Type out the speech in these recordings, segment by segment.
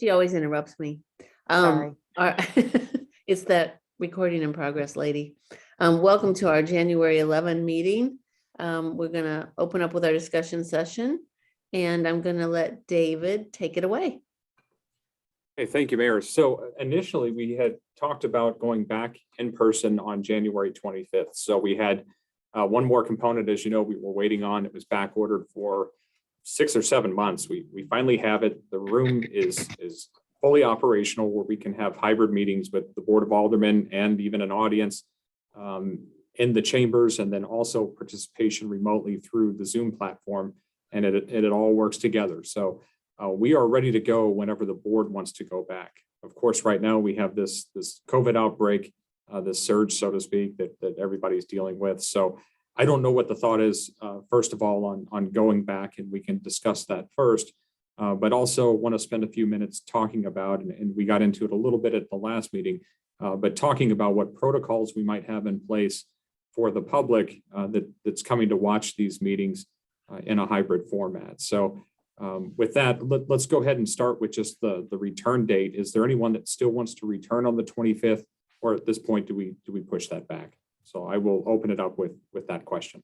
She always interrupts me. Sorry. It's that recording in progress lady. Welcome to our January 11 meeting. We're going to open up with our discussion session, and I'm going to let David take it away. Hey, thank you, Mayor. So initially we had talked about going back in person on January 25th. So we had one more component, as you know, we were waiting on. It was back ordered for 6 or 7 months. We finally have it. The room is fully operational, where we can have hybrid meetings with the Board of Aldermen and even an audience in the chambers, and then also participation remotely through the Zoom platform. And it all works together. So we are ready to go whenever the board wants to go back. Of course, right now we have this COVID outbreak, this surge, so to speak, that everybody's dealing with. So I don't know what the thought is, first of all, on going back, and we can discuss that first. But also want to spend a few minutes talking about, and we got into it a little bit at the last meeting, but talking about what protocols we might have in place for the public that's coming to watch these meetings in a hybrid format. So with that, let's go ahead and start with just the return date. Is there anyone that still wants to return on the 25th, or at this point do we push that back? So I will open it up with that question.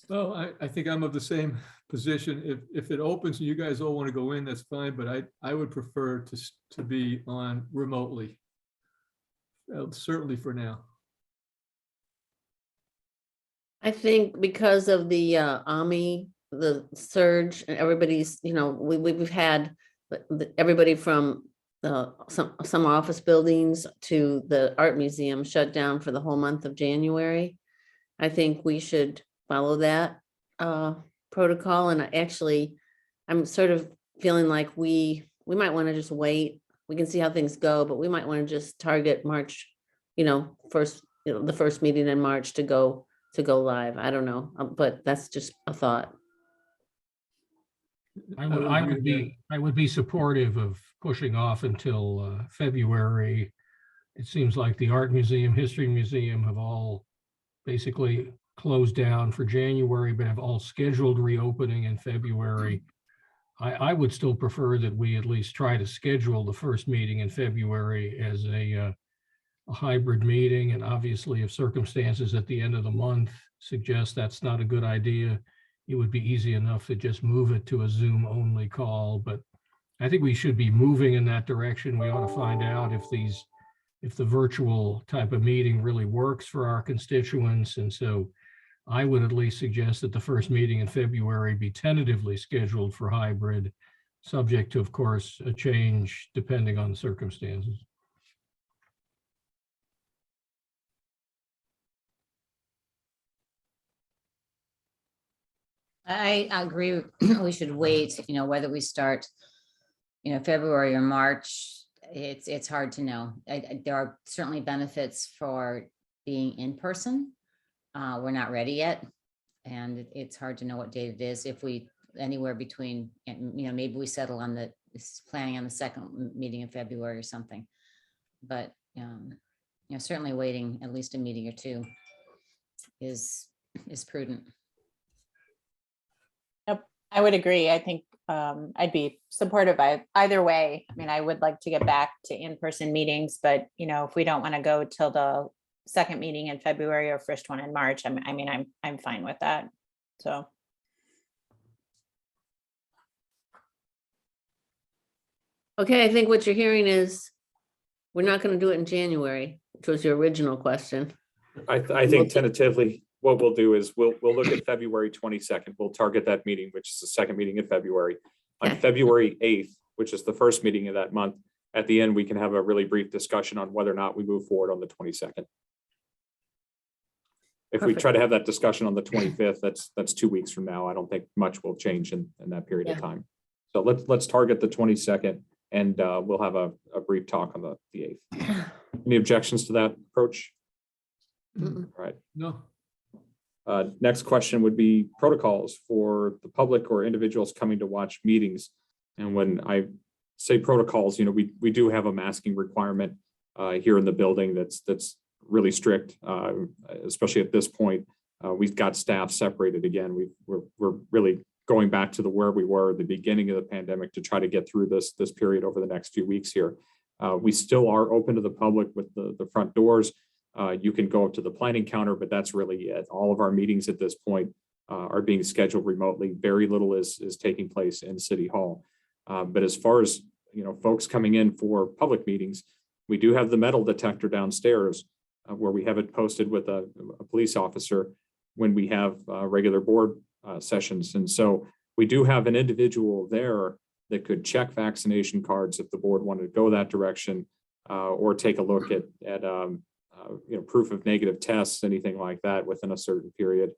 Well, I think I'm of the same position. If it opens and you guys all want to go in, that's fine, but I would prefer to be on remotely, certainly for now. I think because of the AMI, the surge, and everybody's, we've had everybody from some office buildings to the art museum shut down for the whole month of January. I think we should follow that protocol. And I'm sort of feeling like we might want to just wait. We can see how things go, but we might want to just target March, the first meeting in March to go live. I don't know, but that's just a thought. I would be supportive of pushing off until February. It seems like the Art Museum, History Museum have all basically closed down for January, but have all scheduled reopening in February. I would still prefer that we at least try to schedule the first meeting in February as a hybrid meeting. And obviously, if circumstances at the end of the month suggest that's not a good idea, it would be easy enough to just move it to a Zoom only call. But I think we should be moving in that direction. We ought to find out if the virtual type of meeting really works for our constituents. And so I would at least suggest that the first meeting in February be tentatively scheduled for hybrid, subject to, of course, a change depending on the circumstances. I agree. We should wait, whether we start, February or March. It's hard to know. There are certainly benefits for being in person. We're not ready yet. And it's hard to know what date it is. If we anywhere between, maybe we settle on planning on the second meeting in February or something. But, certainly waiting at least a meeting or two is prudent. I would agree. I think I'd be supportive either way. I mean, I would like to get back to in-person meetings, but if we don't want to go till the second meeting in February or first one in March, I'm fine with that. So. Okay, I think what you're hearing is we're not going to do it in January, which was your original question. I think tentatively what we'll do is we'll look at February 22nd. We'll target that meeting, which is the second meeting in February. On February 8th, which is the first meeting of that month, at the end, we can have a really brief discussion on whether or not we move forward on the 22nd. If we try to have that discussion on the 25th, that's 2 weeks from now. I don't think much will change in that period of time. So let's target the 22nd, and we'll have a brief talk on the 8th. Any objections to that approach? All right. No. Next question would be protocols for the public or individuals coming to watch meetings. And when I say protocols, we do have a masking requirement here in the building that's really strict, especially at this point. We've got staff separated again. We're really going back to where we were at the beginning of the pandemic to try to get through this period over the next few weeks here. We still are open to the public with the front doors. You can go up to the planning counter, but that's really it. All of our meetings at this point are being scheduled remotely. Very little is taking place in City Hall. But as far as, folks coming in for public meetings, we do have the metal detector downstairs where we have it posted with a police officer when we have regular board sessions. And so we do have an individual there that could check vaccination cards if the board wanted to go that direction, or take a look at proof of negative tests, anything like that within a certain period.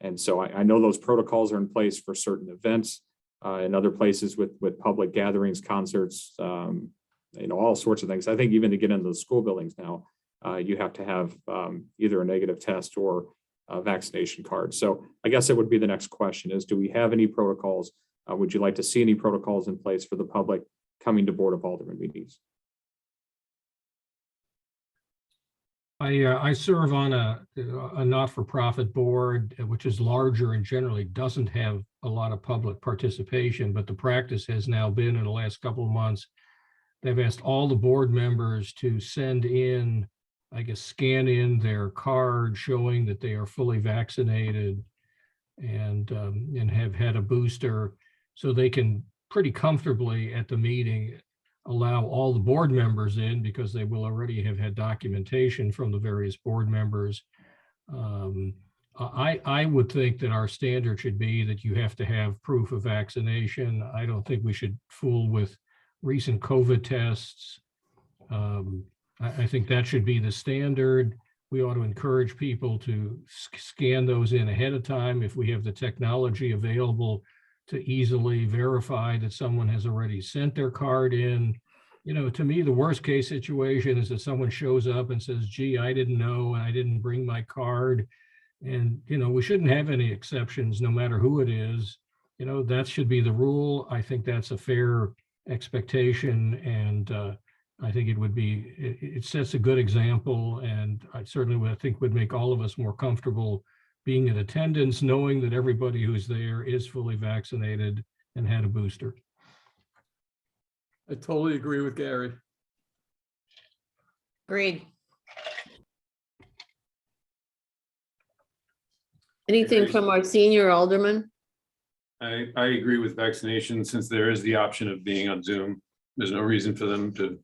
And so I know those protocols are in place for certain events and other places with public gatherings, concerts, all sorts of things. I think even to get into the school buildings now, you have to have either a negative test or a vaccination card. So I guess it would be the next question is, do we have any protocols? Would you like to see any protocols in place for the public coming to Board of Aldermen meetings? I serve on a not-for-profit board, which is larger and generally doesn't have a lot of public participation, but the practice has now been in the last couple of months, they've asked all the board members to send in, I guess, scan in their card showing that they are fully vaccinated and have had a booster, so they can pretty comfortably at the meeting allow all the board members in because they will already have had documentation from the various board members. I would think that our standard should be that you have to have proof of vaccination. I don't think we should fool with recent COVID tests. I think that should be the standard. We ought to encourage people to scan those in ahead of time if we have the technology available to easily verify that someone has already sent their card in. To me, the worst case situation is that someone shows up and says, gee, I didn't know, and I didn't bring my card. And, we shouldn't have any exceptions, no matter who it is. That should be the rule. I think that's a fair expectation. And I think it sets a good example. And I certainly would make all of us more comfortable being in attendance, knowing that everybody who's there is fully vaccinated and had a booster. I totally agree with Gary. Agreed. Anything from our senior alderman? I agree with vaccination, since there is the option of being on Zoom. There's no reason for them to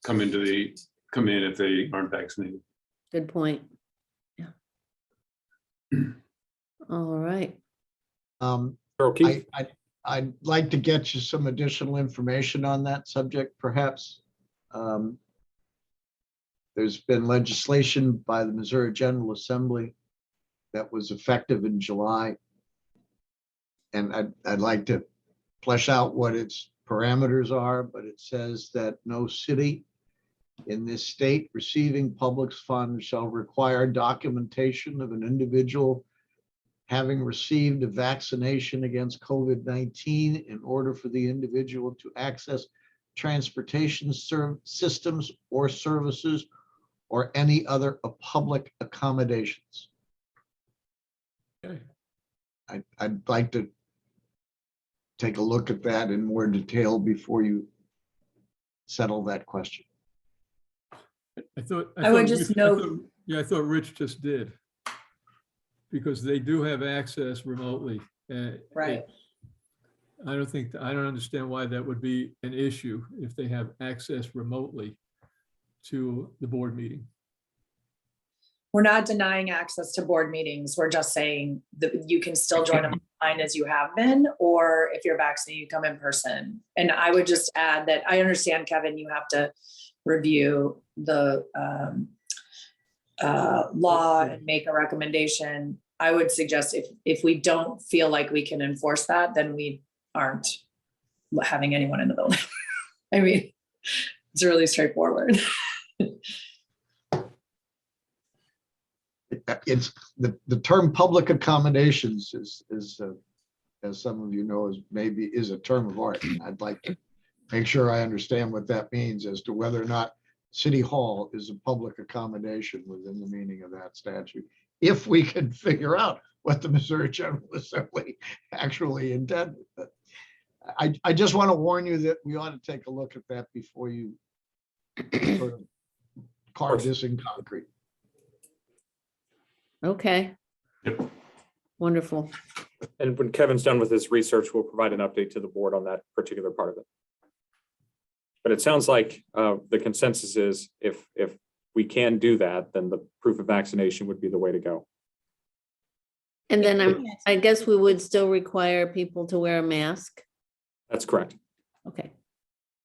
come in if they aren't vaccinated. Good point. Yeah. All right. O'Keefe? I'd like to get you some additional information on that subject, perhaps. There's been legislation by the Missouri General Assembly that was effective in July. And I'd like to flesh out what its parameters are, but it says that no city in this state receiving public funds shall require documentation of an individual having received a vaccination against COVID-19 in order for the individual to access transportation systems or services or any other public accommodations. Okay. I'd like to take a look at that in more detail before you settle that question. I would just note. I thought Rich just did. Because they do have access remotely. Right. I don't understand why that would be an issue if they have access remotely to the board meeting. We're not denying access to board meetings. We're just saying that you can still join them online as you have been, or if you're vaccinated, you come in person. And I would just add that I understand, Kevin, you have to review the law and make a recommendation. I would suggest if we don't feel like we can enforce that, then we aren't having anyone in the building. I mean, it's really straightforward. It's the term public accommodations is as some of you know, is a term of art. I'd like to make sure I understand what that means as to whether or not City Hall is a public accommodation within the meaning of that statute. If we can figure out what the Missouri General Assembly actually intended. I just want to warn you that we ought to take a look at that before you sort of carve this in concrete. Okay. Yep. Wonderful. And when Kevin's done with his research, we'll provide an update to the board on that particular part of it. But it sounds like the consensus is if we can do that, then the proof of vaccination would be the way to go. And then I guess we would still require people to wear a mask. That's correct. Okay.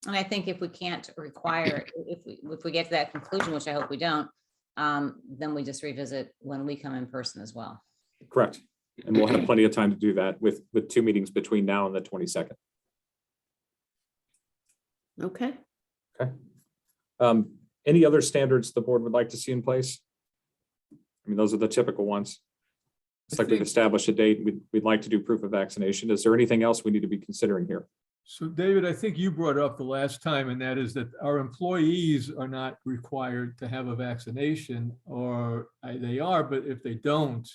And I think if we can't require, if we get to that conclusion, which I hope we don't, then we just revisit when we come in person as well. Correct. And we'll have plenty of time to do that with 2 meetings between now and the 22nd. Okay. Any other standards the board would like to see in place? I mean, those are the typical ones. It's like we've established a date. We'd like to do proof of vaccination. Is there anything else we need to be considering here? So David, I think you brought up the last time, and that is that our employees are not required to have a vaccination, or they are, but if they don't,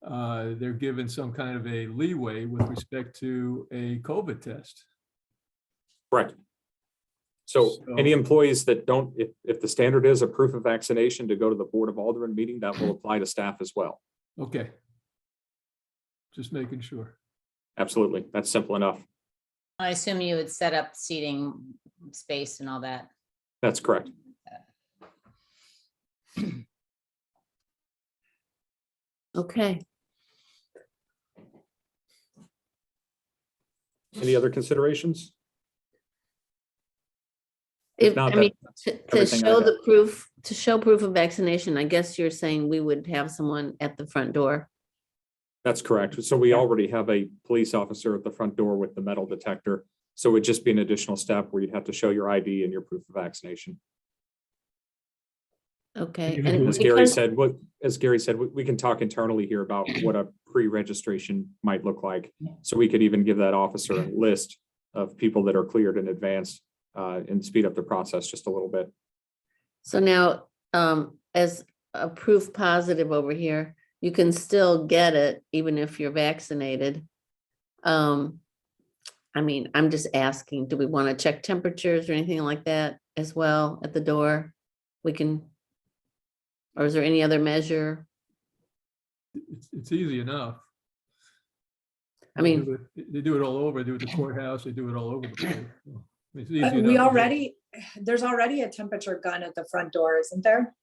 they're given some kind of a leeway with respect to a COVID test. Correct. So any employees that don't, if the standard is a proof of vaccination to go to the Board of Aldermen meeting, that will apply to staff as well. Okay. Just making sure. Absolutely. That's simple enough. I assume you would set up seating space and all that. That's correct. Okay. Any other considerations? If, not, I mean, that's to everything I show have. the proof, to show proof of vaccination, I guess you're saying we would have someone at the front door. That's correct. So we already have a police officer at the front door with the metal detector. So it would just be an additional step where you'd have to show your ID and your proof of vaccination. Okay. Even And if As Gary because- said, we can talk internally here about what a pre-registration might look like. So we could even give that officer a list of people that are cleared in advance and speed up the process just a little bit. So now, as a proof positive over here, you can still get it even if you're vaccinated. I mean, I'm just asking, do we want to check temperatures or anything like that as well at the door? We can, or is there any other measure? It's easy enough. I mean, They do it all over. They do it at the courthouse. They do it all over the place. So it's easy enough to We do. already, there's already a temperature gun at the front door, isn't there?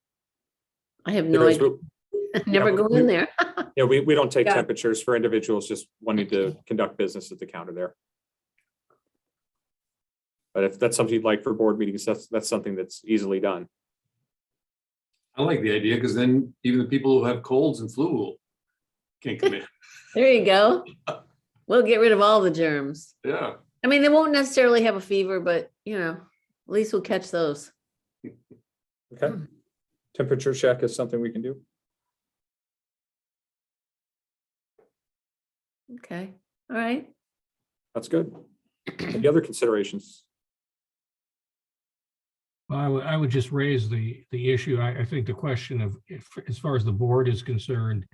I have no There is- idea. Never go in there. Yeah, we don't take Yeah. temperatures for individuals just wanting to conduct business at the counter there. But if that's something you'd like for board meetings, that's something that's easily done. I like the idea because then even the people who have colds and flu can't come in. There you go. We'll get rid of all the germs. Yeah. I mean, they won't necessarily have a fever, but you know, at least we'll catch those. Okay. Temperature check is something we can do. Okay, all right. That's good. Any other considerations? Well, I would just raise the issue. I think the question of, as far as the board is concerned,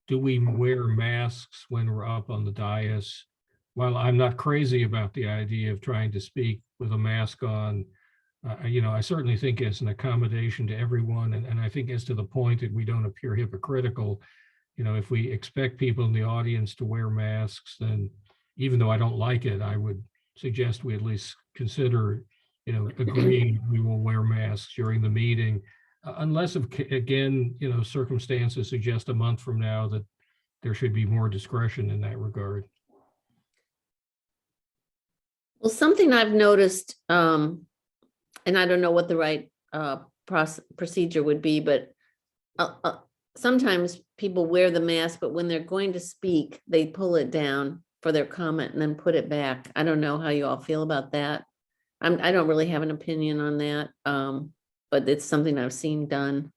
do we wear masks when we're up on the dais? While I'm not crazy about the idea of trying to speak with a mask on, I certainly think it's an accommodation to everyone. And I think as to the point that we don't appear hypocritical, if we expect people in the audience to wear masks, then even though I don't like it, I would suggest we at least consider agreeing we will wear masks during the meeting, unless again, circumstances suggest a month from now that there should be more discretion in that regard. Well, something I've noticed, and I don't know what the right procedure would be, but sometimes people wear the mask, but when they're going to speak, they pull it down for their comment and then put it back. I don't know how you all feel about that. I don't really have an opinion on that, but it's something I've seen done.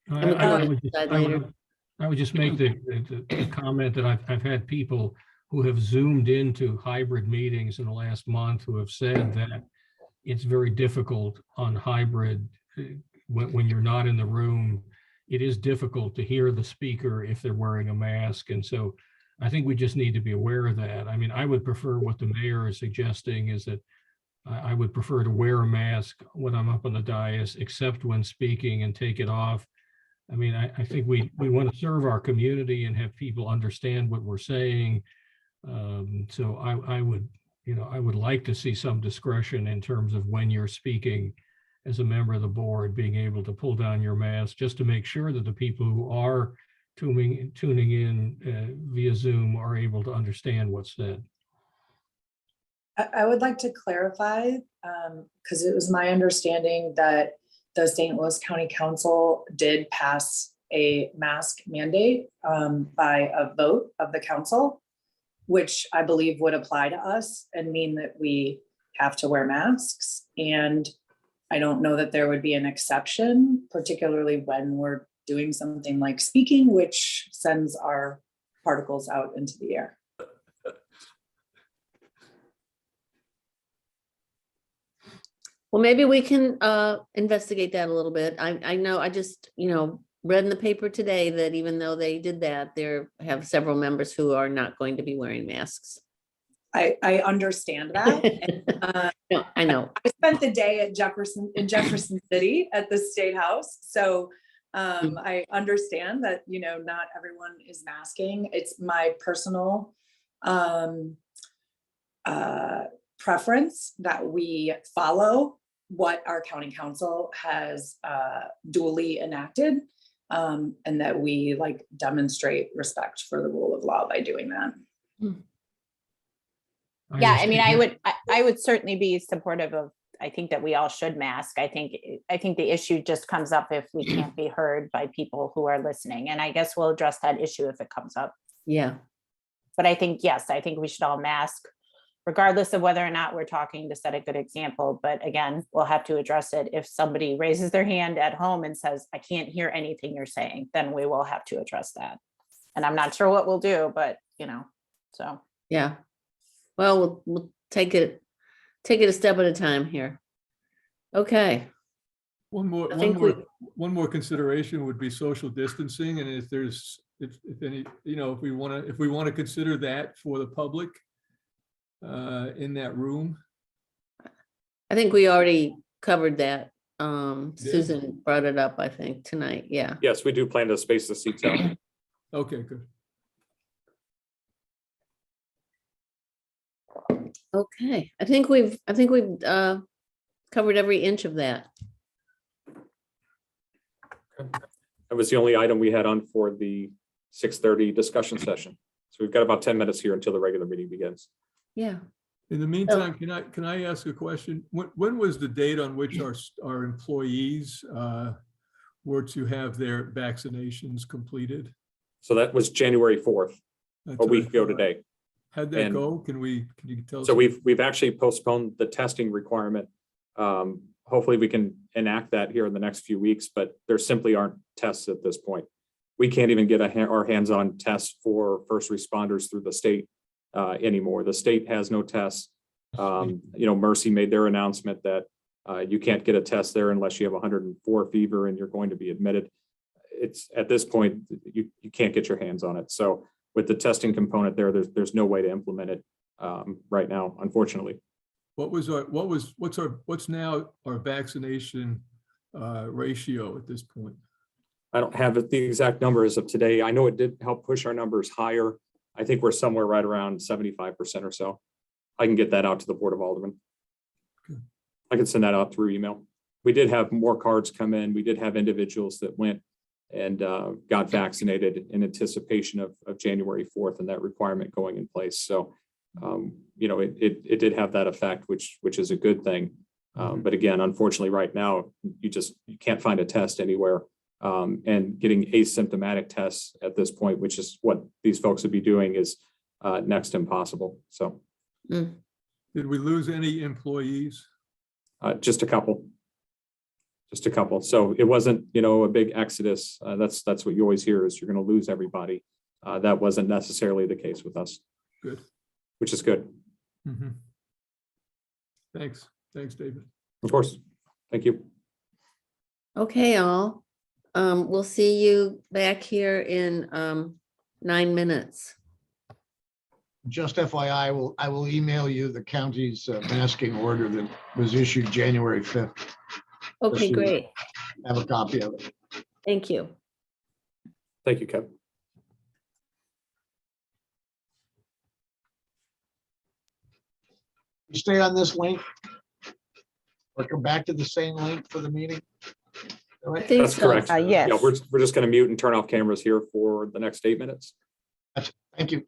And we can always decide later. I would just make the comment that I've had people who have zoomed into hybrid meetings in the last month who have said that it's very difficult on hybrid when you're not in the room. It is difficult to hear the speaker if they're wearing a mask. And so I think we just need to be aware of that. I mean, I would prefer what the mayor is suggesting is that I would prefer to wear a mask when I'm up on the dais, except when speaking, and take it off. I mean, I think we want to serve our community and have people understand what we're saying. So I would, I would like to see some discretion in terms of when you're speaking as a member of the board, being able to pull down your mask just to make sure that the people who are tuning in via Zoom are able to understand what's said. I would like to clarify, because it was my understanding that the St. Louis County Council did pass a mask mandate by a vote of the council, which I believe would apply to us and mean that we have to wear masks. And I don't know that there would be an exception, particularly when we're doing something like speaking, which sends our particles out into the air. Well, maybe we can investigate that a little bit. I know, I just, read in the paper today that even though they did that, there have several members who are not going to be wearing masks. I understand that. No, I know. I spent the day at Jefferson City at the State House. So I understand that, not everyone is masking. It's my personal preference that we follow what our county council has duly enacted, and that we demonstrate respect for the rule of law by doing that. Yeah, I mean, I would certainly be supportive of, I think that we all should mask. I think the issue just comes up if we can't be heard by people who are listening. And I guess we'll address that issue if it comes up. Yeah. But I think, yes, I think we should all mask, regardless of whether or not we're talking, to set a good example. But again, we'll have to address it. If somebody raises their hand at home and says, I can't hear anything you're saying, then we will have to address that. And I'm not sure what we'll do, but so. Yeah. Well, we'll take it a step at a time here. Okay. One more consideration would be social distancing, and if any, if we want to consider that for the public in that room. I think we already covered that. Susan brought it up, I think, tonight. Yeah. Yes, we do plan to space the seats out. Okay, good. Okay. I think we've covered every inch of that. That was the only item we had on for the 6:30 discussion session. So we've got about 10 minutes here until the regular meeting begins. Yeah. In the meantime, can I ask a question? When was the date on which our employees were to have their vaccinations completed? So that was January 4th, That's a what week I ago thought. today. How'd that And- go? Can you tell us? So we've actually postponed the testing requirement. Hopefully we can enact that here in the next few weeks, but there simply aren't tests at this point. We can't even get our hands on tests for first responders through the state anymore. The state has no tests. Mercy made their announcement that you can't get a test there unless you have 104 fever and you're going to be admitted. It's at this point, you can't get your hands on it. So with the testing component there's no way to implement it right now, unfortunately. What's now our vaccination ratio at this point? I don't have the exact number as of today. I know it did help push our numbers higher. I think we're somewhere right around 75% or so. I can get that out to the Board of Aldermen. Okay. I can send that out through email. We did have more cards come in. We did have individuals that went and got vaccinated in anticipation of January 4th and that requirement going in place. So, it did have that effect, which is a good thing. But again, unfortunately, right now, you can't find a test anywhere. And getting asymptomatic tests at this point, which is what these folks would be doing, is next to impossible. So. Did we lose any employees? Just a couple. So it wasn't, a big exodus. That's what you always hear, is you're going to lose everybody. That wasn't necessarily the case with us. Good. Which is good. Mhm. Thanks, David. Of course. Thank you. Okay, all. We'll see you back here in 9 minutes. just FYI, I will email you the county's masking order that was issued January 5th. Okay, you- great. Have a copy of it. Thank you. Thank you, Kevin. You stay on this link? Or come back to the same link for the meeting? All I right, think That's so. correct. Yes. Yeah, we're just going to mute and turn off cameras here for the next 8 minutes. thank you.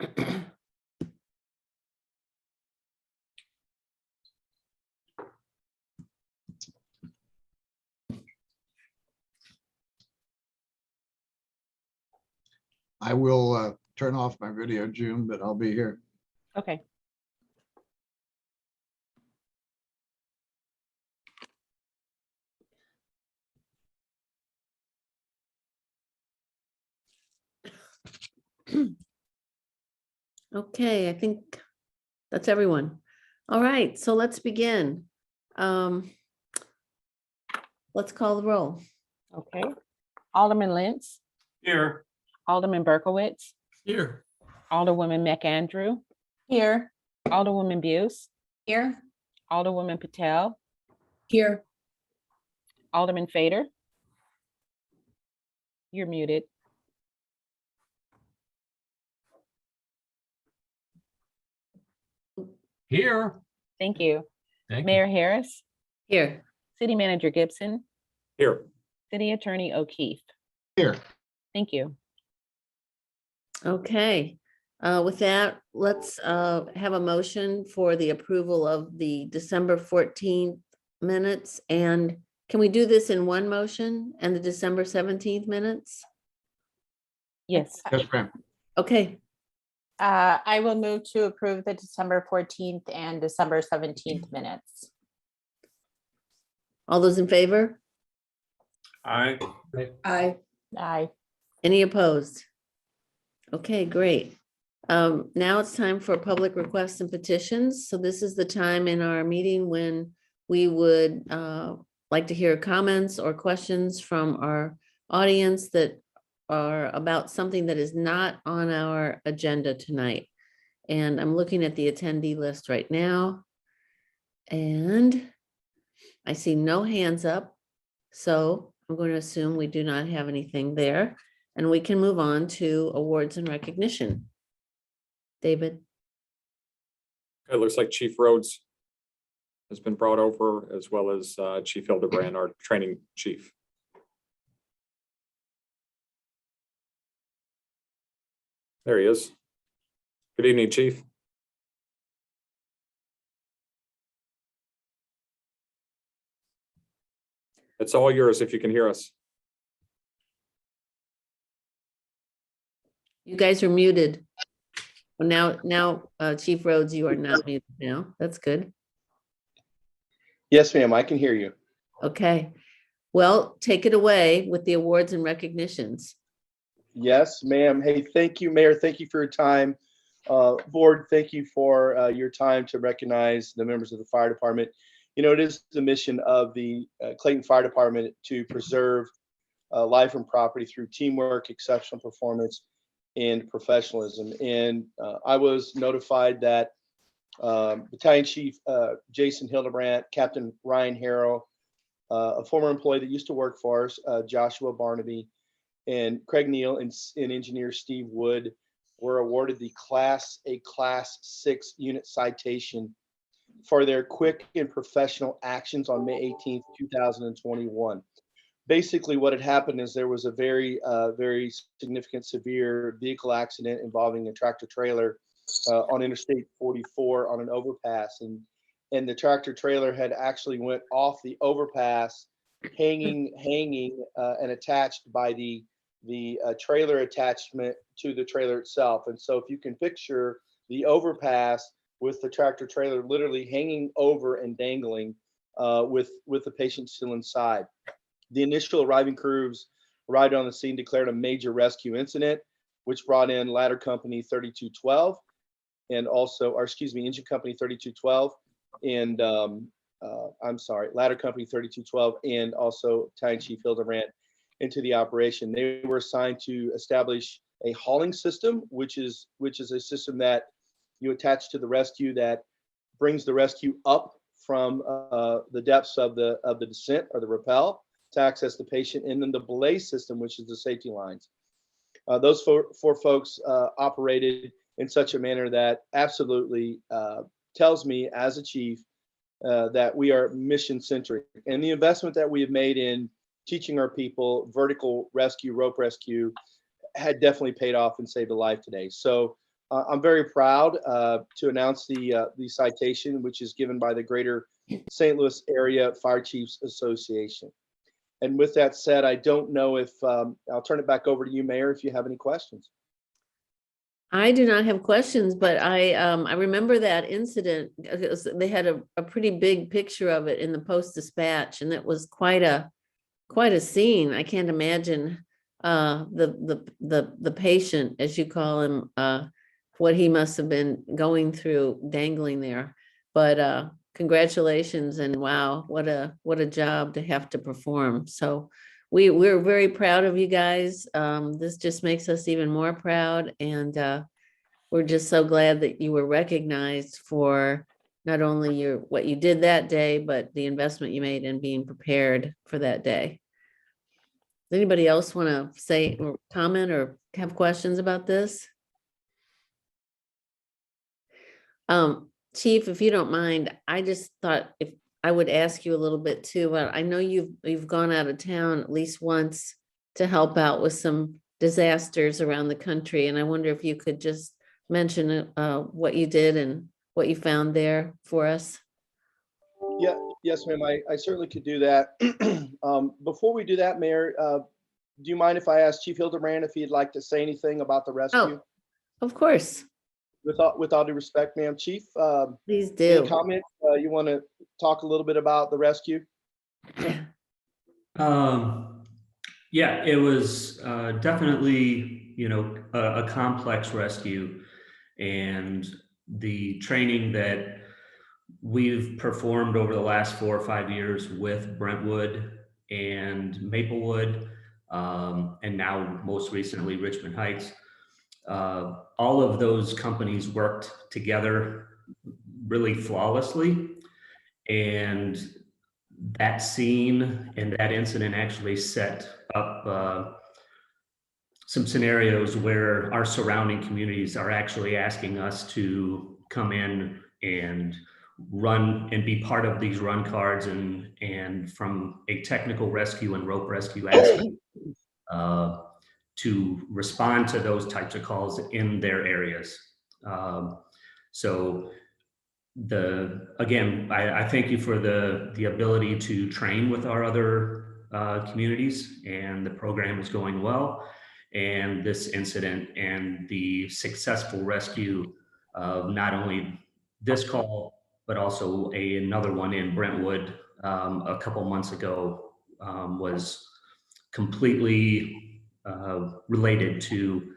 I will turn off my video, June, but I'll be here. Okay. Okay, I think that's everyone. All right, so let's begin. Let's call the roll. Okay. Alderman Lentz, Here. Alderman Berkowitz, Here. Alderwoman McAndrew. Here. Alderwoman Buse, Here, Alderwoman Patel, Here. Alderman Fader. You're muted. Here. Thank you. Thank you. Mayor Harris, Here. City Manager Gibson, Here. City Attorney O'Keefe. Here. Thank you. Okay, with that, let's have a motion for the approval of the December 14th minutes. And can we do this in one motion and the December 17th minutes? Yes. Yes, ma'am. Okay, I will move to approve the December 14th and December 17th minutes. all those in favor? I, Aye. Any opposed? Okay, great. Now it's time for public requests and petitions. So this is the time in our meeting when we would like to hear comments or questions from our audience that are about something that is not on our agenda tonight. And I'm looking at the attendee list right now. And I see no hands up. So I'm going to assume we do not have anything there. And we can move on to awards and recognition. David, It looks like Chief Rhodes has been brought over, as well as Chief Hildebrand, our training chief. There he is. Good evening, Chief. It's all yours if you can hear us. you guys are muted. Well, now, Chief Rhodes, you are not muted now. That's good. Yes, ma'am, I can hear you. Okay. Well, take it away with the awards and recognitions. Yes, ma'am. Hey, thank you, Mayor. Thank you for your time. Board, thank you for your time to recognize the members of the fire department. You know, it is the mission of the Clayton Fire Department to preserve life and property through teamwork, exceptional performance, and professionalism. And I was notified that Battalion Chief Jason Hildebrand, Captain Ryan Harrow, a former employee that used to work for us, Joshua Barnaby, and Craig Neal and Engineer Steve Wood were awarded the Class 6 unit citation for their quick and professional actions on May 18th, 2021. Basically, what had happened is there was a very significant severe vehicle accident involving a tractor trailer on Interstate 44 on an overpass, and the tractor trailer had actually went off the overpass, hanging and attached by the trailer attachment to the trailer itself. And so if you can picture the overpass with the tractor trailer literally hanging over and dangling with the patient still inside. The initial arriving crews arrived on the scene, declared a major rescue incident, which brought in Ladder Company 3212 and also, or excuse me, Engine Company 3212 and Ladder Company 3212 and also Battalion Chief Hildebrand into the operation. They were assigned to establish a hauling system, which is a system that you attach to the rescue that brings the rescue up from the depths of the descent or the rappel to access the patient, and then the belay system, which is the safety lines. Those four folks operated in such a manner that absolutely tells me as a chief that we are mission centric, and the investment that we have made in teaching our people vertical rescue, rope rescue, had definitely paid off and saved a life today. So I'm very proud to announce the citation, which is given by the Greater St. Louis Area Fire Chiefs Association. And with that said, I don't know if I'll turn it back over to you, Mayor, if you have any questions. I do not have questions, but I remember that incident. They had a pretty big picture of it in the Post-Dispatch, and it was quite a scene. I can't imagine the patient, as you call him, what he must have been going through dangling there. But congratulations, and wow, what a job to have to perform. So we're very proud of you guys. This just makes us even more proud, and we're just so glad that you were recognized for not only what you did that day, but the investment you made in being prepared for that day. Does anybody else want to say or comment or have questions about this? Chief, if you don't mind, I just thought if I would ask you a little bit too. I know you've gone out of town at least once to help out with some disasters around the country, and I wonder if you could just mention what you did and what you found there for us. Yeah, yes, ma'am. I certainly could do that. Before we do that, Mayor, do you mind if I ask Chief Hildebrand if he'd like to say anything about the rescue? Of course. With all due respect, ma'am, Chief, Please any do. comments? You want to talk a little bit about the rescue? Yeah, it was definitely, a complex rescue, and the training that we've performed over the last 4 or 5 years with Brentwood and Maplewood, and now most recently Richmond Heights. All of those companies worked together really flawlessly, and that scene and that incident actually set up some scenarios where our surrounding communities are actually asking us to come in and run and be part of these run cards, and from a technical rescue and rope rescue aspect, to respond to those types of calls in their areas. So again, I thank you for the ability to train with our other communities, and the program is going well. And this incident and the successful rescue of not only this call, but also another one in Brentwood a couple months ago was completely related to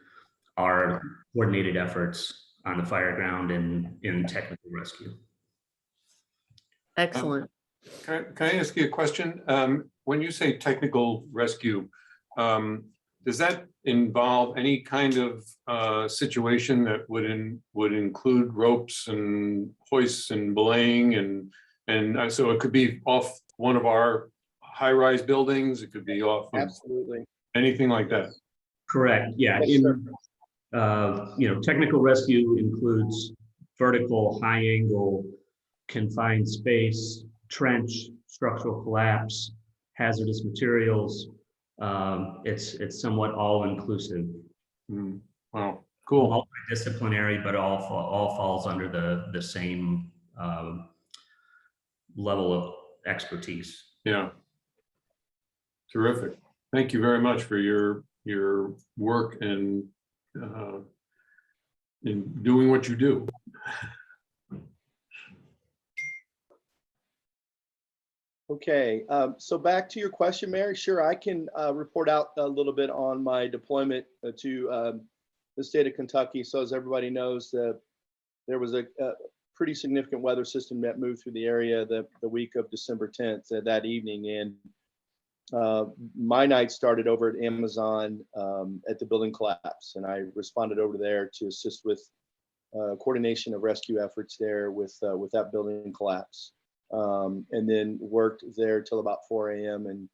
our coordinated efforts on the fire ground and in technical rescue. Excellent. Can I ask you a question? When you say technical rescue, does that involve any kind of situation that would include ropes and hoists and belaying, and so it could be off one of our high-rise buildings, it could be off of Absolutely. anything like that? Correct. Yeah. Yes, sir. Technical rescue includes vertical, high angle, confined space, trench, structural collapse, hazardous materials. It's somewhat all inclusive. Wow, cool. Multidisciplinary, but all falls under the same level of expertise. Yeah. Terrific. Thank you very much for your work and in doing what you do. Okay, so back to your question, Mary. Sure, I can report out a little bit on my deployment to the state of Kentucky. So as everybody knows, there was a pretty significant weather system that moved through the area the week of December 10th, that evening. And my night started over at Amazon at the building collapse, and I responded over there to assist with coordination of rescue efforts there with that building collapse. And then worked there till about 4 a.m.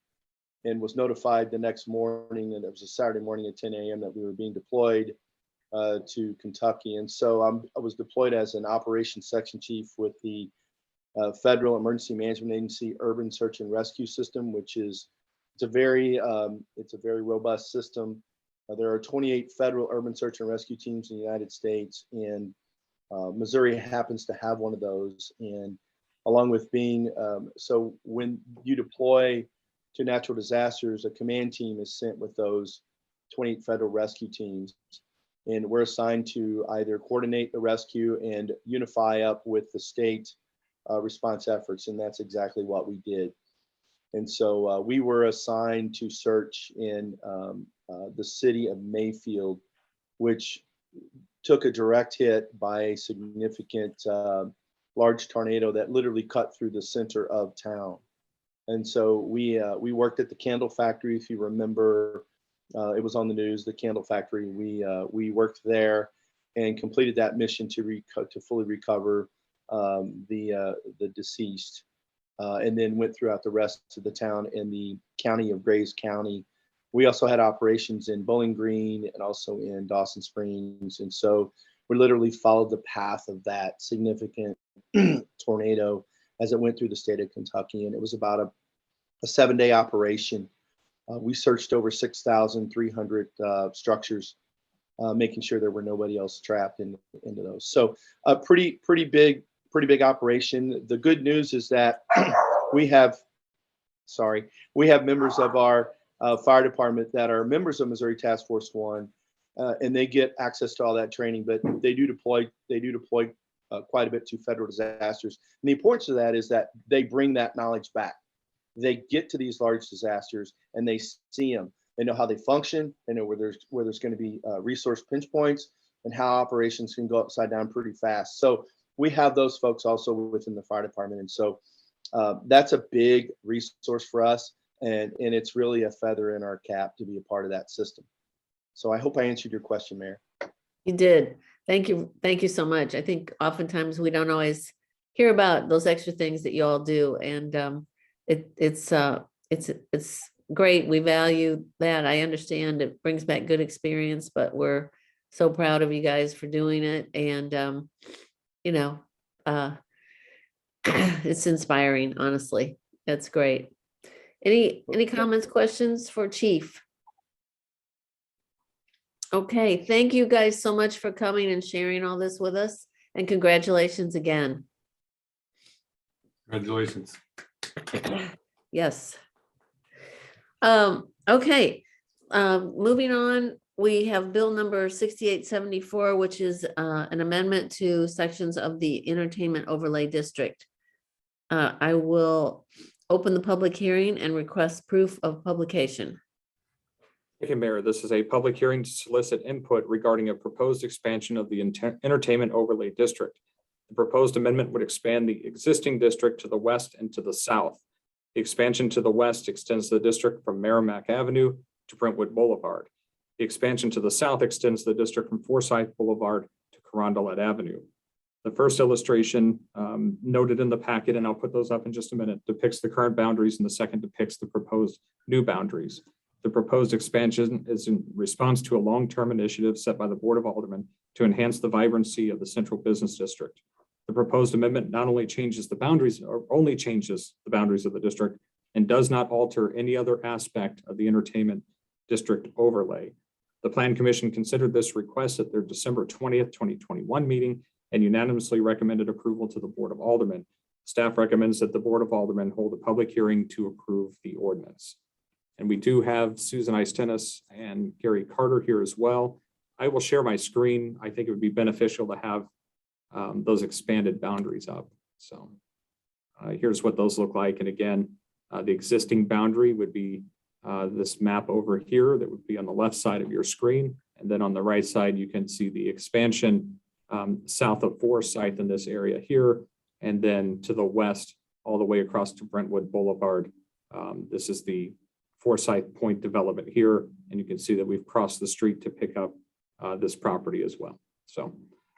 and was notified the next morning, and it was a Saturday morning at 10 a.m. that we were being deployed to Kentucky. And so I was deployed as an operations section chief with the Federal Emergency Management Agency Urban Search and Rescue System, which is it's a very robust system There are 28 federal urban search and rescue teams in the United States, and Missouri happens to have one of those. And along with being, so when you deploy to natural disasters, a command team is sent with those 28 federal rescue teams. And we're assigned to either coordinate the rescue and unify up with the state response efforts. And that's exactly what we did. And so we were assigned to search in the city of Mayfield, which took a direct hit by a significant large tornado that literally cut through the center of town. And so we worked at the candle factory. If you remember, it was on the news, the candle factory. We worked there and completed that mission to fully recover the deceased, and then went throughout the rest of the town in the county of Grays County. We also had operations in Bowling Green and also in Dawson Springs. And so we literally followed the path of that significant tornado as it went through the state of Kentucky. And it was about a 7-day operation. We searched over 6,300 structures, making sure there were nobody else trapped into those. So a pretty big operation. The good news is that we have members of our fire department that are members of Missouri Task Force 1, and they get access to all that training, but they do deploy quite a bit to federal disasters. And the importance of that is that they bring that knowledge back. They get to these large disasters and they see them. They know how they function. They know where there's going to be resource pinch points and how operations can go upside down pretty fast. So we have those folks also within the fire department. And so that's a big resource for us. And it's really a feather in our cap to be a part of that system. So I hope I answered your question, Mayor. You did. Thank you. Thank you so much. I think oftentimes we don't always hear about those extra things that you all do. And it's great. We value that. I understand it brings back good experience, but we're so proud of you guys for doing it. And, it's inspiring, honestly. That's great. Any comments, questions for Chief? Okay, thank you guys so much for coming and sharing all this with us, and congratulations again. Congratulations. Yes. Okay, moving on, we have bill number 6874, which is an amendment to sections of the entertainment overlay district. I will open the public hearing and request proof of publication. Thank you, Mayor. This is a public hearing to solicit input regarding a proposed expansion of the entertainment overlay district. The proposed amendment would expand the existing district to the west and to the south. The expansion to the west extends the district from Merrimack Avenue to Brentwood Boulevard. The expansion to the south extends the district from Forsyth Boulevard to Carondelet Avenue. The first illustration noted in the packet, and I'll put those up in just a minute, depicts the current boundaries, and the second depicts the proposed new boundaries. The proposed expansion is in response to a long-term initiative set by the Board of Aldermen to enhance the vibrancy of the central business district. The proposed amendment not only changes the boundaries, or only changes the boundaries of the district, and does not alter any other aspect of the entertainment district overlay. The Plan Commission considered this request at their December 20th, 2021 meeting and unanimously recommended approval to the Board of Aldermen. Staff recommends that the Board of Aldermen hold a public hearing to approve the ordinance. And we do have Susan Ice-Tennis and Gary Carter here as well. I will share my screen. I think it would be beneficial to have those expanded boundaries up. So here's what those look like. And again, the existing boundary would be this map over here that would be on the left side of your screen. And then on the right side, you can see the expansion south of Forsyth in this area here. And then to the west, all the way across to Brentwood Boulevard. This is the Forsyth Point development here. And you can see that we've crossed the street to pick up this property as well. So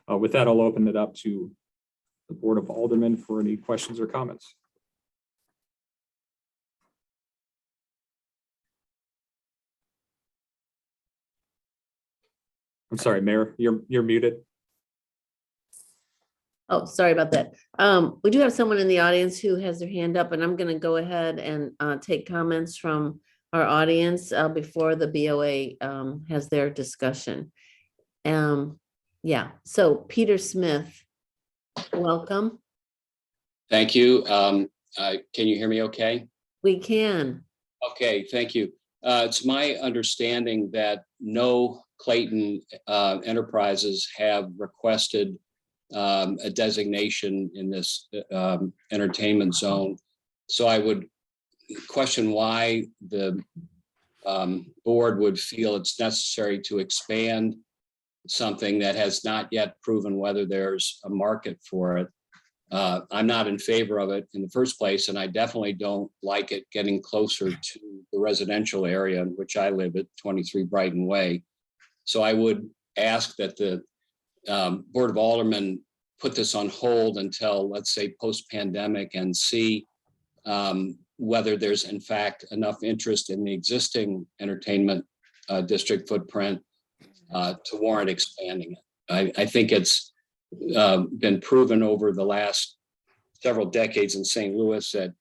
with that, I'll open it up to the Board of Aldermen for any questions or comments. I'm sorry, Mayor, you're muted. Oh, sorry about that. We do have someone in the audience who has their hand up, and I'm going to go ahead and take comments from our audience before the BOA has their discussion. Yeah, so Peter Smith, welcome. Thank you. Can you hear me okay? We can. Okay, thank you. It's my understanding that no Clayton enterprises have requested a designation in this entertainment zone. So I would question why the board would feel it's necessary to expand something that has not yet proven whether there's a market for it. I'm not in favor of it in the first place, and I definitely don't like it getting closer to the residential area in which I live at 23 Brighton Way. So I would ask that the Board of Aldermen put this on hold until, let's say, post-pandemic, and see whether there's in fact enough interest in the existing entertainment district footprint to warrant expanding it. I think it's been proven over the last several decades in St. Louis that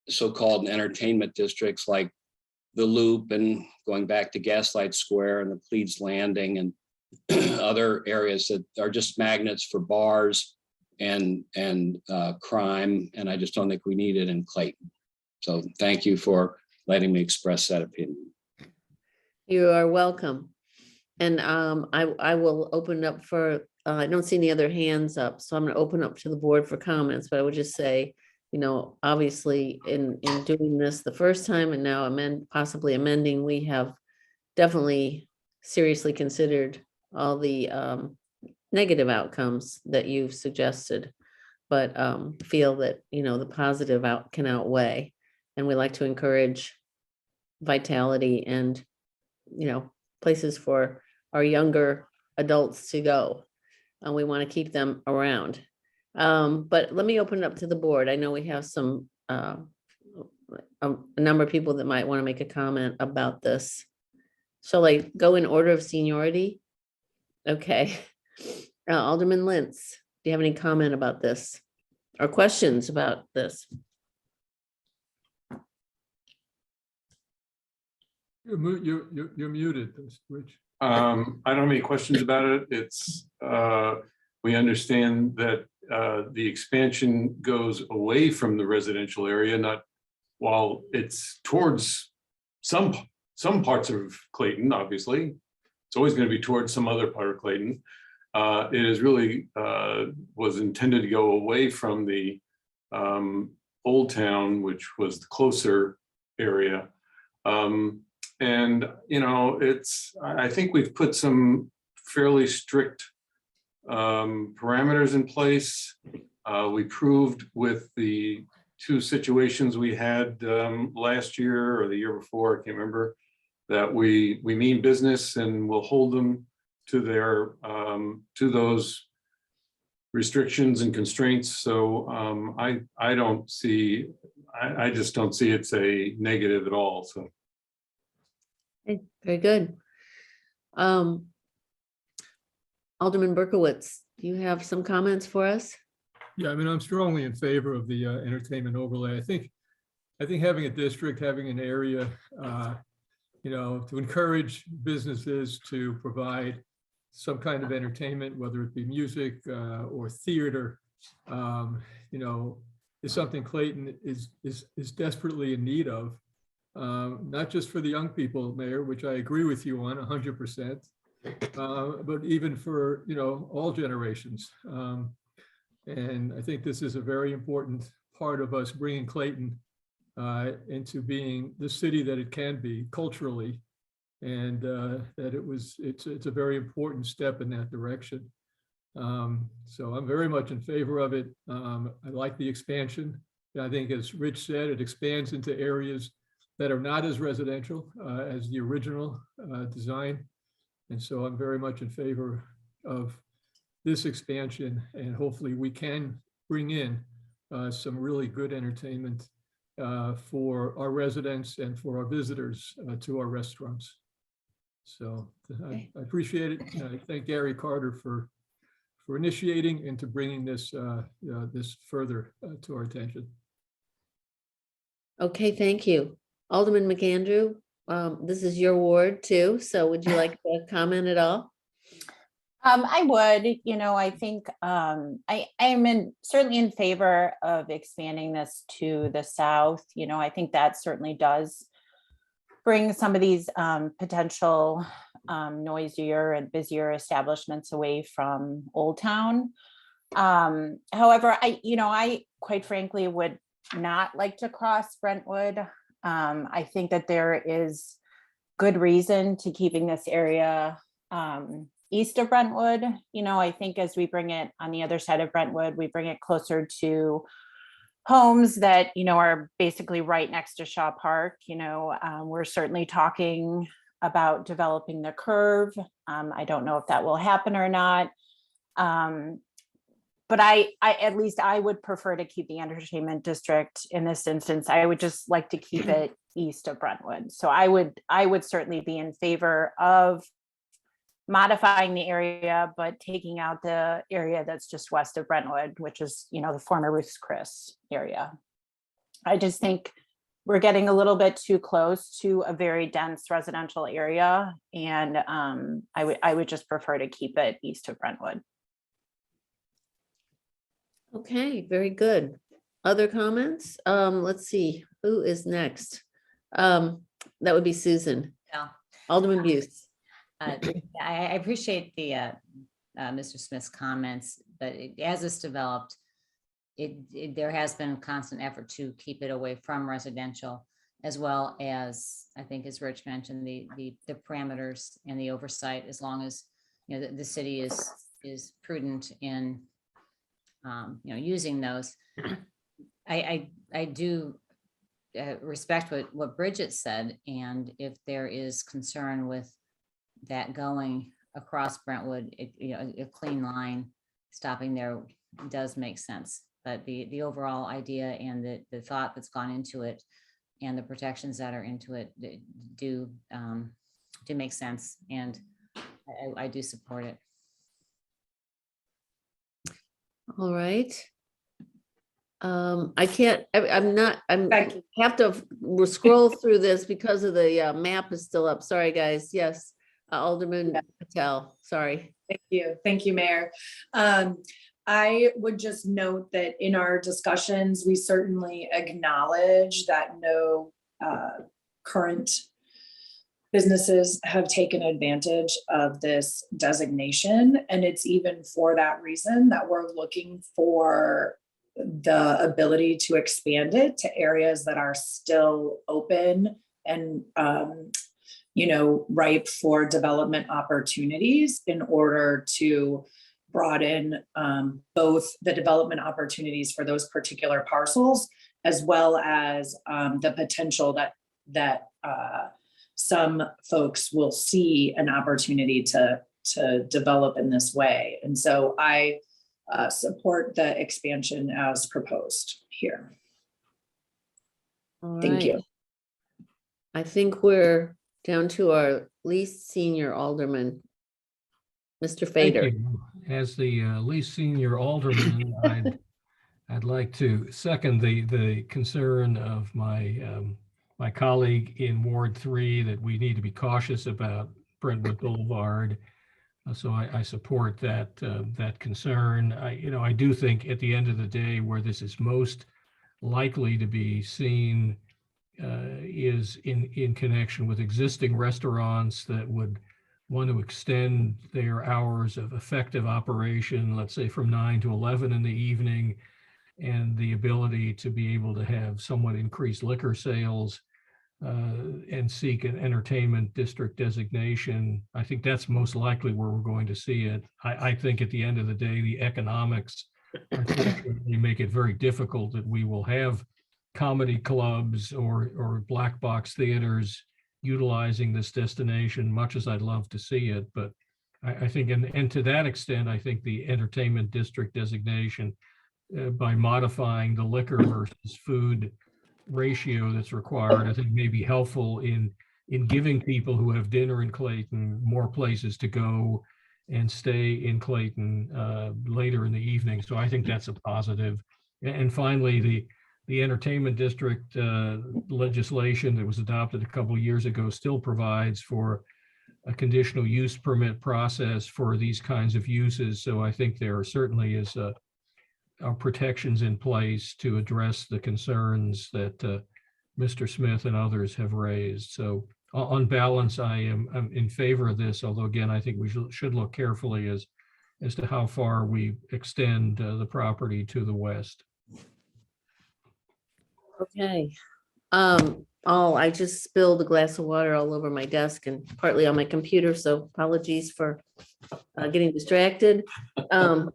so-called entertainment districts like the Loop, and going back to Gaslight Square and the Cleves Landing and other areas that are just magnets for bars and crime, and I just don't think we need it in Clayton. So thank you for letting me express that opinion. You are welcome. And I will open up for, I don't see any other hands up, so I'm going to open up to the board for comments, but I would just say, you know, obviously in doing this the first time and now possibly amending, we have definitely seriously considered all the negative outcomes that you've suggested, but feel that, you know, the positive can outweigh. And we like to encourage vitality and, you know, places for our younger adults to go. And we want to keep them around. But let me open it up to the board. I know we have some, a number of people that might want to make a comment about this. Shall I go in order of seniority? Okay. Alderman Lentz, do you have any comment about this or questions about this? You're muted, Rich. I don't have any questions about it. It's, we understand that the expansion goes away from the residential area, not while it's towards some parts of Clayton, obviously. It's always going to be towards some other part of Clayton. It is really was intended to go away from the Old Town, which was the closer area. And, you know, I think we've put some fairly strict parameters in place. We proved with the two situations we had last year or the year before, I can't remember, that we mean business and we'll hold them to their to those restrictions and constraints. So I don't see, I just don't see it's a negative at all. So. Okay, very good. Alderman Berkowitz, do you have some comments for us? Yeah, I mean, I'm strongly in favor of the entertainment overlay. I think having a district, having an area, you know, to encourage businesses to provide some kind of entertainment, whether it be music or theater, you know, is something Clayton is desperately in need of. Not just for the young people, Mayor, which I agree with you on 100%, but even for, you know, all generations. And I think this is a very important part of us bringing Clayton into being the city that it can be culturally, and that it's a very important step in that direction. So I'm very much in favor of it. I like the expansion. I think, as Rich said, it expands into areas that are not as residential as the original design. And so I'm very much in favor of this expansion, and hopefully we can bring in some really good entertainment for our residents and for our visitors to our restaurants. So I appreciate it. I thank Gary Carter for initiating and to bringing this this further to our attention. Okay, thank you. Alderman McAndrew, This is your ward too, so would you like to comment at all? I would, I think, I'm certainly in favor of expanding this to the south. I think that certainly does bring some of these potential noisier and busier establishments away from Old Town. However, I quite frankly would not like to cross Brentwood. I think that there is good reason to keeping this area east of Brentwood. I think as we bring it on the other side of Brentwood, we bring it closer to homes that, are basically right next to Shaw Park. We're certainly talking about developing the curve. I don't know if that will happen or not. But I at least I would prefer to keep the entertainment district in this instance. I would just like to keep it east of Brentwood. So I would certainly be in favor of modifying the area, but taking out the area that's just west of Brentwood, which is, the former Ruth's Chris area. I just think we're getting a little bit too close to a very dense residential area. And I would just prefer to keep it east of Brentwood. Okay, very good. Other comments? Let's see, who is next? That would be Susan. Yeah. Alderman Buse. I appreciate the Mr. Smith's comments, but as it's developed, there has been a constant effort to keep it away from residential, as well as, I think as Rich mentioned, the parameters and the oversight, as long as the city is prudent in using those. I do respect what Bridget said, and if there is concern with that going across Brentwood, a clean line stopping there does make sense. But the overall idea and the thought that's gone into it and the protections that are into it do make sense, and I do support it. All right. I'm Becky. have to scroll through this because of the map is still up. Sorry, guys. Yes, Alderman Patel, sorry. Thank you, Mayor. I would just note that in our discussions, we certainly acknowledge that no current businesses have taken advantage of this designation. And it's even for that reason that we're looking for the ability to expand it to areas that are still open and ripe for development opportunities, in order to broaden both the development opportunities for those particular parcels, as well as the potential that some folks will see an opportunity to develop in this way. And so I support the expansion as proposed here. All Thank right. you. I think we're down to our least senior alderman, Mr. Thank Fader. you. As the least senior alderman, I'd like to second the concern of my colleague in Ward 3 that we need to be cautious about Brentwood Boulevard. So I support that concern. I do think at the end of the day, where this is most likely to be seen is in connection with existing restaurants that would want to extend their hours of effective operation, let's say from 9 to 11 in the evening, and the ability to be able to have somewhat increased liquor sales and seek an entertainment district designation. I think that's most likely where we're going to see it. I think at the end of the day, the economics unfortunately make it very difficult that we will have comedy clubs or black box theaters utilizing this destination, much as I'd love to see it. But I think, and to that extent, I think the entertainment district designation, by modifying the liquor versus food ratio that's required, I think may be helpful in giving people who have dinner in Clayton more places to go and stay in Clayton later in the evening. So I think that's a positive. And finally, the entertainment district legislation that was adopted a couple of years ago still provides for a conditional use permit process for these kinds of uses. So I think there certainly is are protections in place to address the concerns that Mr. Smith and others have raised. So on balance, I'm in favor of this, although again, I think we should look carefully as to how far we extend the property to the west. Okay. Oh, I just spilled a glass of water all over my desk and partly on my computer, so apologies for getting distracted. While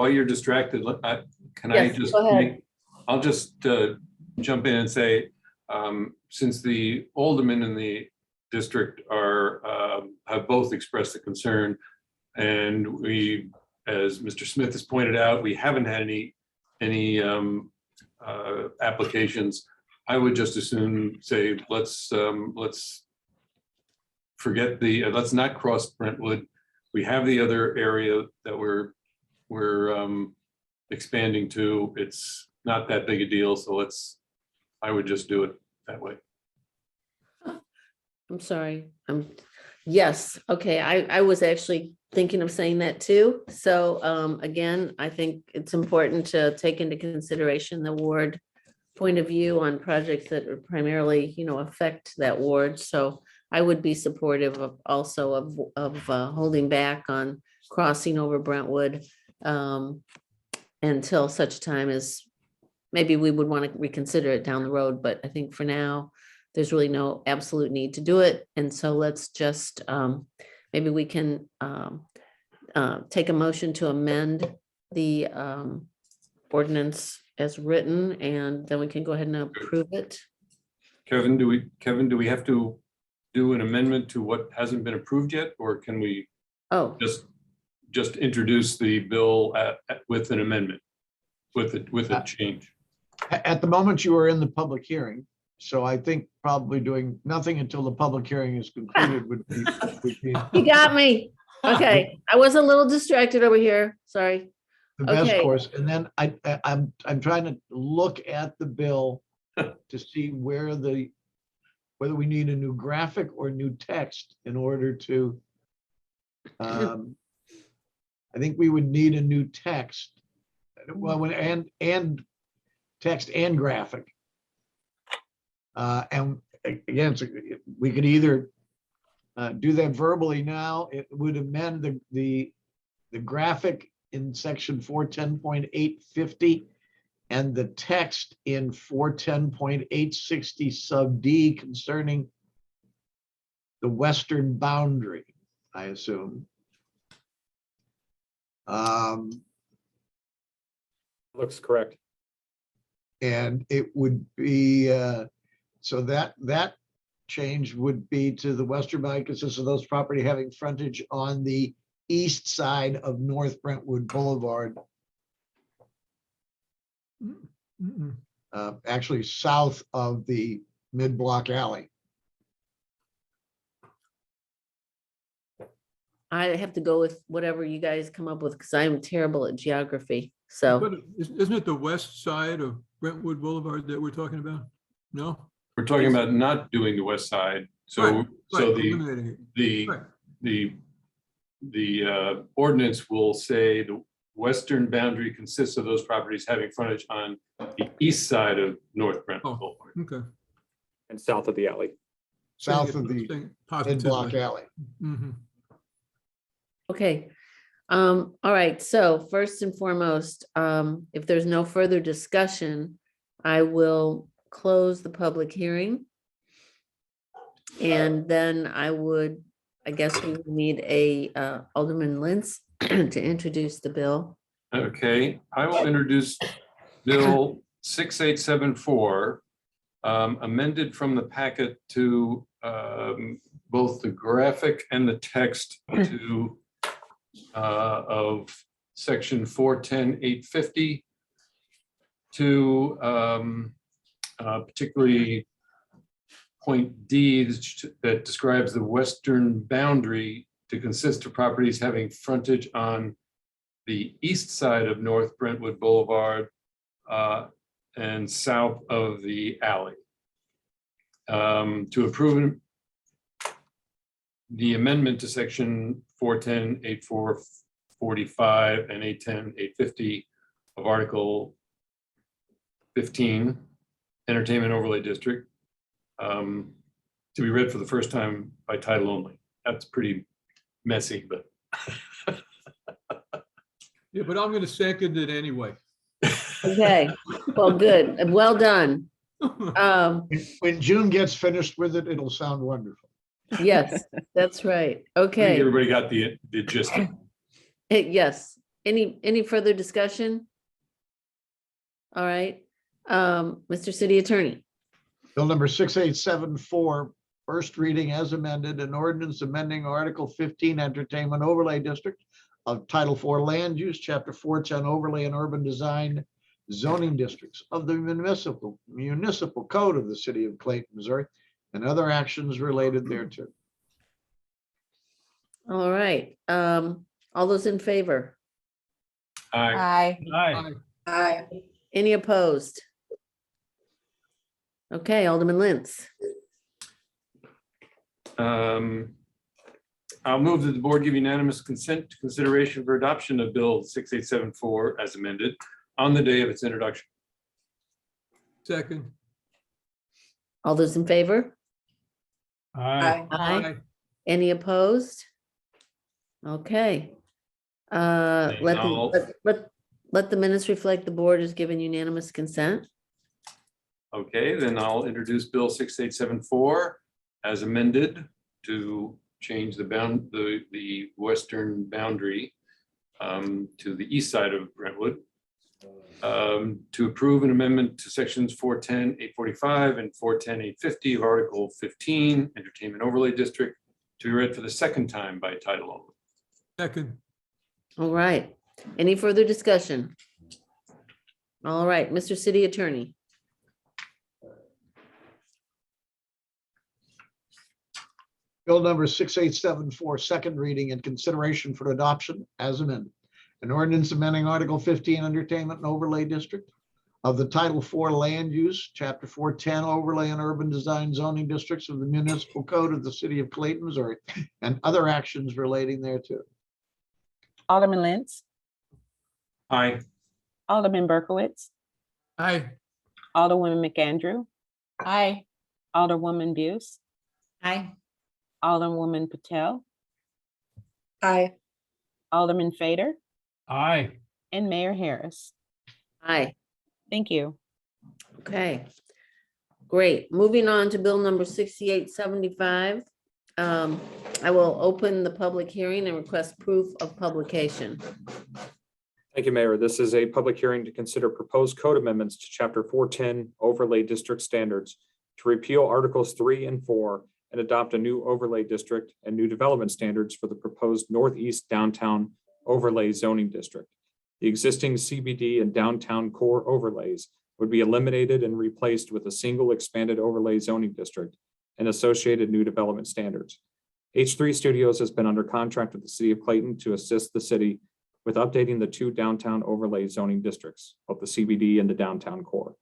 you're distracted, can I Yes, just go ahead. I'll just jump in and say, since the aldermen in the district have both expressed the concern, and we, as Mr. Smith has pointed out, we haven't had any applications. I would just as soon say, let's forget let's not cross Brentwood. We have the other area that we're expanding to. It's not that big a deal, so I would just do it that way. I'm sorry. Yes, okay. I was actually thinking of saying that too. So again, I think it's important to take into consideration the ward point of view on projects that are primarily, affect that ward. So I would be supportive of also of holding back on crossing over Brentwood until such time as maybe we would want to reconsider it down the road. But I think for now, there's really no absolute need to do it. And so let's just, maybe we can take a motion to amend the ordinance as written, and then we can go ahead and approve it. Kevin, do we have to do an amendment to what hasn't been approved yet, or can we Oh, just introduce the bill with an amendment, with a change? At the moment, you are in the public hearing, so I think probably doing nothing until the public hearing is concluded would be. you got me. Okay, I was a little distracted over here. Sorry. The best Okay. course. And then I'm trying to look at the bill to see whether we need a new graphic or new text in order to, I think we would need a new text. Well, and text and graphic. And again, we could either do that verbally now. It would amend the graphic in section 410.850 and the text in 410.860 sub D concerning the western boundary, I assume. Looks correct. And it would be, so that change would be to the western boundary consists of those property having frontage on the east side of North Brentwood Boulevard. Actually south of the mid-block alley. I have to go with whatever you guys come up with because I'm terrible at geography. So But isn't it the west side of Brentwood Boulevard that we're talking about? No? We're talking about not doing the west side. So Right, so right, eliminating it. Right. the ordinance will say the western boundary consists of those properties having frontage on the east side of North Brentwood Oh. Boulevard. Okay. And south of the alley. South Saying of it- the saying it mid-block positively. alley. Mhm. okay. All right, so first and foremost, if there's no further discussion, I will close the public hearing. And then I guess we would need a Alderman Lentz to introduce the bill. Okay, I will introduce Bill 6874, amended from the packet to both the graphic and the text to of section 410.850 to particularly point D that describes the western boundary to consist of properties having frontage on the east side of North Brentwood Boulevard and south of the alley. To approve the amendment to section 410, 8445 and 810, 850 of Article 15, Entertainment Overlay District, to be read for the first time by title only. That's pretty messy, but Yeah, but I'm going to second it anyway. Okay, well, good, well done. When June gets finished with it, it'll sound wonderful. Yes, that's right. I think Okay, everybody got the gist. yes. Any further discussion? All right, Mr. City Attorney. Bill number 6874, first reading as amended, an ordinance amending Article 15 Entertainment Overlay District of Title 4 Land Use, Chapter 410 Overlay and Urban Design Zoning Districts of the Municipal Code of the City of Clayton, Missouri, and other actions related thereto. All right, all those in favor? Aye. Aye. Aye. Any opposed? Okay, Alderman Lentz. I'll move that the board give unanimous consent to consideration for adoption of Bill 6874 as amended on the day of its introduction. Second. All those in favor? Aye. Aye. Any opposed? Okay. Let I'll- let the minutes reflect the board has given unanimous consent. Okay, then I'll introduce Bill 6874 as amended to change the western boundary to the east side of Brentwood. To approve an amendment to sections 410, 845 and 410, 850 of Article 15, Entertainment Overlay District, to be read for the second time by title only. Second. All right. Any further discussion? All right, Mr. City Attorney. Bill number 6874, second reading and consideration for adoption as amended. An ordinance amending Article 15 Entertainment and Overlay District of the Title 4 Land Use, Chapter 410 Overlay and Urban Design Zoning Districts of the Municipal Code of the City of Clayton, Missouri, and other actions relating thereto. Alderman Lentz, Aye. Alderman Berkowitz, Aye. Alderwoman McAndrew, Aye. Alderwoman Buse, Aye. Alderwoman Patel, Aye. Alderman Fader, Aye. and Mayor Harris. Aye. Thank you. Okay. Great. Moving on to bill number 6875. I will open the public hearing and request proof of publication. Thank you, Mayor. This is a public hearing to consider proposed code amendments to Chapter 410 Overlay District Standards to repeal Articles 3 and 4 and adopt a new overlay district and new development standards for the proposed Northeast Downtown Overlay Zoning District. The existing CBD and downtown core overlays would be eliminated and replaced with a single expanded overlay zoning district and associated new development standards. H3 Studios has been under contract with the City of Clayton to assist the city with updating the two downtown overlay zoning districts, both the CBD and the downtown core.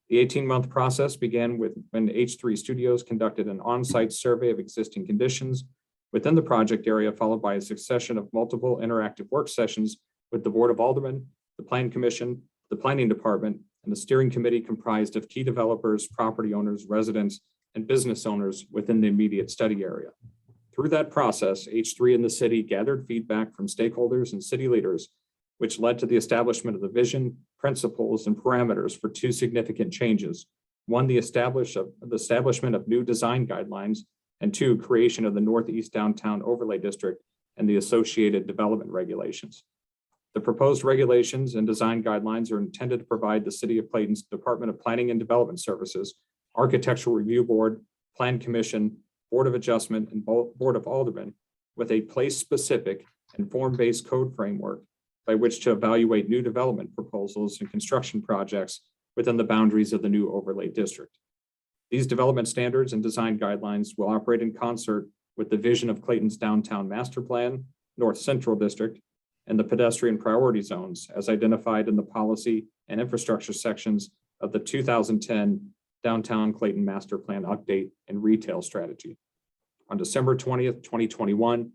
The 18-month process began when H3 Studios conducted an on-site survey of existing conditions within the project area, followed by a succession of multiple interactive work sessions with the Board of Aldermen, the Plan Commission, the Planning Department, and the steering committee comprised of key developers, property owners, residents, and business owners within the immediate study area. Through that process, H3 and the city gathered feedback from stakeholders and city leaders, which led to the establishment of the vision, principles, and parameters for two significant changes. One, the establishment of new design guidelines, and two, creation of the Northeast Downtown Overlay District and the associated development regulations. The proposed regulations and design guidelines are intended to provide the City of Clayton's Department of Planning and Development Services, Architectural Review Board, Plan Commission, Board of Adjustment, and Board of Aldermen with a place-specific and form-based code framework by which to evaluate new development proposals and construction projects within the boundaries of the new overlay district. These development standards and design guidelines will operate in concert with the vision of Clayton's downtown master plan, North Central District, and the pedestrian priority zones as identified in the policy and infrastructure sections of the 2010 Downtown Clayton Master Plan Update and Retail Strategy. On December 20th, 2021,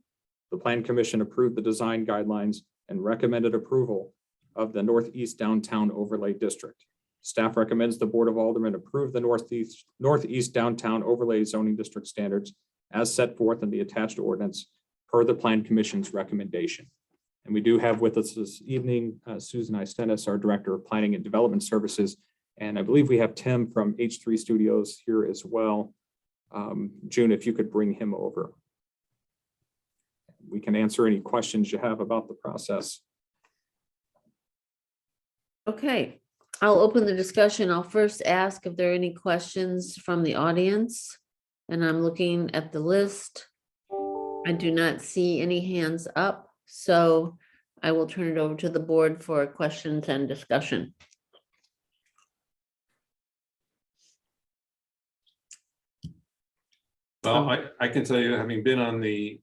the Plan Commission approved the design guidelines and recommended approval of the Northeast Downtown Overlay District. Staff recommends the Board of Aldermen approve the Northeast Downtown Overlay Zoning District standards as set forth in the attached ordinance per the Plan Commission's recommendation. And we do have with us this evening, Susan Istenis, our Director of Planning and Development Services. And I believe we have Tim from H3 Studios here as well. June, if you could bring him over. We can answer any questions you have about the process. Okay, I'll open the discussion. I'll first ask if there are any questions from the audience. And I'm looking at the list. I do not see any hands up, so I will turn it over to the board for questions and discussion. Well, I can tell you, having been on the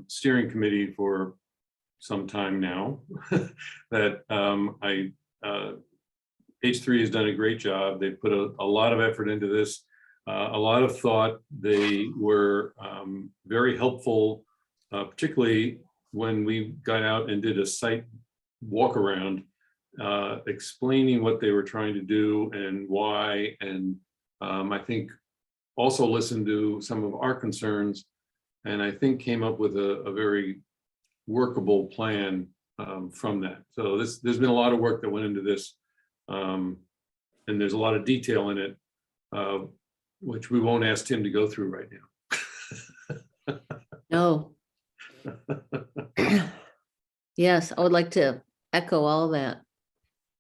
steering committee for some time now, that H3 has done a great job. They've put a lot of effort into this, a lot of thought. They were very helpful, particularly when we got out and did a site walk around, explaining what they were trying to do and why. And I think also listened to some of our concerns, and I think came up with a very workable plan from that. So there's been a lot of work that went into this, and there's a lot of detail in it, which we won't ask Tim to go through right now. No. Yes, I would like to echo all that,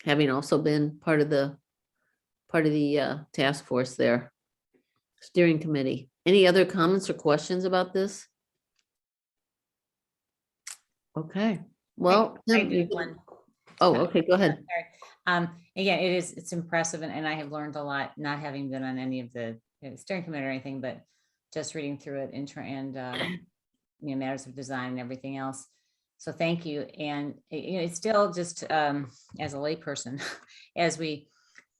having also been part of the task force there, steering committee. Any other comments or questions about this? Okay, well. I Tim, do you- one. Oh, okay, go ahead. Again, it's impressive, and I have learned a lot, not having been on any of the steering committee or anything, but just reading through it and matters of design and everything else. So thank you. And it's still just as a layperson, as we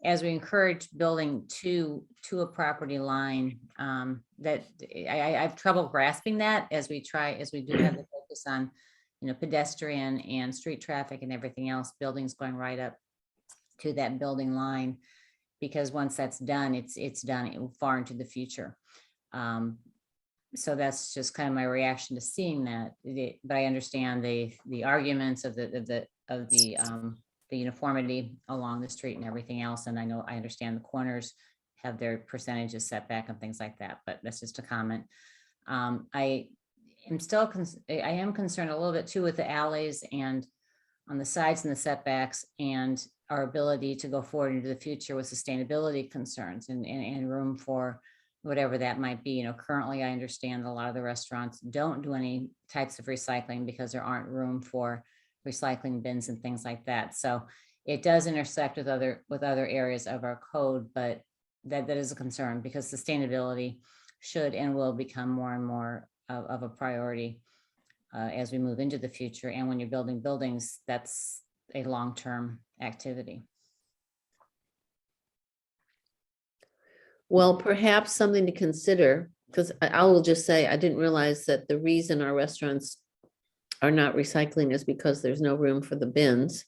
encourage building to a property line, that I have trouble grasping that as we do have the focus on pedestrian and street traffic and everything else, buildings going right up to that building line, because once that's done, it's done far into the future. So that's just kind of my reaction to seeing that. But I understand the arguments of the uniformity along the street and everything else. And I understand the corners have their percentages set back and things like that, but that's just a comment. I am concerned a little bit too with the alleys and on the sides and the setbacks, and our ability to go forward into the future with sustainability concerns and room for whatever that might be. Currently I understand a lot of the restaurants don't do any types of recycling because there aren't room for recycling bins and things like that. So it does intersect with other areas of our code, but that is a concern, because sustainability should and will become more and more of a priority as we move into the future. And when you're building buildings, that's a long-term activity. Well, perhaps something to consider, because I will just say, I didn't realize that the reason our restaurants are not recycling is because there's no room for the bins.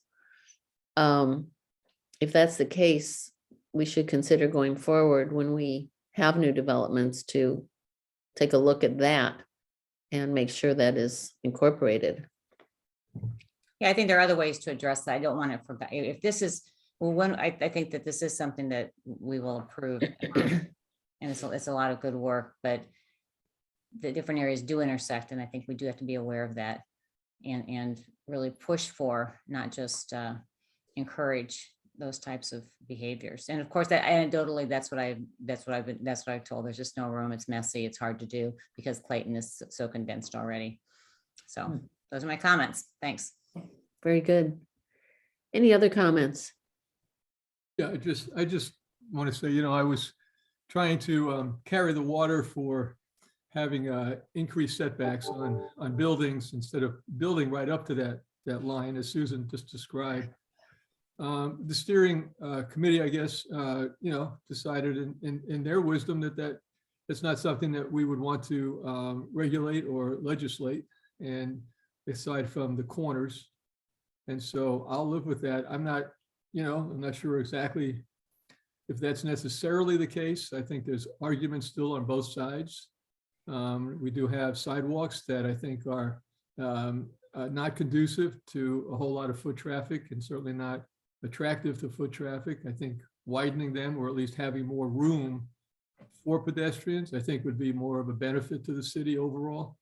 If that's the case, we should consider going forward when we have new developments to take a look at that and make sure that is incorporated. Yeah, I think there are other ways to address that. I don't want to forget. If this is, I think that this is something that we will approve. And it's a lot of good work, but the different areas do intersect. And I think we do have to be aware of that and really push for, not just encourage those types of behaviors. And of course, that anecdotally, that's what I've told. There's just no room. It's messy. It's hard to do because Clayton is so condensed already. So those are my comments. Thanks. Very good. Any other comments? Yeah, I just want to say, I was trying to carry the water for having increased setbacks on buildings instead of building right up to that line, as Susan just described. The steering committee, I guess, decided in their wisdom that it's not something that we would want to regulate or legislate, and aside from the corners. And so I'll live with that. I'm not sure exactly if that's necessarily the case. I think there's arguments still on both sides. We do have sidewalks that I think are not conducive to a whole lot of foot traffic, and certainly not attractive to foot traffic. I think widening them, or at least having more room for pedestrians, I think would be more of a benefit to the city overall.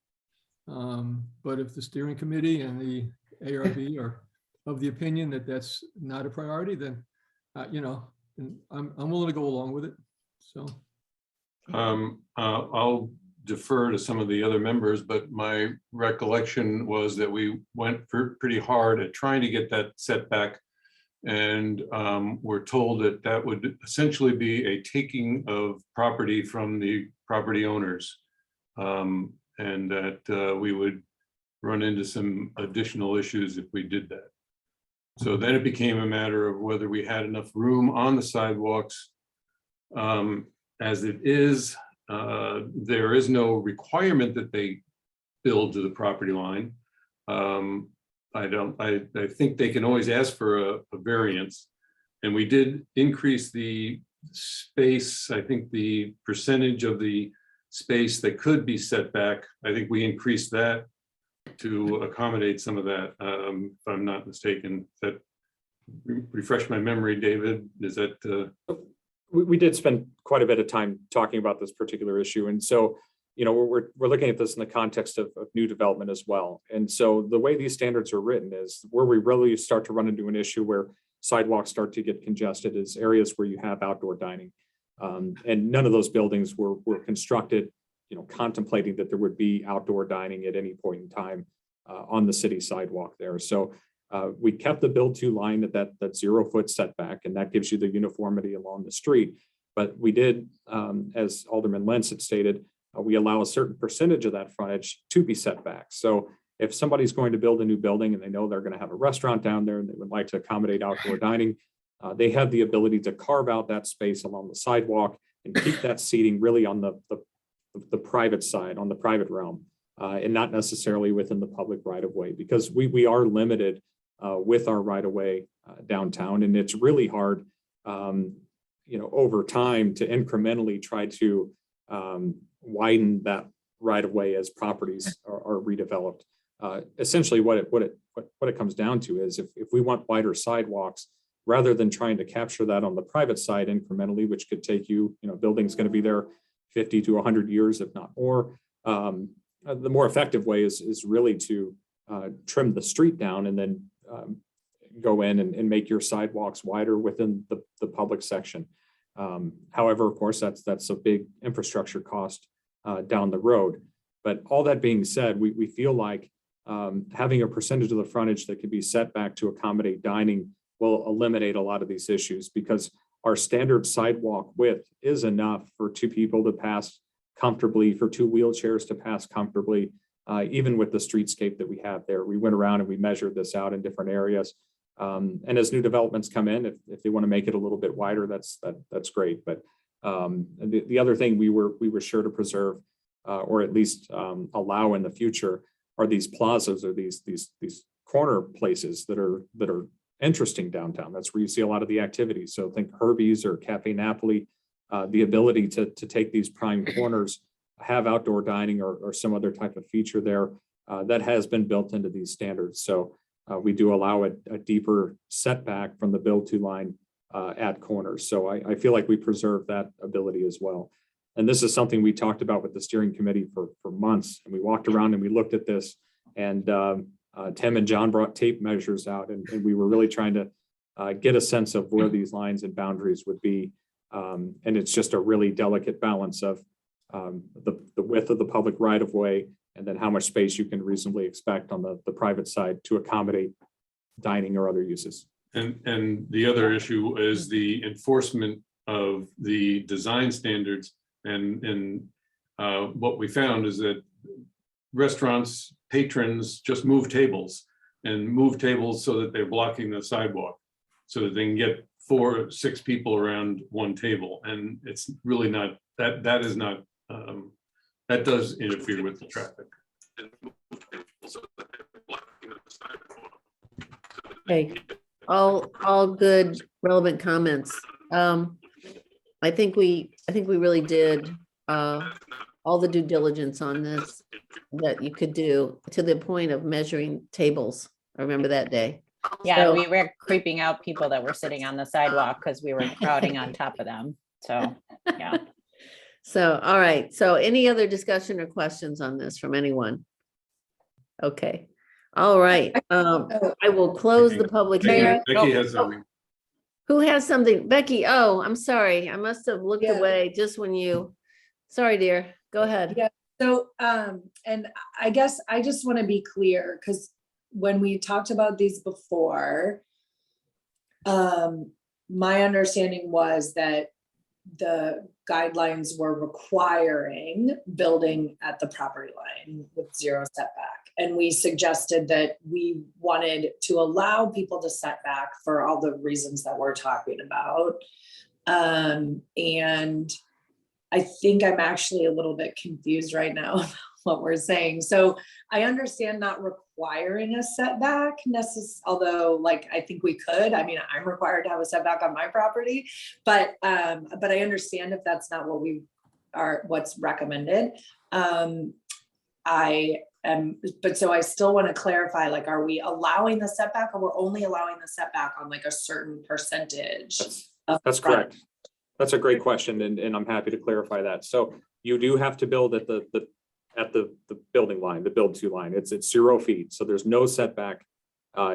But if the steering committee and the ARB are of the opinion that that's not a priority, then I'm willing to go along with it. So I'll defer to some of the other members, but my recollection was that we went pretty hard at trying to get that setback. And we're told that that would essentially be a taking of property from the property owners. And that we would run into some additional issues if we did that. So then it became a matter of whether we had enough room on the sidewalks. As it is, there is no requirement that they build to the property line. I think they can always ask for a variance. And we did increase the space. I think the percentage of the space that could be set back, I think we increased that to accommodate some of that, if I'm not mistaken. That refresh my memory, David, is that? We did spend quite a bit of time talking about this particular issue. And so, we're looking at this in the context of new development as well. And so the way these standards are written is where we really start to run into an issue where sidewalks start to get congested is areas where you have outdoor dining. And none of those buildings were constructed, contemplating that there would be outdoor dining at any point in time on the city sidewalk there. So we kept the build to line at that 0 foot setback, and that gives you the uniformity along the street. But we did, as Alderman Lentz had stated, we allow a certain percentage of that frontage to be set back. So if somebody's going to build a new building and they know they're going to have a restaurant down there and they would like to accommodate outdoor dining, they have the ability to carve out that space along the sidewalk and keep that seating really on the private side, on the private realm, and not necessarily within the public right of way, because we are limited with our right of way downtown. And it's really hard, over time to incrementally try to widen that right of way as properties are redeveloped. Essentially what it comes down to is if we want wider sidewalks, rather than trying to capture that on the private side incrementally, which could take you, building's going to be there 50 to 100 years, if not more. The more effective way is really to trim the street down and then go in and make your sidewalks wider within the public section. However, of course, that's a big infrastructure cost down the road. But all that being said, we feel like having a percentage of the frontage that could be set back to accommodate dining will eliminate a lot of these issues, because our standard sidewalk width is enough for 2 people to pass comfortably, for 2 wheelchairs to pass comfortably, even with the streetscape that we have there. We went around and we measured this out in different areas. And as new developments come in, if they want to make it a little bit wider, that's great. But the other thing we were sure to preserve, or at least allow in the future, are these plazas, or these corner places that are interesting downtown. That's where you see a lot of the activity. So think Herbie's or Cafe Napoli, the ability to take these prime corners, have outdoor dining or some other type of feature there that has been built into these standards. So we do allow a deeper setback from the build to line at corners. So I feel like we preserve that ability as well. And this is something we talked about with the steering committee for months. And we walked around and we looked at this, and Tim and John brought tape measures out, and we were really trying to get a sense of where these lines and boundaries would be. And it's just a really delicate balance of the width of the public right of way, and then how much space you can reasonably expect on the private side to accommodate dining or other uses. And the other issue is the enforcement of the design standards. And what we found is that restaurants, patrons just move tables so that they're blocking the sidewalk. so that they can get 4 or 6 people around one table. And it's really not, that is not, that does interfere with the traffic. Okay, all good relevant comments. I think we really did all the due diligence on this that you could do, to the point of measuring tables. I remember that day. Yeah, So- we were creeping out people that were sitting on the sidewalk because we were crowding on top of them. So, yeah. So, all right. So any other discussion or questions on this from anyone? Okay. All right. I will close the public hearing. Becky has something. Who has something? Becky, oh, I'm sorry. I must have looked Yeah. away just when you, sorry, dear. Go ahead. Yeah. So, and I guess I just want to be clear, because when we talked about these before, my understanding was that the guidelines were requiring building at the property line with 0 setback. And we suggested that we wanted to allow people to set back for all the reasons that we're talking about. And I think I'm actually a little bit confused right now about what we're saying. So I understand not requiring a setback although like I think we could. I mean, I'm required to have a setback on my property, but I understand if that's not what what's recommended. So I still want to clarify, like, are we allowing the setback, or we're only allowing the setback on like a certain percentage? That's correct. That's a great question, and I'm happy to clarify that. So you do have to build at the building line, the build to line. It's 0 feet. So there's no setback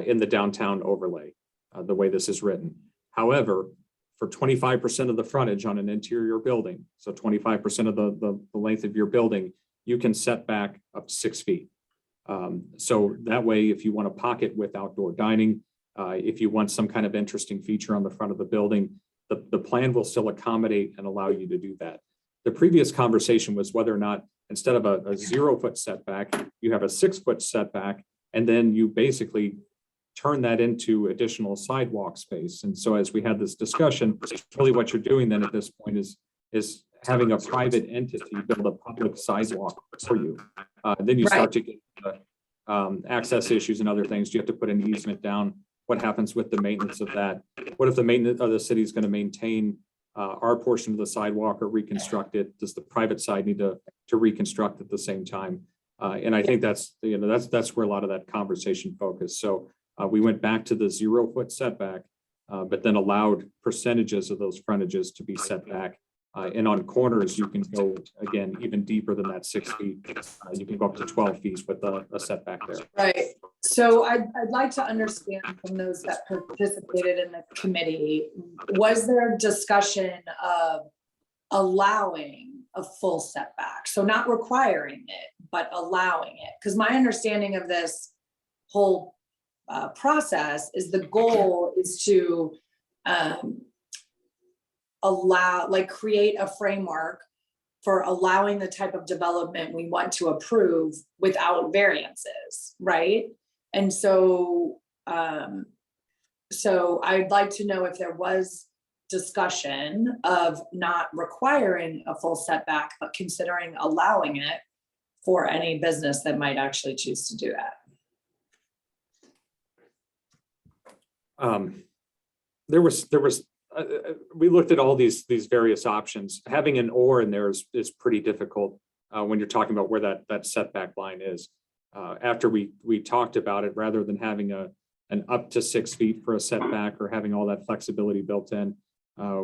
in the downtown overlay, the way this is written. However, for 25% of the frontage on an interior building, so 25% of the length of your building, you can set back up to 6 feet. So that way, if you want a pocket with outdoor dining, if you want some kind of interesting feature on the front of the building, the plan will still accommodate and allow you to do that. The previous conversation was whether or not, instead of a 0 foot setback, you have a 6 foot setback, and then you basically turn that into additional sidewalk space. And so as we had this discussion, really what you're doing then at this point is having a private entity build a public sidewalk for you. Then you start to get access issues and other things. You have to put an easement down. What happens with the maintenance of that? What if the maintenance of the city is going to maintain our portion of the sidewalk or reconstruct it? Does the private side need to reconstruct at the same time? And I think that's where a lot of that conversation focused. So we went back to the 0 foot setback, but then allowed percentages of those frontages to be set back. And on corners, you can go, again, even deeper than that 6 feet. You can go up to 12 feet with a setback there. Right. So I'd like to understand from those that participated in the committee, was there a discussion of allowing a full setback? So not requiring it, but allowing it? Because my understanding of this whole process is the goal is to create a framework for allowing the type of development we want to approve without variances, right? And so, so I'd like to know if there was discussion of not requiring a full setback, but considering allowing it for any business that might actually choose to do that. We looked at all these various options. Having an or in there is pretty difficult when you're talking about where that setback line is. After we talked about it, rather than having an up to 6 feet for a setback or having all that flexibility built in,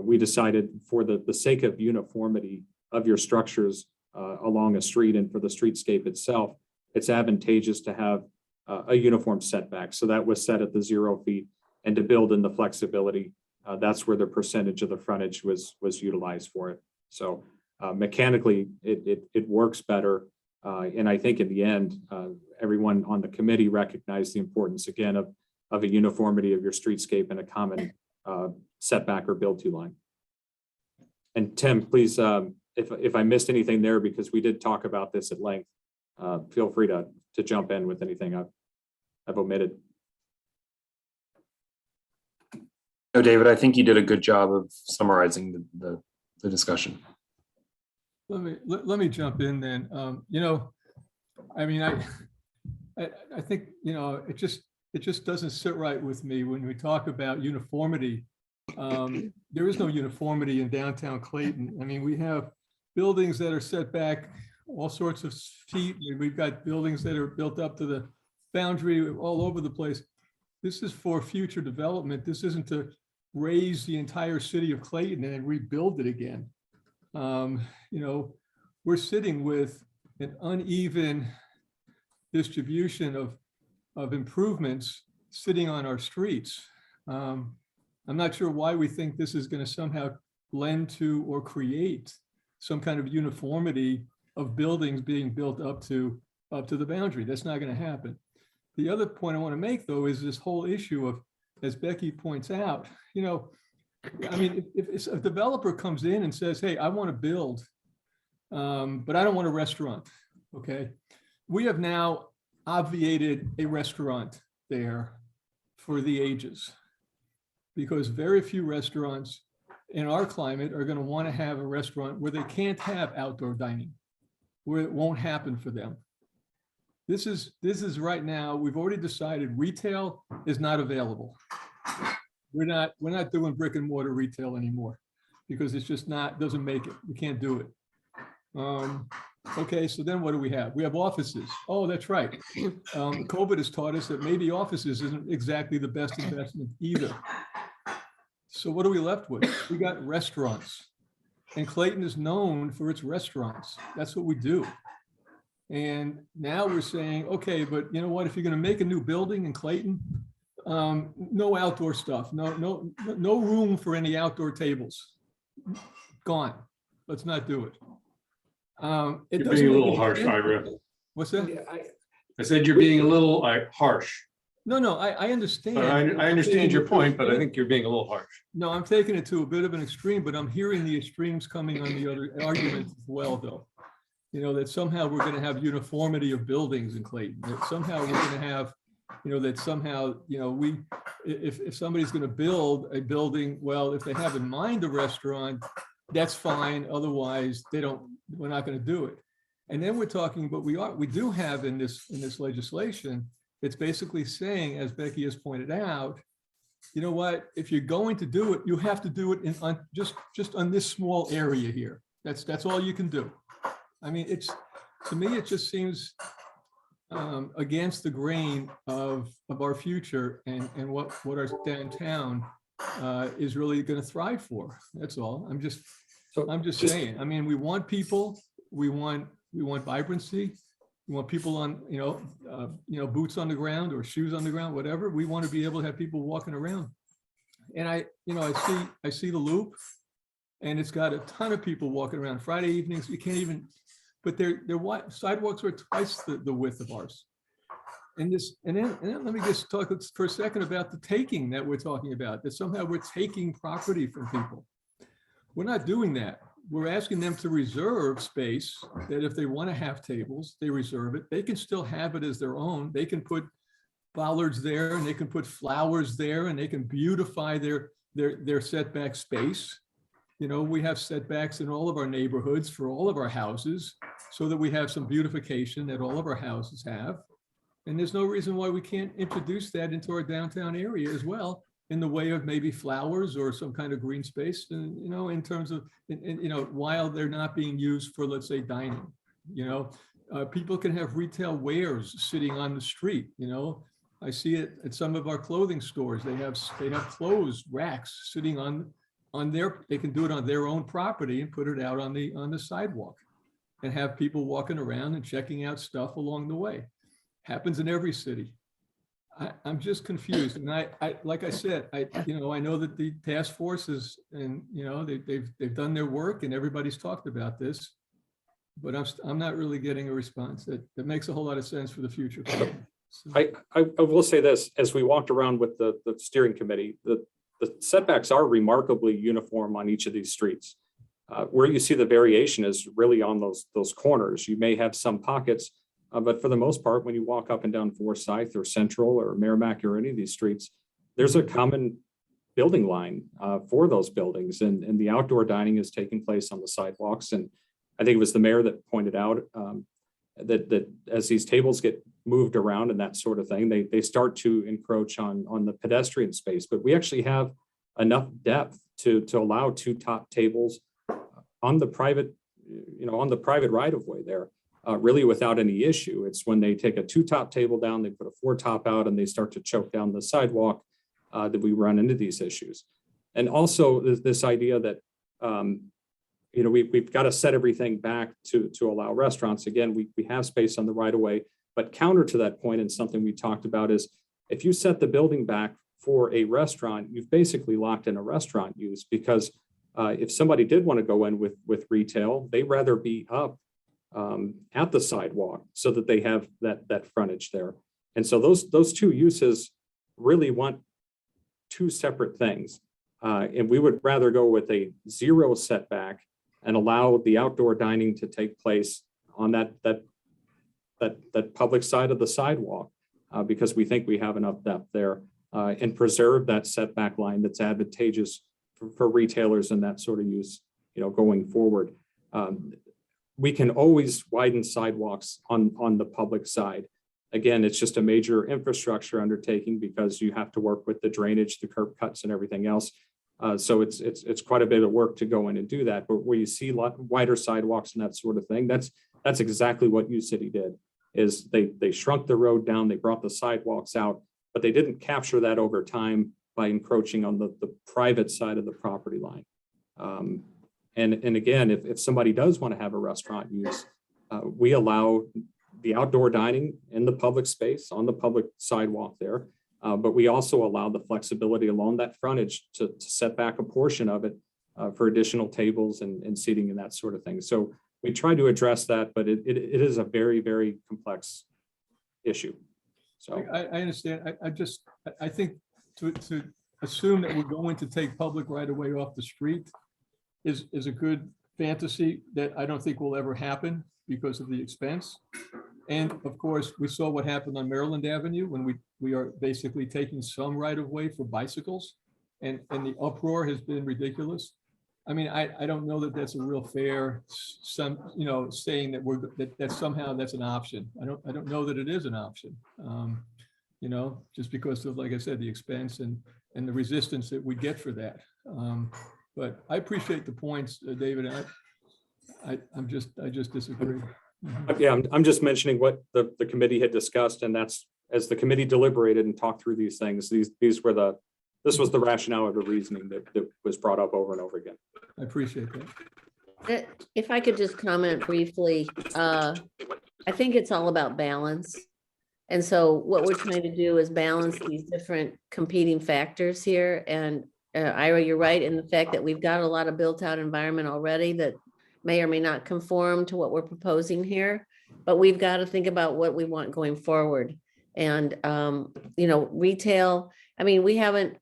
we decided for the sake of uniformity of your structures along a street and for the streetscape itself, it's advantageous to have a uniform setback. So that was set at the 0 feet, and to build in the flexibility, that's where the percentage of the frontage was utilized for it. So mechanically, it works better. And I think in the end, everyone on the committee recognized the importance again of a uniformity of your streetscape and a common setback or build to line. And Tim, please, if I missed anything there, because we did talk about this at length, feel free to jump in with anything I've omitted. No, David, I think you did a good job of summarizing the discussion. Let me jump in then. You know, I mean, I think, you know, it just doesn't sit right with me when we talk about uniformity. There is no uniformity in downtown Clayton. I mean, we have buildings that are set back all sorts of feet. We've got buildings that are built up to the boundary all over the place. This is for future development. This isn't to raise the entire city of Clayton and rebuild it again. You know, we're sitting with an uneven distribution of improvements sitting on our streets. I'm not sure why we think this is going to somehow lend to or create some kind of uniformity of buildings being built up to the boundary. That's not going to happen. The other point I want to make, though, is this whole issue of, as Becky points out, you know, I mean, if a developer comes in and says, hey, I want to build, but I don't want a restaurant, okay? We have now obviated a restaurant there for the ages, because very few restaurants in our climate are going to want to have a restaurant where they can't have outdoor dining, where it won't happen for them. This is right now, we've already decided retail is not available. We're not doing brick and mortar retail anymore because it's just doesn't make it. We can't do it. Okay, so then what do we have? We have offices. Oh, that's right. COVID has taught us that maybe offices isn't exactly the best investment either. So what are we left with? We got restaurants, and Clayton is known for its restaurants. That's what we do. And now we're saying, okay, but you know what? If you're going to make a new building in Clayton, no outdoor stuff, no room for any outdoor tables. Gone. Let's not do it. You're being a little harsh, Ira. What's that? I said you're being a little harsh. No, I understand. I understand your point, but I think you're being a little harsh. No, I'm taking it to a bit of an extreme, but I'm hearing the extremes coming on the other arguments as well, though. You know, that somehow we're going to have uniformity of buildings in Clayton, that somehow we're going to have, you know, that somehow, you know, if somebody's going to build a building, well, if they have in mind a restaurant, that's fine. Otherwise, we're not going to do it. And then we're talking, but we do have in this legislation, it's basically saying, as Becky has pointed out, you know what, if you're going to do it, you have to do it just on this small area here. That's all you can do. I mean, to me, it just seems against the grain of our future and what our downtown is really going to thrive for. That's all. I'm just saying. I mean, we want people. We want vibrancy. We want people on, boots on the ground or shoes on the ground, whatever. We want to be able to have people walking around. And I see the Loop, and it's got a ton of people walking around. Friday evenings, you can't even. But their sidewalks are twice the width of ours. And then let me just talk for a second about the taking that we're talking about, that somehow we're taking property from people. We're not doing that. We're asking them to reserve space, that if they want to have tables, they reserve it. They can still have it as their own. They can put bollards there, and they can put flowers there, and they can beautify their setback space. You know, we have setbacks in all of our neighborhoods for all of our houses, so that we have some beautification that all of our houses have. And there's no reason why we can't introduce that into our downtown area as well, in the way of maybe flowers or some kind of green space, and, you know, in terms of, while they're not being used for, let's say, dining. You know, people can have retail wares sitting on the street. You know, I see it at some of our clothing stores. They have clothes racks sitting they can do it on their own property and put it out on the sidewalk and have people walking around and checking out stuff along the way. Happens in every city. I'm just confused. And I like I said, I know that the task force is, and, you know, they've done their work and everybody's talked about this, but I'm not really getting a response that makes a whole lot of sense for the future. So. I will say this, as we walked around with the steering committee, the setbacks are remarkably uniform on each of these streets. Where you see the variation is really on those corners. You may have some pockets, but for the most part, when you walk up and down Forsyth or Central or Merrimack or any of these streets, there's a common building line for those buildings, and the outdoor dining is taking place on the sidewalks. And I think it was the mayor that pointed out that as these tables get moved around and that sort of thing, they start to encroach on the pedestrian space. But we actually have enough depth to allow two top tables on the private, on the private right of way there, really without any issue. It's when they take a two top table down, they put a four top out, and they start to choke down the sidewalk that we run into these issues. And also this idea that we've got to set everything back to allow restaurants. Again, we have space on the right of way, but counter to that point, and something we talked about, is if you set the building back for a restaurant, you've basically locked in a restaurant use, because if somebody did want to go in with retail, they'd rather be up at the sidewalk so that they have that frontage there. And so those two uses really want two separate things. And we would rather go with a zero setback and allow the outdoor dining to take place on that public side of the sidewalk, because we think we have enough depth there, and preserve that setback line that's advantageous for retailers and that sort of use, going forward. We can always widen sidewalks on the public side. Again, it's just a major infrastructure undertaking, because you have to work with the drainage, the curb cuts, and everything else. So it's quite a bit of work to go in and do that. But where you see a lot wider sidewalks and that sort of thing, that's exactly what U City did. Is they shrunk the road down, they brought the sidewalks out, but they didn't capture that over time by encroaching on the private side of the property line. And again, if somebody does want to have a restaurant use, we allow the outdoor dining in the public space on the public sidewalk there. But we also allow the flexibility along that frontage to set back a portion of it for additional tables and seating and that sort of thing. So we try to address that, but it is a very, very complex issue. So I understand. I think to assume that we're going to take public right away off the street is a good fantasy that I don't think will ever happen because of the expense. And of course, we saw what happened on Maryland Avenue when we are basically taking some right of way for bicycles, and the uproar has been ridiculous. I mean, I don't know that that's a real fair, saying that that somehow that's an option. I don't know that it is an option. Just because of, like I said, the expense and the resistance that we get for that. But I appreciate the points, David. I just disagree. yeah, I'm just mentioning what the committee had discussed, and that's, as the committee deliberated and talked through these things, this was the rationale of the reasoning that was brought up over and over again. I appreciate that. If I could just comment briefly, I think it's all about balance. And so what we're trying to do is balance these different competing factors here. And Ira, you're right in the fact that we've got a lot of built out environment already that may or may not conform to what we're proposing here, but we've got to think about what we want going forward. And, retail, I mean, we haven't,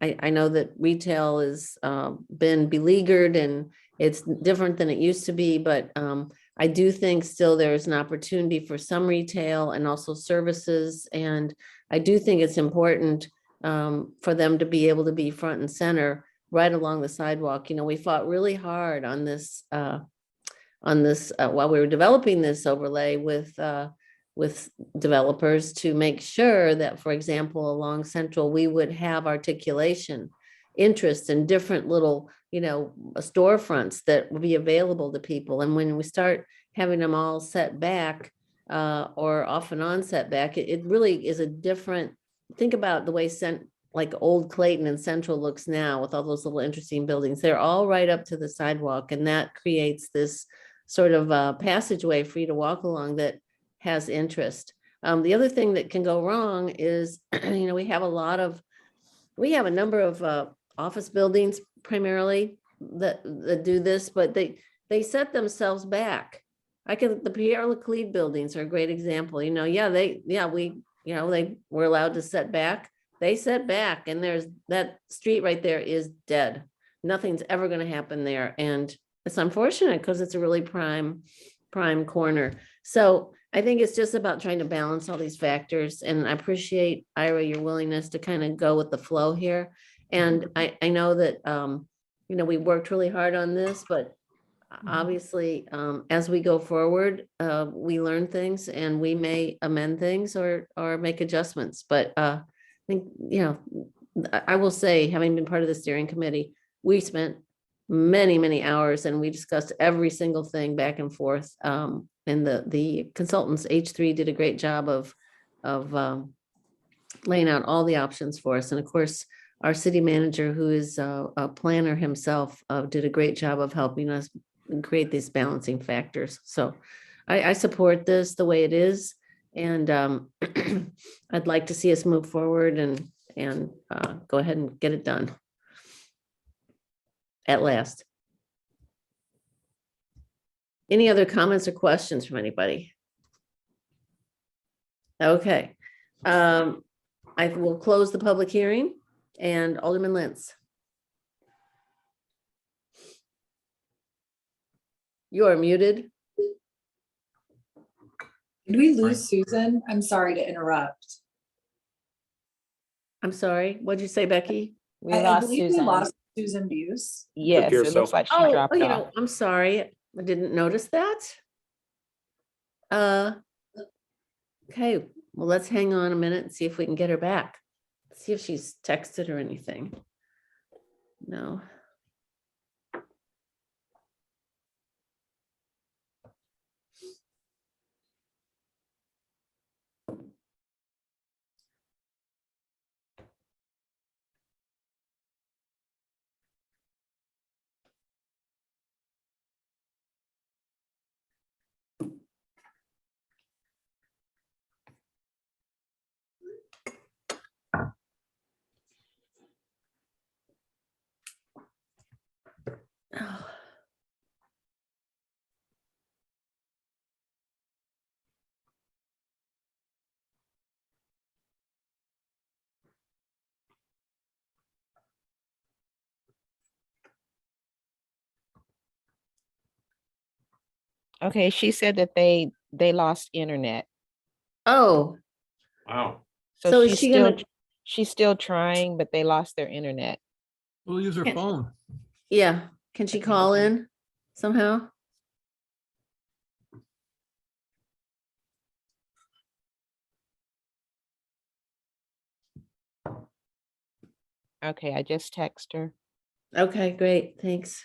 I know that retail has been beleaguered and it's different than it used to be, but I do think still there's an opportunity for some retail and also services. And I do think it's important for them to be able to be front and center right along the sidewalk. We fought really hard on this while we were developing this overlay with developers to make sure that, for example, along Central, we would have articulation, interest in different little, storefronts that would be available to people. And when we start having them all set back or off and on setback, it really is a different, think about the way like old Clayton and Central looks now with all those little interesting buildings. They're all right up to the sidewalk, and that creates this sort of passageway for you to walk along that has interest. The other thing that can go wrong is, we have a number of office buildings primarily that do this, but they set themselves back. The Pierre Laclede buildings are a great example. We were allowed to set back. They set back, and there's that street right there is dead. Nothing's ever going to happen there. And it's unfortunate because it's a really prime corner. So I think it's just about trying to balance all these factors. And I appreciate, Ira, your willingness to kind of go with the flow here. And I know that, you know, we worked really hard on this, but obviously, as we go forward, we learn things and we may amend things or make adjustments. But I think, you know, I will say, having been part of the steering committee, we spent many, many hours and we discussed every single thing back and forth. And the consultants, H3 did a great job of laying out all the options for us. And of course, our city manager, who is a planner himself, did a great job of helping us create these balancing factors. So I support this the way it is. And I'd like to see us move forward and go ahead and get it done at last. Any other comments or questions from anybody? Okay. I will close the public hearing, and Alderman Lentz. You are muted. Did we lose Susan? I'm sorry to interrupt. I'm sorry. What'd you say, Becky? We I lost believe we Susan. lost Susan Buse. Yes, appears it looks so. like she Oh, dropped you off. know, I'm sorry. I didn't notice that. Okay, well, let's hang on a minute and see if we can get her back. See if she's texted or anything. No. Oh. Okay, she said that they lost internet. Oh, Wow. So So is she gonna- she's still trying, but they lost their internet. We'll use her Yeah. phone. yeah. Can she call in somehow? Okay, I just text her. Okay, great. Thanks.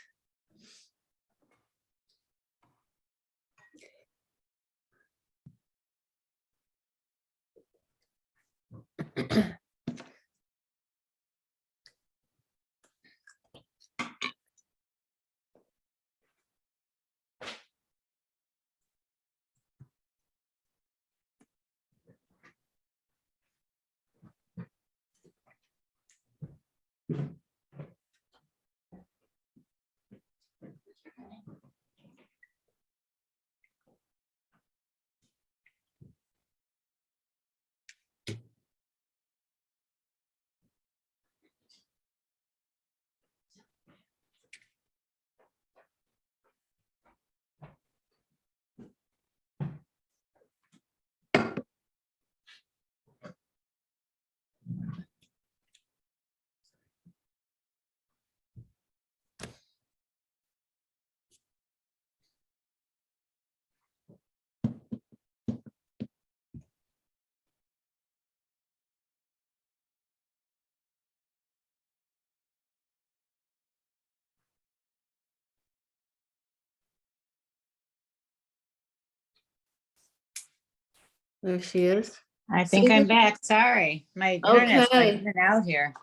There she is. I think I'm Susan? back. Sorry, my internet's Okay. going in and out here.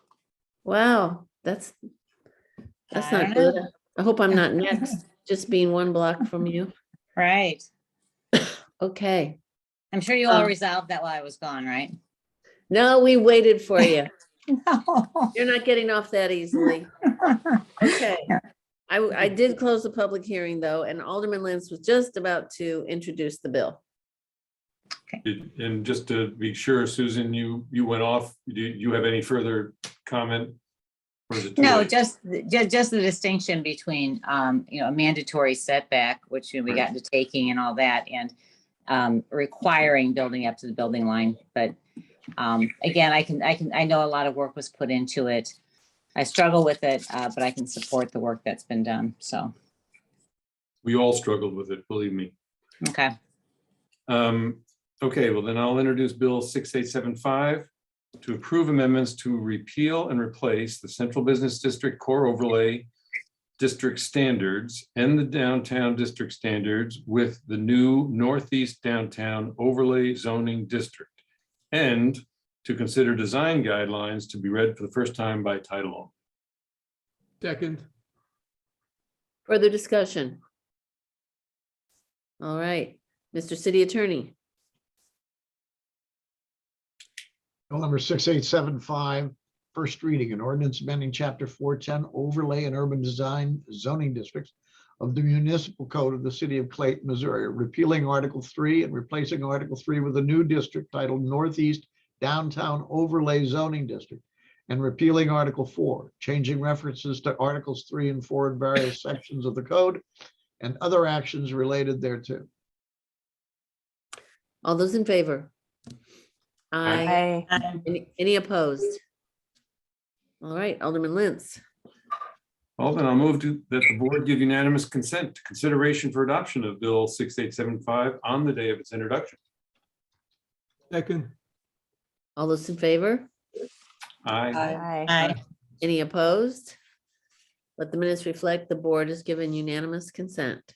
Wow, that's I not don't good. know. I hope I'm not next, just being one block from you. Right. Okay. I'm sure you all Um, resolved that while I was gone, right? No, we waited for you. No. You're not getting off that easily. Okay. I did close the public hearing though, and Alderman Lentz was just about to introduce the bill. And just to be sure, Susan, you went off. Do you have any further comment? Or is it too No, late? just the distinction between, you know, a mandatory setback, which we got into taking and all that, and requiring building up to the building line. But again, I know a lot of work was put into it. I struggle with it, but I can support the work that's been done. So, We all struggled with it, believe me. okay. Okay, well then I'll introduce Bill 6875 to approve amendments to repeal and replace the Central Business District Core Overlay District Standards and the Downtown District Standards with the new Northeast Downtown Overlay Zoning District, and to consider design guidelines to be read for the first time by title only. Second, Further discussion? All right, Mr. City Attorney. Bill number 6875, first reading, an ordinance amending chapter 410 overlay and urban design zoning districts of the municipal code of the city of Clayton, Missouri, repealing Article 3 and replacing Article 3 with a new district titled Northeast Downtown Overlay Zoning District, and repealing Article 4, changing references to Articles 3 and 4 in various sections of the code and other actions related thereto. All those in favor? Aye. Any opposed? All right, Alderman Lentz. Well, then I'll move that the board give unanimous consent to consideration for adoption of Bill 6875 on the day of its introduction. second, All those in favor? Aye. Aye. Any opposed? Let the minutes reflect the board has given unanimous consent.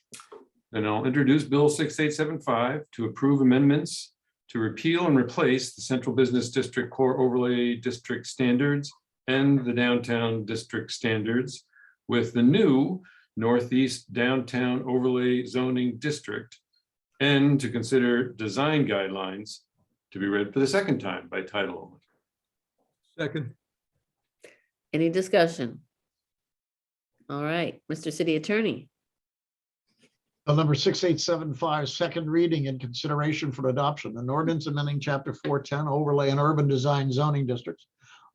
Then I'll introduce Bill 6875 to approve amendments to repeal and replace the Central Business District Core Overlay District Standards and the Downtown District Standards with the new Northeast Downtown Overlay Zoning District, and to consider design guidelines to be read for the second time by title only. second, Any discussion? All right, Mr. City Attorney. Bill number 6875, second reading and consideration for adoption, an ordinance amending chapter 410 overlay and urban design zoning districts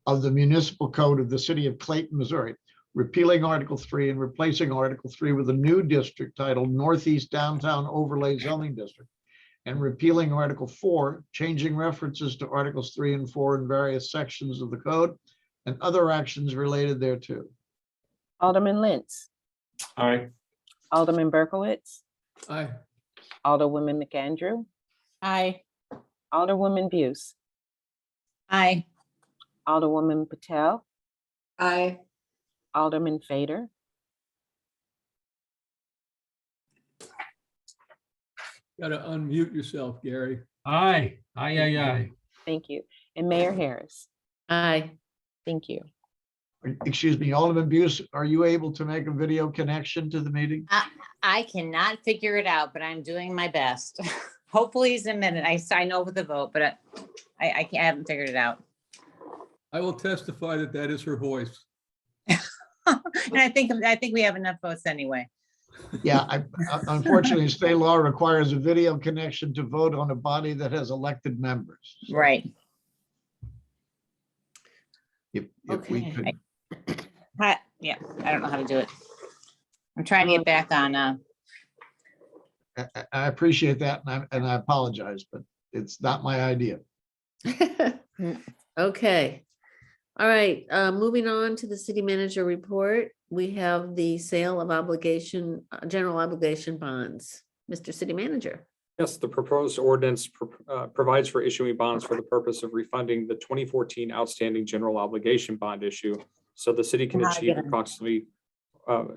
of the municipal code of the city of Clayton, Missouri, repealing Article 3 and replacing Article 3 with a new district titled Northeast Downtown Overlay Zoning District, and repealing Article 4, changing references to Articles 3 and 4 in various sections of the code and other actions related thereto. Alderman Lentz, Aye. Alderman Berkowitz, aye, Alderwoman McAndrew, Aye. Alderwoman Buse, Aye. Alderwoman Patel, Aye. Alderman Fader, gotta unmute yourself, Gary. Aye, aye, aye, aye. thank you, and Mayor Harris. Aye. Thank you. Excuse me, Alderman Buse, are you able to make a video connection to the meeting? I cannot figure it out, but I'm doing my best. Hopefully it's in a minute. I know with the vote, but I haven't figured it out. I will testify that that is her voice. And I think we have enough votes anyway. Yeah, unfortunately, state law requires a video connection to vote on a body that has elected members. So Right. If we Okay. could, Yeah, I don't know how to do it. I'm trying to get back on, I appreciate that, and I apologize, but it's not my idea. Okay. All right, moving on to the city manager report. We have the sale of obligation, general obligation bonds. Mr. City Manager. Yes, the proposed ordinance provides for issuing bonds for the purpose of refunding the 2014 outstanding general obligation bond issue. So the city can achieve approximately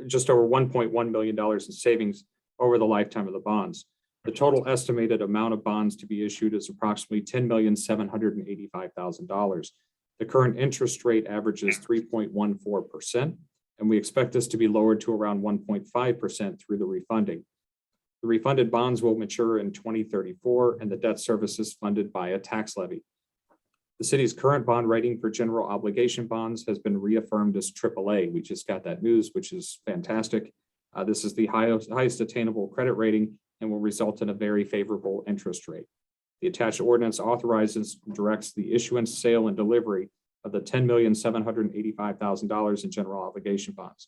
just over $1.1 million in savings over the lifetime of the bonds. The total estimated amount of bonds to be issued is approximately $10,785,000. The current interest rate averages 3.14%, and we expect this to be lowered to around 1.5% through the refunding. The refunded bonds will mature in 2034, and the debt service is funded by a tax levy. The city's current bond rating for general obligation bonds has been reaffirmed as AAA. We just got that news, which is fantastic. This is the highest attainable credit rating and will result in a very favorable interest rate. The attached ordinance authorizes and directs the issuance, sale, and delivery of the $10,785,000 in general obligation bonds.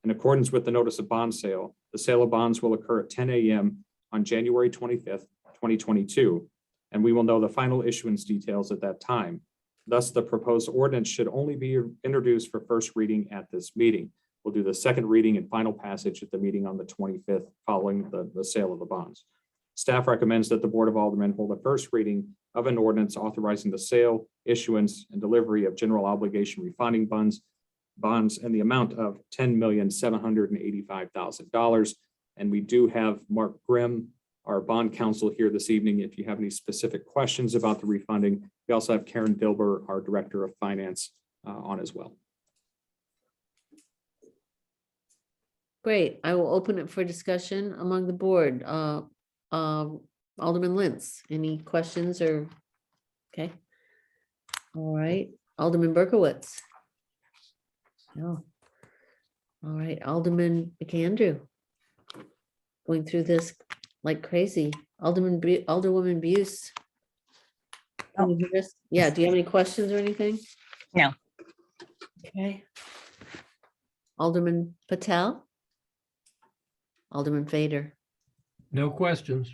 In accordance with the notice of bond sale, the sale of bonds will occur at 10 a.m. on January 25th, 2022, and we will know the final issuance details at that time. Thus, the proposed ordinance should only be introduced for first reading at this meeting. We'll do the second reading and final passage at the meeting on the 25th following the sale of the bonds. Staff recommends that the Board of Aldermen hold a first reading of an ordinance authorizing the sale, issuance, and delivery of general obligation refunding bonds in the amount of $10,785,000. And we do have Mark Grimm, our bond counsel, here this evening. If you have any specific questions about the refunding, we also have Karen Dilber, our Director of Finance, on as well. Great. I will open it for discussion among the board. Alderman Lentz, any questions or? Okay. All right. Alderman Berkowitz. No. All right. Alderman McAndrew. Going through this like crazy. Alderwoman Buse. Can you hear us? Yeah. Do you have any questions or anything? No. Okay. Alderman Patel. Alderman Fader. No questions.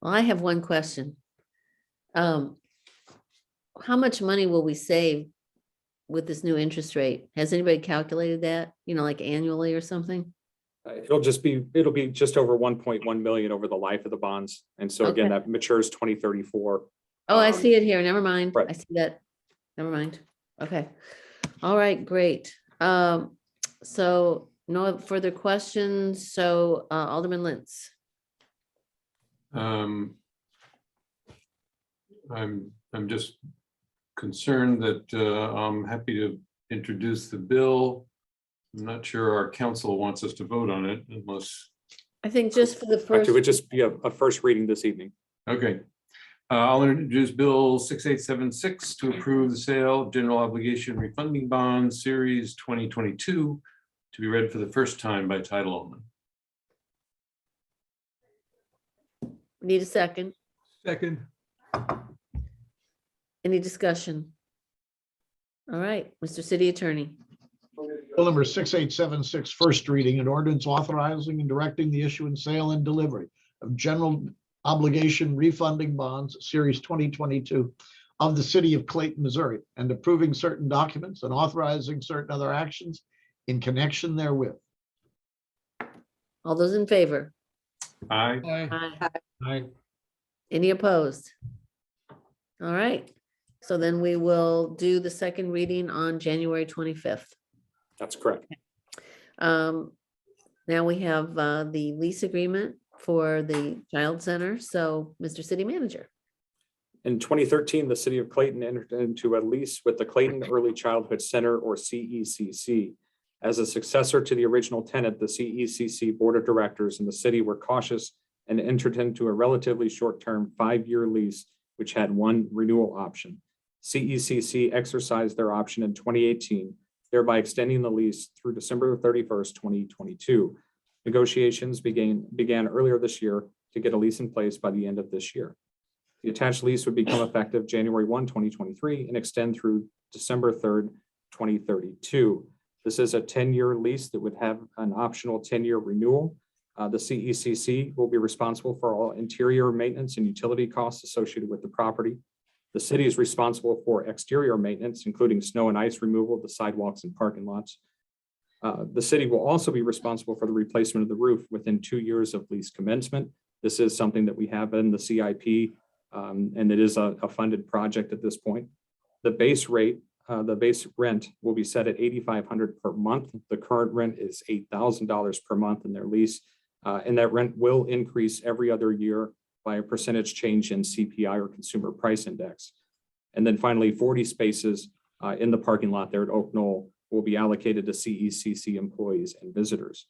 Well, I have one question. How much money will we save with this new interest rate? Has anybody calculated that, like annually or something? It'll be just over 1.1 million over the life of the bonds. And so again, Okay. that matures 2034. Oh, I see it here. Never mind. Right. I see that. Never mind. Okay. All right, great. So no further questions. So Alderman Lentz. I'm just concerned that I'm happy to introduce the bill. I'm not sure our council wants us to vote on it unless, I think just for the first. It would just be a first reading this evening. okay. I'll introduce Bill 6876 to approve the sale of general obligation refunding bonds, Series 2022, to be read for the first time by title only. Need a second. Second, Any discussion? All right, Mr. City Attorney. Bill number 6876, first reading, an ordinance authorizing and directing the issue and sale and delivery of general obligation refunding bonds, Series 2022 of the city of Clayton, Missouri, and approving certain documents and authorizing certain other actions in connection therewith. All those in favor? Aye. aye, Aye. Any opposed? All right, so then we will do the second reading on January 25th. That's correct. Now we have the lease agreement for the child center. So, Mr. City Manager. In 2013, the city of Clayton entered into a lease with the Clayton Early Childhood Center, or CECC. As a successor to the original tenant, the CECC Board of Directors and the city were cautious and entered into a relatively short-term 5-year lease, which had one renewal option. CECC exercised their option in 2018, thereby extending the lease through December 31st, 2022. Negotiations began earlier this year to get a lease in place by the end of this year. The attached lease would become effective January 1, 2023 and extend through December 3rd, 2032. This is a 10-year lease that would have an optional 10-year renewal. The CECC will be responsible for all interior maintenance and utility costs associated with the property. The city is responsible for exterior maintenance, including snow and ice removal of the sidewalks and parking lots. The city will also be responsible for the replacement of the roof within 2 years of lease commencement. This is something that we have in the CIP, and it is a funded project at this point. The base rate, the base rent will be set at $8,500 per month. The current rent is $8,000 per month in their lease, and that rent will increase every other year by a percentage change in CPI or Consumer Price Index. And then finally, 40 spaces in the parking lot there at Oak Knoll will be allocated to CECC employees and visitors.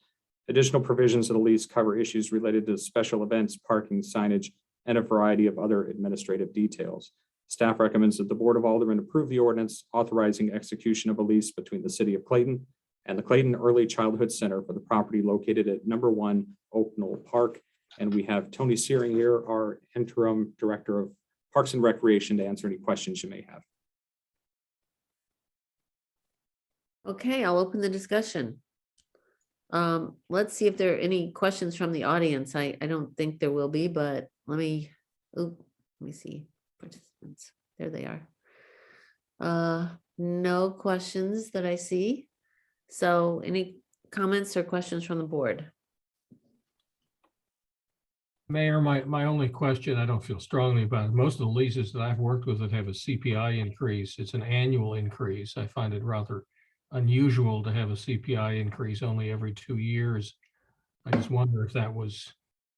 Additional provisions of the lease cover issues related to special events, parking, signage, and a variety of other administrative details. Staff recommends that the Board of Aldermen approve the ordinance authorizing execution of a lease between the city of Clayton and the Clayton Early Childhood Center for the property located at number 1 Oak Knoll Park. And we have Tony Searing here, our interim director of Parks and Recreation, to answer any questions you may have. Okay, I'll open the discussion. Let's see if there are any questions from the audience. I don't think there will be, but let me see. Participants, there they are. No questions that I see. So any comments or questions from the board? Mayor, my only question, I don't feel strongly about it. Most of the leases that I've worked with that have a CPI increase, it's an annual increase. I find it rather unusual to have a CPI increase only every 2 years. I just wonder if that was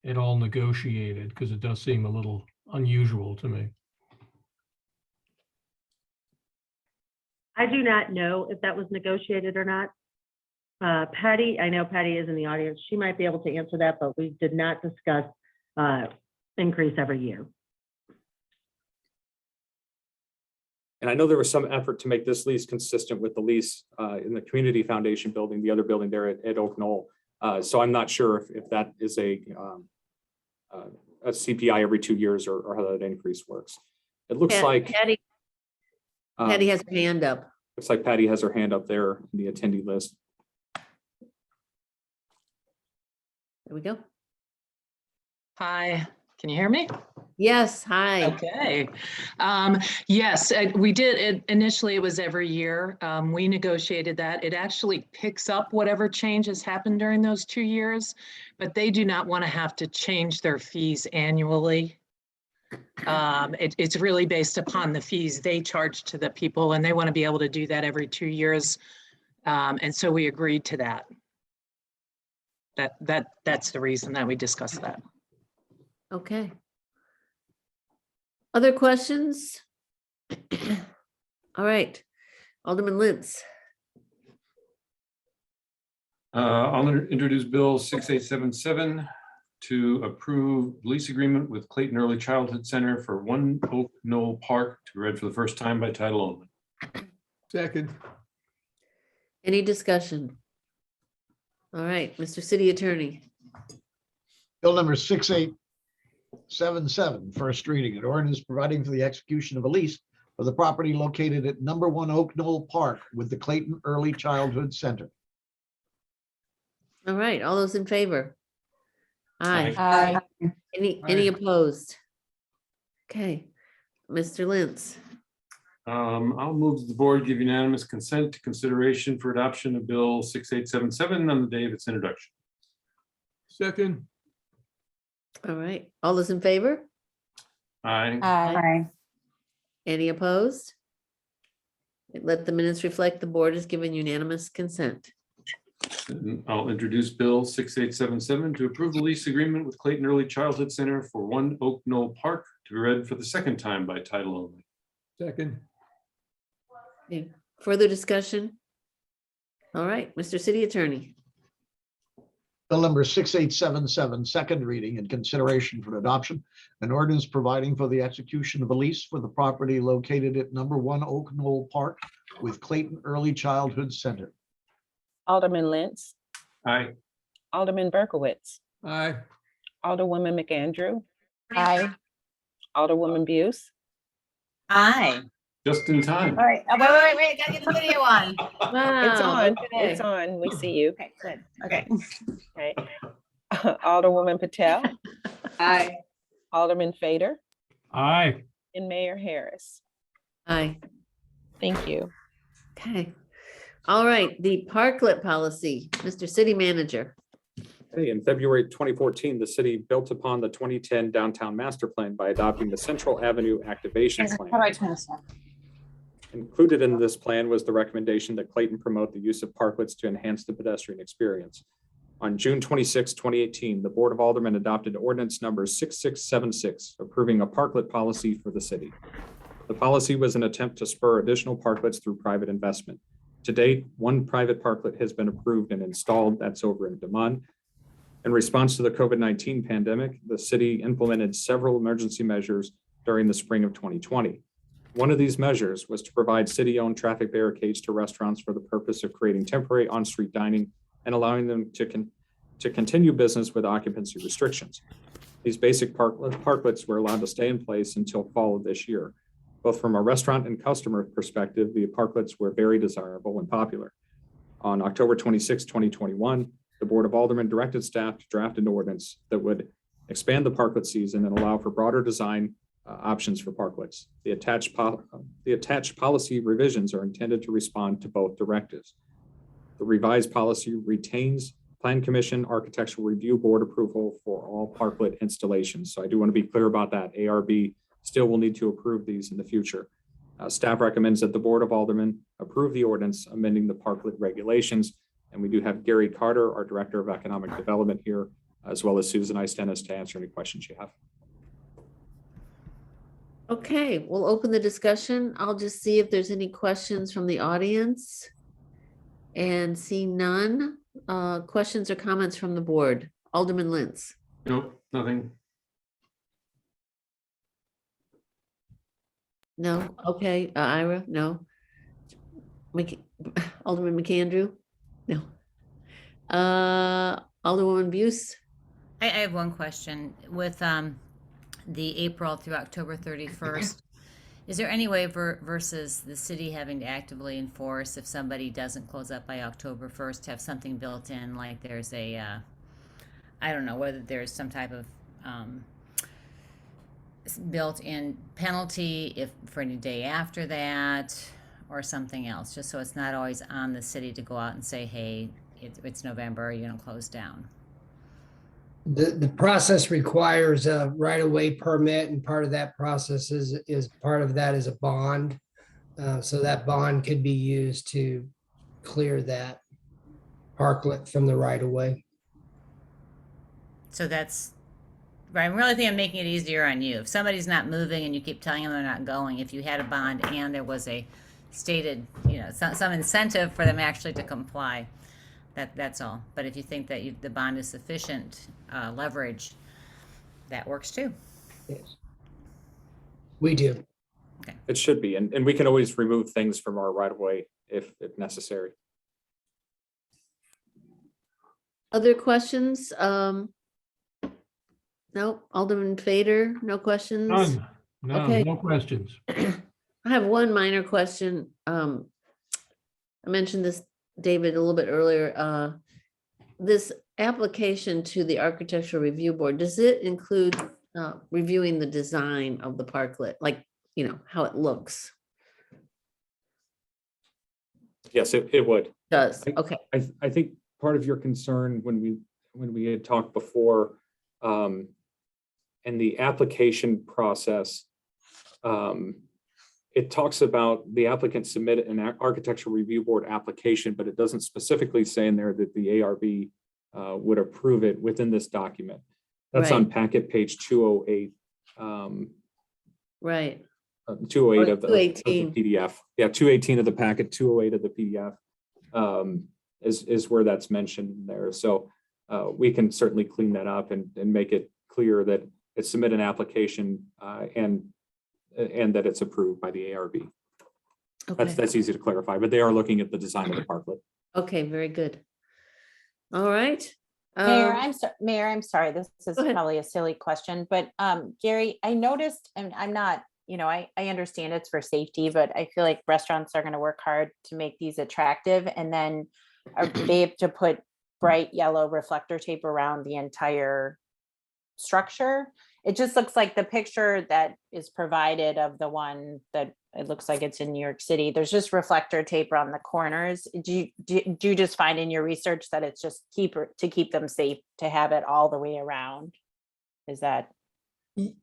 at all negotiated, because it does seem a little unusual to me. I do not know if that was negotiated or not. Patty, I know Patty is in the audience. She might be able to answer that, but we did not discuss increase every year. And I know there was some effort to make this lease consistent with the lease in the Community Foundation building, the other building there at Oak Knoll. So I'm not sure if that is a CPI every 2 years or how that increase works. It looks like Patty has her hand up. looks like Patty has her hand up there in the attendee list. There we go. Hi, can you hear me? Yes, hi. Okay. Yes, we did. Initially, it was every year. We negotiated that. It actually picks up whatever changes happened during those 2 years, but they do not want to have to change their fees annually. It's really based upon the fees they charge to the people, and they want to be able to do that every 2 years. And so we agreed to that. That's the reason that we discussed that. Okay. Other questions? All right, Alderman Lintz. I'll introduce Bill 6877 to approve lease agreement with Clayton Early Childhood Center for One Oak Knoll Park to be read for the first time by title only. Second. Any discussion? All right, Mr. City Attorney. Bill number 6877, first reading, an ordinance providing for the execution of a lease for the property located at number 1 Oak Knoll Park with the Clayton Early Childhood Center. All right, all those in favor? Aye. Aye. Any opposed? Okay, Mr. Lintz. I'll move that the board give unanimous consent to consideration for adoption of Bill 6877 on the day of its introduction. Second. All right, all those in favor? Aye. Aye. Any opposed? Let the minutes reflect the board has given unanimous consent. And I'll introduce Bill 6877 to approve the lease agreement with Clayton Early Childhood Center for One Oak Knoll Park to be read for the second time by title only. Second. Okay, further discussion? All right, Mr. City Attorney. Bill number 6877, second reading and consideration for adoption, an ordinance providing for the execution of a lease for the property located at number 1 Oak Knoll Park with Clayton Early Childhood Center. Alderman Lentz, Aye. Alderman Berkowitz, Aye. Alderwoman McAndrew, Aye. Alderwoman Buse, Aye. Just in time. All right. Oh, wait, gotta get the video on. it's Wow, on, okay. it's on, we see you. Okay, good. Okay. Okay. Alderwoman Patel, Aye. Alderman Fader, Aye. and Mayor Harris. Aye, Thank you. okay. All right, the parklet policy, Mr. City Manager. Hey, in February 2014, the city built upon the 2010 downtown master plan by adopting the Central Avenue Activation How Plan. do I turn this on? Included in this plan was the recommendation that Clayton promote the use of parklets to enhance the pedestrian experience. On June 26, 2018, the Board of Aldermen adopted ordinance number 6676, approving a parklet policy for the city. The policy was an attempt to spur additional parklets through private investment. To date, one private parklet has been approved and installed. That's over in Demond. In response to the COVID-19 pandemic, the city implemented several emergency measures during the spring of 2020. One of these measures was to provide city-owned traffic barricades to restaurants for the purpose of creating temporary on-street dining and allowing them to continue business with occupancy restrictions. These basic parklets were allowed to stay in place until fall of this year. Both from a restaurant and customer perspective, the parklets were very desirable and popular. On October 26, 2021, the Board of Aldermen directed staff to draft an ordinance that would expand the parklet season and allow for broader design options for parklets. The attached policy revisions are intended to respond to both directives. The revised policy retains Plan Commission Architectural Review Board approval for all parklet installations. So I do want to be clear about that. ARB still will need to approve these in the future. Staff recommends that the Board of Aldermen approve the ordinance amending the parklet regulations. And we do have Gary Carter, our Director of Economic Development here, as well as Susan Istenis to answer any questions you have. Okay, we'll open the discussion. I'll just see if there's any questions from the audience. And see none. Questions or comments from the board? Alderman Lentz. Nope, nothing. No, okay, Ira, no. Alderman McAndrew? No. Alderwoman Buse? I have one question with the April through October 31st. Is there any way versus the city having to actively enforce if somebody doesn't close up by October 1st, to have something built in, like there's a, I don't know, whether there's some type of built-in penalty if for any day after that, or something else, just so it's not always on the city to go out and say, hey, it's November, you're gonna close down. The process requires a right-of-way permit, and part of that process is part of that is a bond. So that bond could be used to clear that parklet from the right-of-way. So that's right. I really think I'm making it easier on you. If somebody's not moving and you keep telling them they're not going, if you had a bond and there was a stated, some incentive for them actually to comply, that's all. But if you think that the bond is sufficient leverage, that works too. Yes, we do. Okay. It should be, and we can always remove things from our right of way if necessary. Other questions? No, Alderman Fader, no questions? None. No, Okay. no questions. I have one minor question. I mentioned this, David, a little bit earlier. This application to the Architectural Review Board, does it include reviewing the design of the parklet, like, how it looks? Yes, it would. Does, okay. I think part of your concern when we had talked before, in the application process, it talks about the applicant submit an architectural review board application, but it doesn't specifically say in there that the ARB would approve it within this document. That's on packet page 208. Right. 208 of the 218. PDF. Yeah, 218 of the packet, 208 of the PDF is where that's mentioned there. So we can certainly clean that up and make it clear that it's submit an application and that it's approved by the ARB. Okay. That's easy to clarify, but they are looking at the design of the parklet. Okay, very good. All right. Mayor, I'm sorry, this is probably a silly question, but Gary, I noticed, and I'm not, I understand it's for safety, but I feel like restaurants are going to work hard to make these attractive, and then are they have to put bright yellow reflector tape around the entire structure? It just looks like the picture that is provided of the one that it looks like it's in New York City. There's just reflector tape around the corners. Do you just find in your research that it's just to keep them safe to have it all the way around? Is that?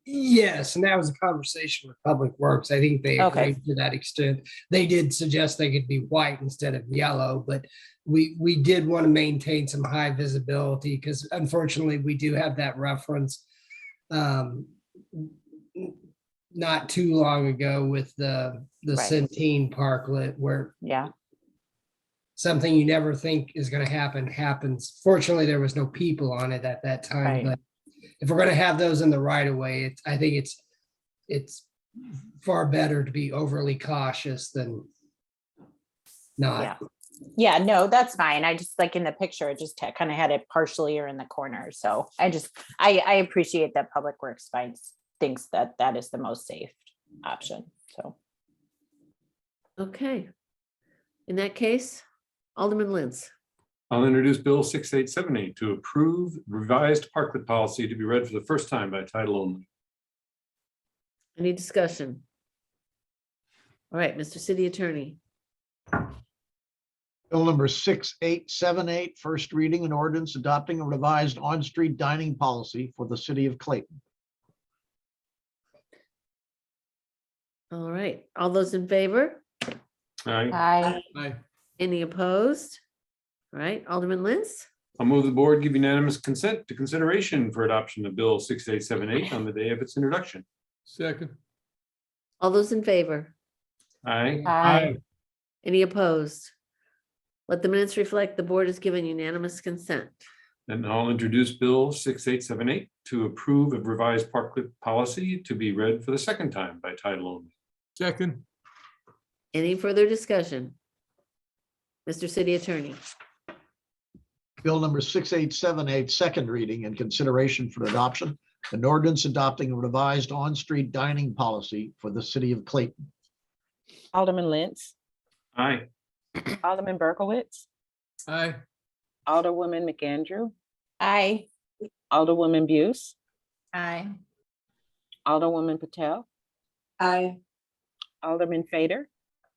Yes, and that was a conversation with Public Works. I think they agreed to that extent. They did suggest they could be white instead of yellow, but we did want to maintain some high visibility because unfortunately we do have that reference not too long ago with the Centene parklet where something you never think is going to happen happens. Fortunately, there was no people on it at that time, but if we're going to have those in the right of way, I think it's far better to be overly cautious than not. Yeah, no, that's fine. I just like in the picture, it just kind of had it partially or in the corner. So I appreciate that Public Works thinks that that is the most safe option. So. Okay. In that case, Alderman Lentz. I'll introduce Bill 6878 to approve revised parklet policy to be read for the first time by title only. Any discussion? All right, Mr. City Attorney. Bill number 6878, first reading, an ordinance adopting a revised on-street dining policy for the city of Clayton. All right, all those in favor? Aye. Aye. Any opposed? All right, Alderman Lentz? I'll move the board give unanimous consent to consideration for adoption of Bill 6878 on the day of its introduction. Second. All those in favor? Aye. Aye. Any opposed? Let the minutes reflect the board has given unanimous consent. And I'll introduce Bill 6878 to approve of revised parklet policy to be read for the second time by title only. Second. Any further discussion? Mr. City Attorney. Bill number 6878, second reading and consideration for adoption, an ordinance adopting a revised on-street dining policy for the city of Clayton. Alderman Lentz, Aye. Alderman Berkowitz, Aye. Alderwoman McAndrew, Aye. Alderwoman Buse, Aye. Alderwoman Patel, Aye. Alderman Fader,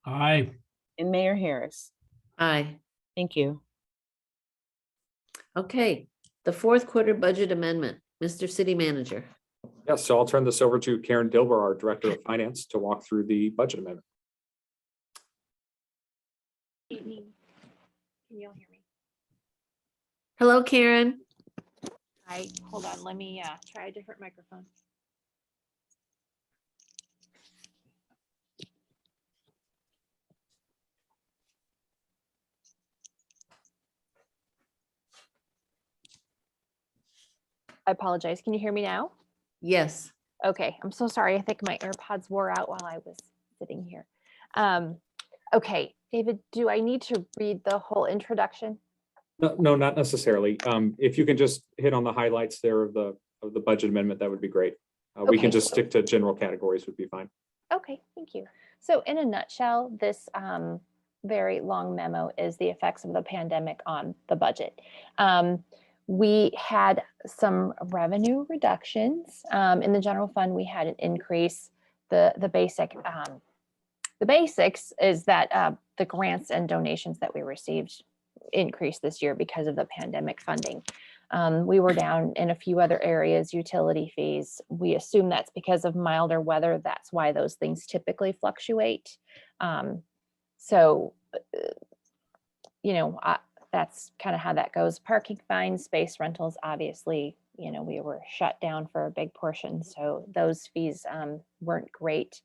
Aye. and Mayor Harris. Aye. Thank you. Okay, the fourth quarter budget amendment, Mr. City Manager. Yes, so I'll turn this over to Karen Dilber, our Director of Finance, to walk through the budget amendment. Evening. Can you all hear me? Hello, Karen. Hi, hold on, let me try a different microphone. I apologize. Can you hear me now? Yes. Okay, I'm so sorry. I think my AirPods wore out while I was sitting here. Okay, David, do I need to read the whole introduction? No, not necessarily. If you can just hit on the highlights there of the budget amendment, that would be great. We can Okay. just stick to general categories would be fine. Okay, thank you. So in a nutshell, this very long memo is the effects of the pandemic on the budget. We had some revenue reductions. In the general fund, we had an increase. The basics is that the grants and donations that we received increased this year because of the pandemic funding. We were down in a few other areas, utility fees. We assume that's because of milder weather. That's why those things typically fluctuate. That's kind of how that goes. Parking fines, space rentals, obviously, we were shut down for a big portion. So those fees weren't great.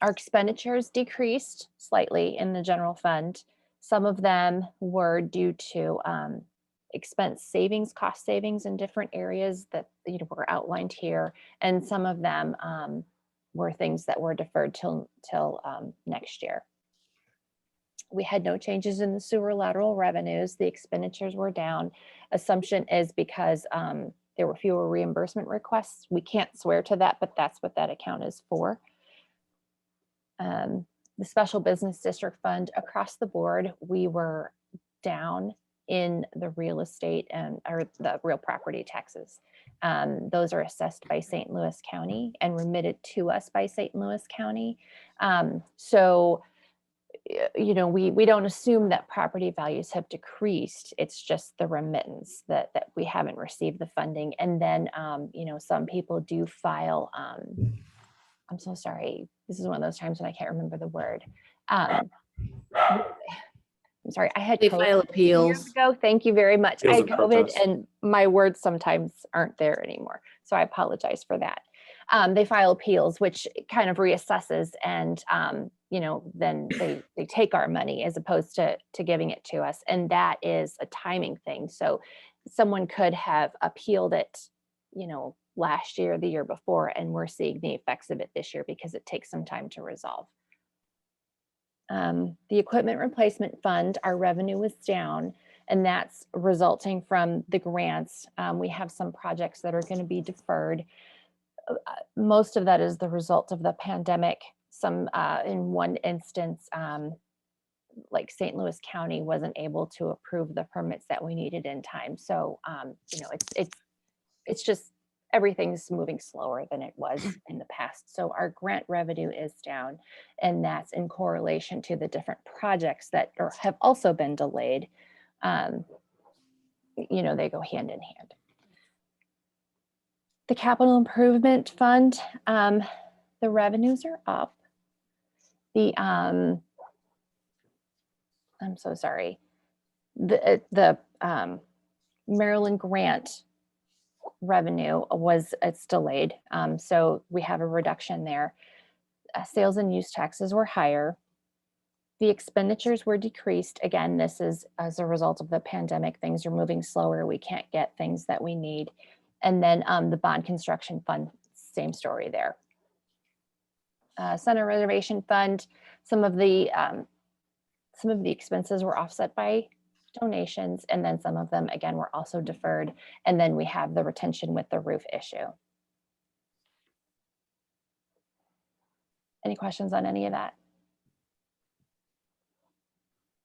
Our expenditures decreased slightly in the general fund. Some of them were due to expense savings, cost savings in different areas that were outlined here. And some of them were things that were deferred till next year. We had no changes in the sewer lateral revenues. The expenditures were down. Assumption is because there were fewer reimbursement requests. We can't swear to that, but that's what that account is for. The special business district fund across the board, we were down in the real estate or the real property taxes. Those are assessed by St. Louis County and remitted to us by St. Louis County. We don't assume that property values have decreased. It's just the remittance that we haven't received the funding. And then, some people do file, I'm so sorry. This is one of those times when I can't remember the word. I'm sorry, I had They COVID file appeals. years ago. Thank you very much. I Appeals had and COVID protests. and my words sometimes aren't there anymore. So I apologize for that. They file appeals, which kind of reassesses and, then they take our money as opposed to giving it to us. And that is a timing thing. So someone could have appealed it, last year, the year before, and we're seeing the effects of it this year because it takes some time to resolve. The equipment replacement fund, our revenue was down, and that's resulting from the grants. We have some projects that are going to be deferred. Most of that is the result of the pandemic. Some, in one instance, like St. Louis County wasn't able to approve the permits that we needed in time. So, it's just everything's moving slower than it was in the past. So our grant revenue is down, and that's in correlation to the different projects that have also been delayed. You know, they go hand in hand. The capital improvement fund, the revenues are up. I'm so sorry. The Maryland grant revenue it's delayed. So we have a reduction there. Sales and use taxes were higher. The expenditures were decreased. Again, this is as a result of the pandemic. Things are moving slower. We can't get things that we need. And then the bond construction fund, same story there. Center reservation fund, some of the expenses were offset by donations, and then some of them again were also deferred. And then we have the retention with the roof issue. Any questions on any of that?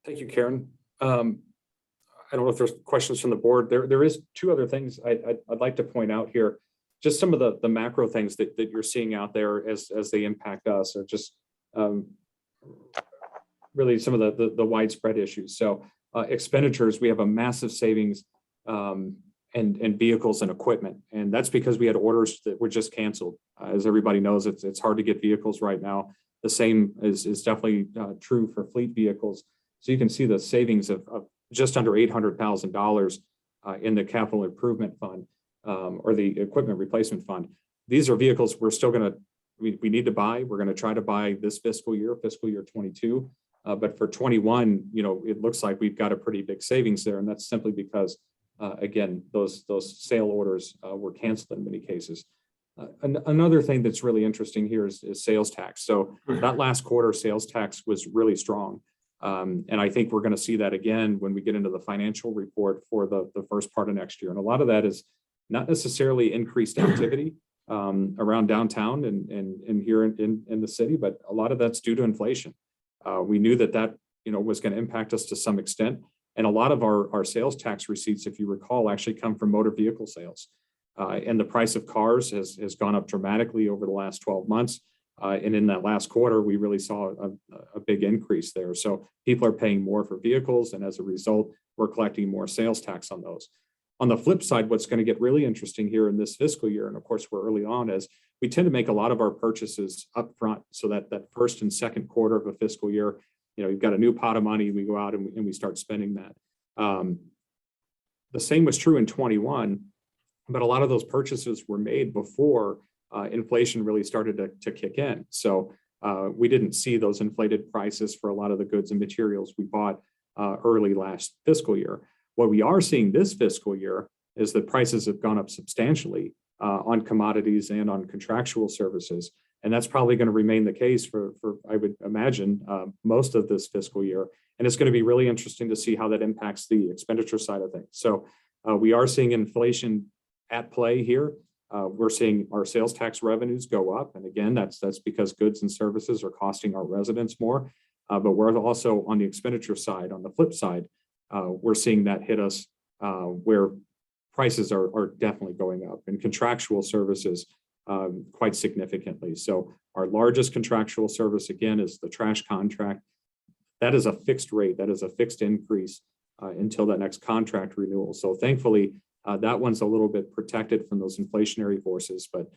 Thank you, Karen. I don't know if there's questions from the board. There is two other things I'd like to point out here. Just some of the macro things that you're seeing out there as they impact us, or just really some of the widespread issues. So expenditures, we have a massive savings and vehicles and equipment. And that's because we had orders that were just canceled. As everybody knows, it's hard to get vehicles right now. The same is definitely true for fleet vehicles. So you can see the savings of just under $800,000 in the capital improvement fund or the equipment replacement fund. These are vehicles we're still we need to buy. We're going to try to buy this fiscal year 22. But for 21, you know, it looks like we've got a pretty big savings there. And that's simply because, again, those sale orders were canceled in many cases. Another thing that's really interesting here is sales tax. So that last quarter sales tax was really strong. And I think we're going to see that again when we get into the financial report for the first part of next year. And a lot of that is not necessarily increased activity around downtown and here in the city, but a lot of that's due to inflation. We knew that you know was going to impact us to some extent. And a lot of our sales tax receipts, if you recall, actually come from motor vehicle sales. And the price of cars has gone up dramatically over the last 12 months. And in that last quarter, we really saw a big increase there. So people are paying more for vehicles, and as a result, we're collecting more sales tax on those. On the flip side, what's going to get really interesting here in this fiscal year, and of course we're early on, is we tend to make a lot of our purchases up front, so that first and second quarter of a fiscal year, you know, you've got a new pot of money, we go out and we start spending that. The same was true in 21, but a lot of those purchases were made before inflation really started to kick in. So we didn't see those inflated prices for a lot of the goods and materials we bought early last fiscal year. What we are seeing this fiscal year is that prices have gone up substantially on commodities and on contractual services. And that's probably going to remain the case for I would imagine, most of this fiscal year. And it's going to be really interesting to see how that impacts the expenditure side of things. So we are seeing inflation at play here. We're seeing our sales tax revenues go up. And again, that's because goods and services are costing our residents more. But we're also on the expenditure side, on the flip side, we're seeing that hit us where prices are definitely going up, and contractual services quite significantly. So our largest contractual service, again, is the trash contract. That is a fixed rate. That is a fixed increase until that next contract renewal. So thankfully, that one's a little bit protected from those inflationary forces. But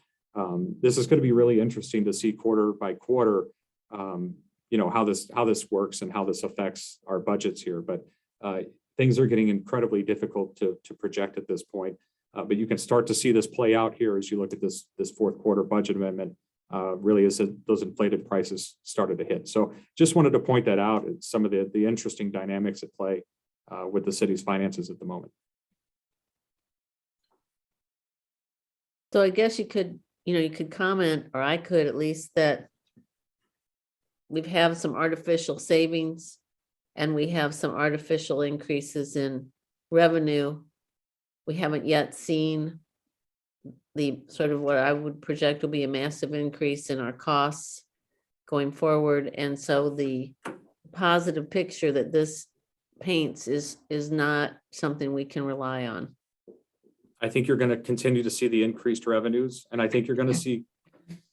this is going to be really interesting to see quarter by quarter, you know, how this works and how this affects our budgets here. But things are getting incredibly difficult to project at this point. But you can start to see this play out here as you look at this fourth quarter budget amendment, really as those inflated prices started to hit. So just wanted to point that out. It's some of the interesting dynamics at play with the city's finances at the moment. So I guess you could comment, or I could at least, that we've had some artificial savings and we have some artificial increases in revenue. We haven't yet seen the sort of what I would project will be a massive increase in our costs going forward. And so the positive picture that this paints is not something we can rely on. I think you're going to continue to see the increased revenues, and I think you're going to see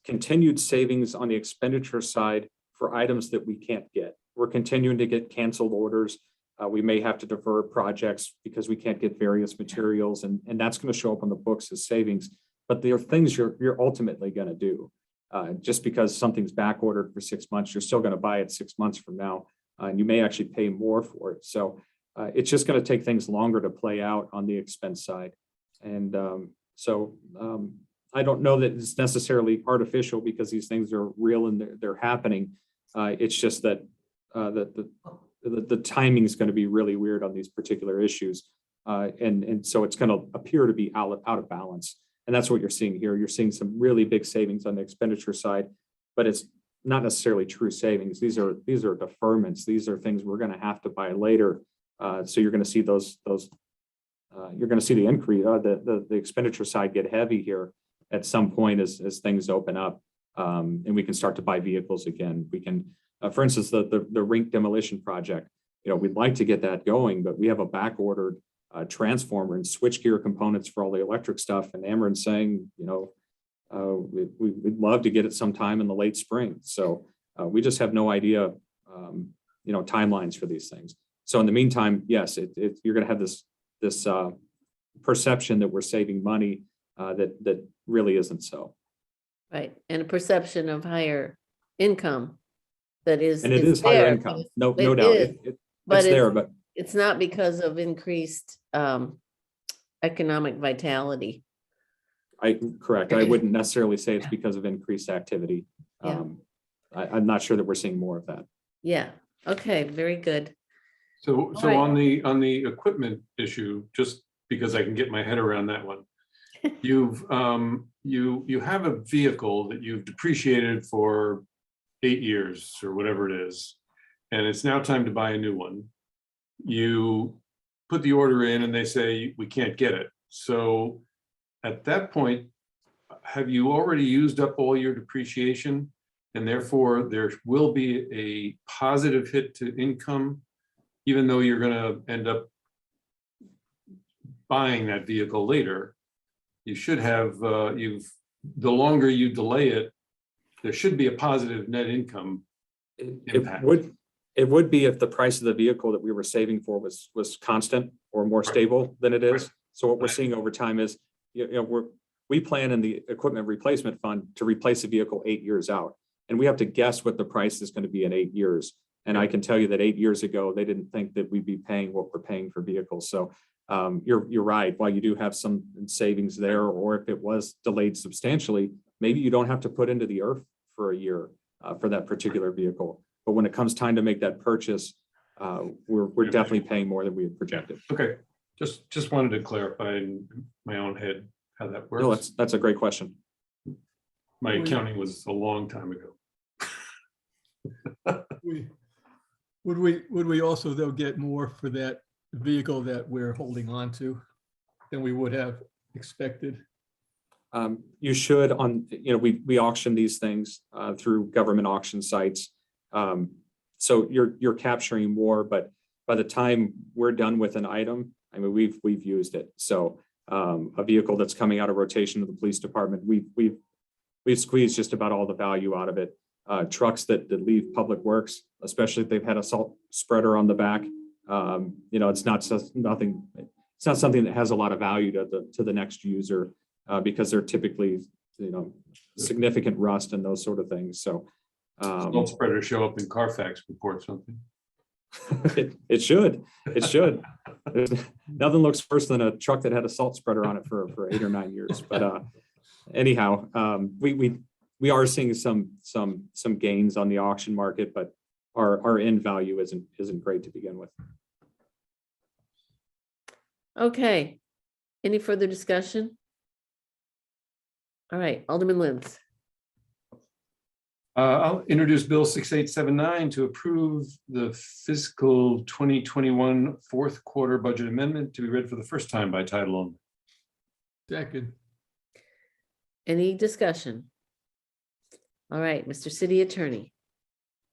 continued savings on the expenditure side for items that we can't get. We're continuing to get canceled orders. We may have to defer projects because we can't get various materials, and that's going to show up on the books as savings. But there are things you're ultimately going to do. Just because something's back ordered for 6 months, you're still going to buy it 6 months from now, and you may actually pay more for it. So it's just going to take things longer to play out on the expense side. And I don't know that it's necessarily artificial because these things are real and they're happening. It's just that the timing is going to be really weird on these particular issues. And so it's going to appear to be out of balance. And that's what you're seeing here. You're seeing some really big savings on the expenditure side, but it's not necessarily true savings. These are deferments. These are things we're going to have to buy later. So you're going to see you're going to see the increase, the expenditure side get heavy here at some point as things open up, and we can start to buy vehicles again. We can, for instance, the rink demolition project. We'd like to get that going, but we have a back ordered transformer and switchgear components for all the electric stuff. And Ameren's saying, we'd love to get it sometime in the late spring. So we just have no idea, timelines for these things. So in the meantime, yes, you're going to have this perception that we're saving money that really isn't so. Right, and a perception of higher income that is. And it is higher income, no doubt. But it's there, but it's not because of increased economic vitality. Correct. I wouldn't necessarily say it's because of increased activity. Yeah. I'm not sure that we're seeing more of that. Yeah, okay, very good. So right. on the equipment issue, just because I can get my head around that one, you have a vehicle that you've depreciated for 8 years or whatever it is, and it's now time to buy a new one. You put the order in and they say we can't get it. So at that point, have you already used up all your depreciation, and therefore there will be a positive hit to income, even though you're going to end up buying that vehicle later? You should have, the longer you delay it, there should be a positive net income impact. It would be if the price of the vehicle that we were saving for was constant or more stable than it is. So what we're seeing over time is, we plan in the equipment replacement fund to replace a vehicle 8 years out. And we have to guess what the price is going to be in 8 years. And I can tell you that 8 years ago, they didn't think that we'd be paying what we're paying for vehicles. So you're right. While you do have some savings there, or if it was delayed substantially, maybe you don't have to put into the earth for a year for that particular vehicle. But when it comes time to make that purchase, we're definitely paying more than we had projected. Okay, just wanted to clarify in my own head how that works. No, that's a great question. My accounting was a long time ago. Would we also though get more for that vehicle that we're holding on to than we would have expected? You should we auction these things through government auction sites. So you're capturing more, but by the time we're done with an item, I mean, we've used it. So a vehicle that's coming out of rotation to the police department, we've squeezed just about all the value out of it. Trucks that leave public works, especially if they've had a salt spreader on the back, it's not something that has a lot of value to the next user because they're typically, significant rust and those sort of things. So salt spreaders show up in Carfax report something. It should. Nothing looks worse than a truck that had a salt spreader on it for 8 or 9 years. But anyhow, we are seeing some gains on the auction market, but our end value isn't great to begin with. Okay, any further discussion? All right, Alderman Lentz. I'll introduce Bill 6879 to approve the fiscal 2021 fourth quarter budget amendment to be read for the first time by title only. Second. Any discussion? All right, Mr. City Attorney.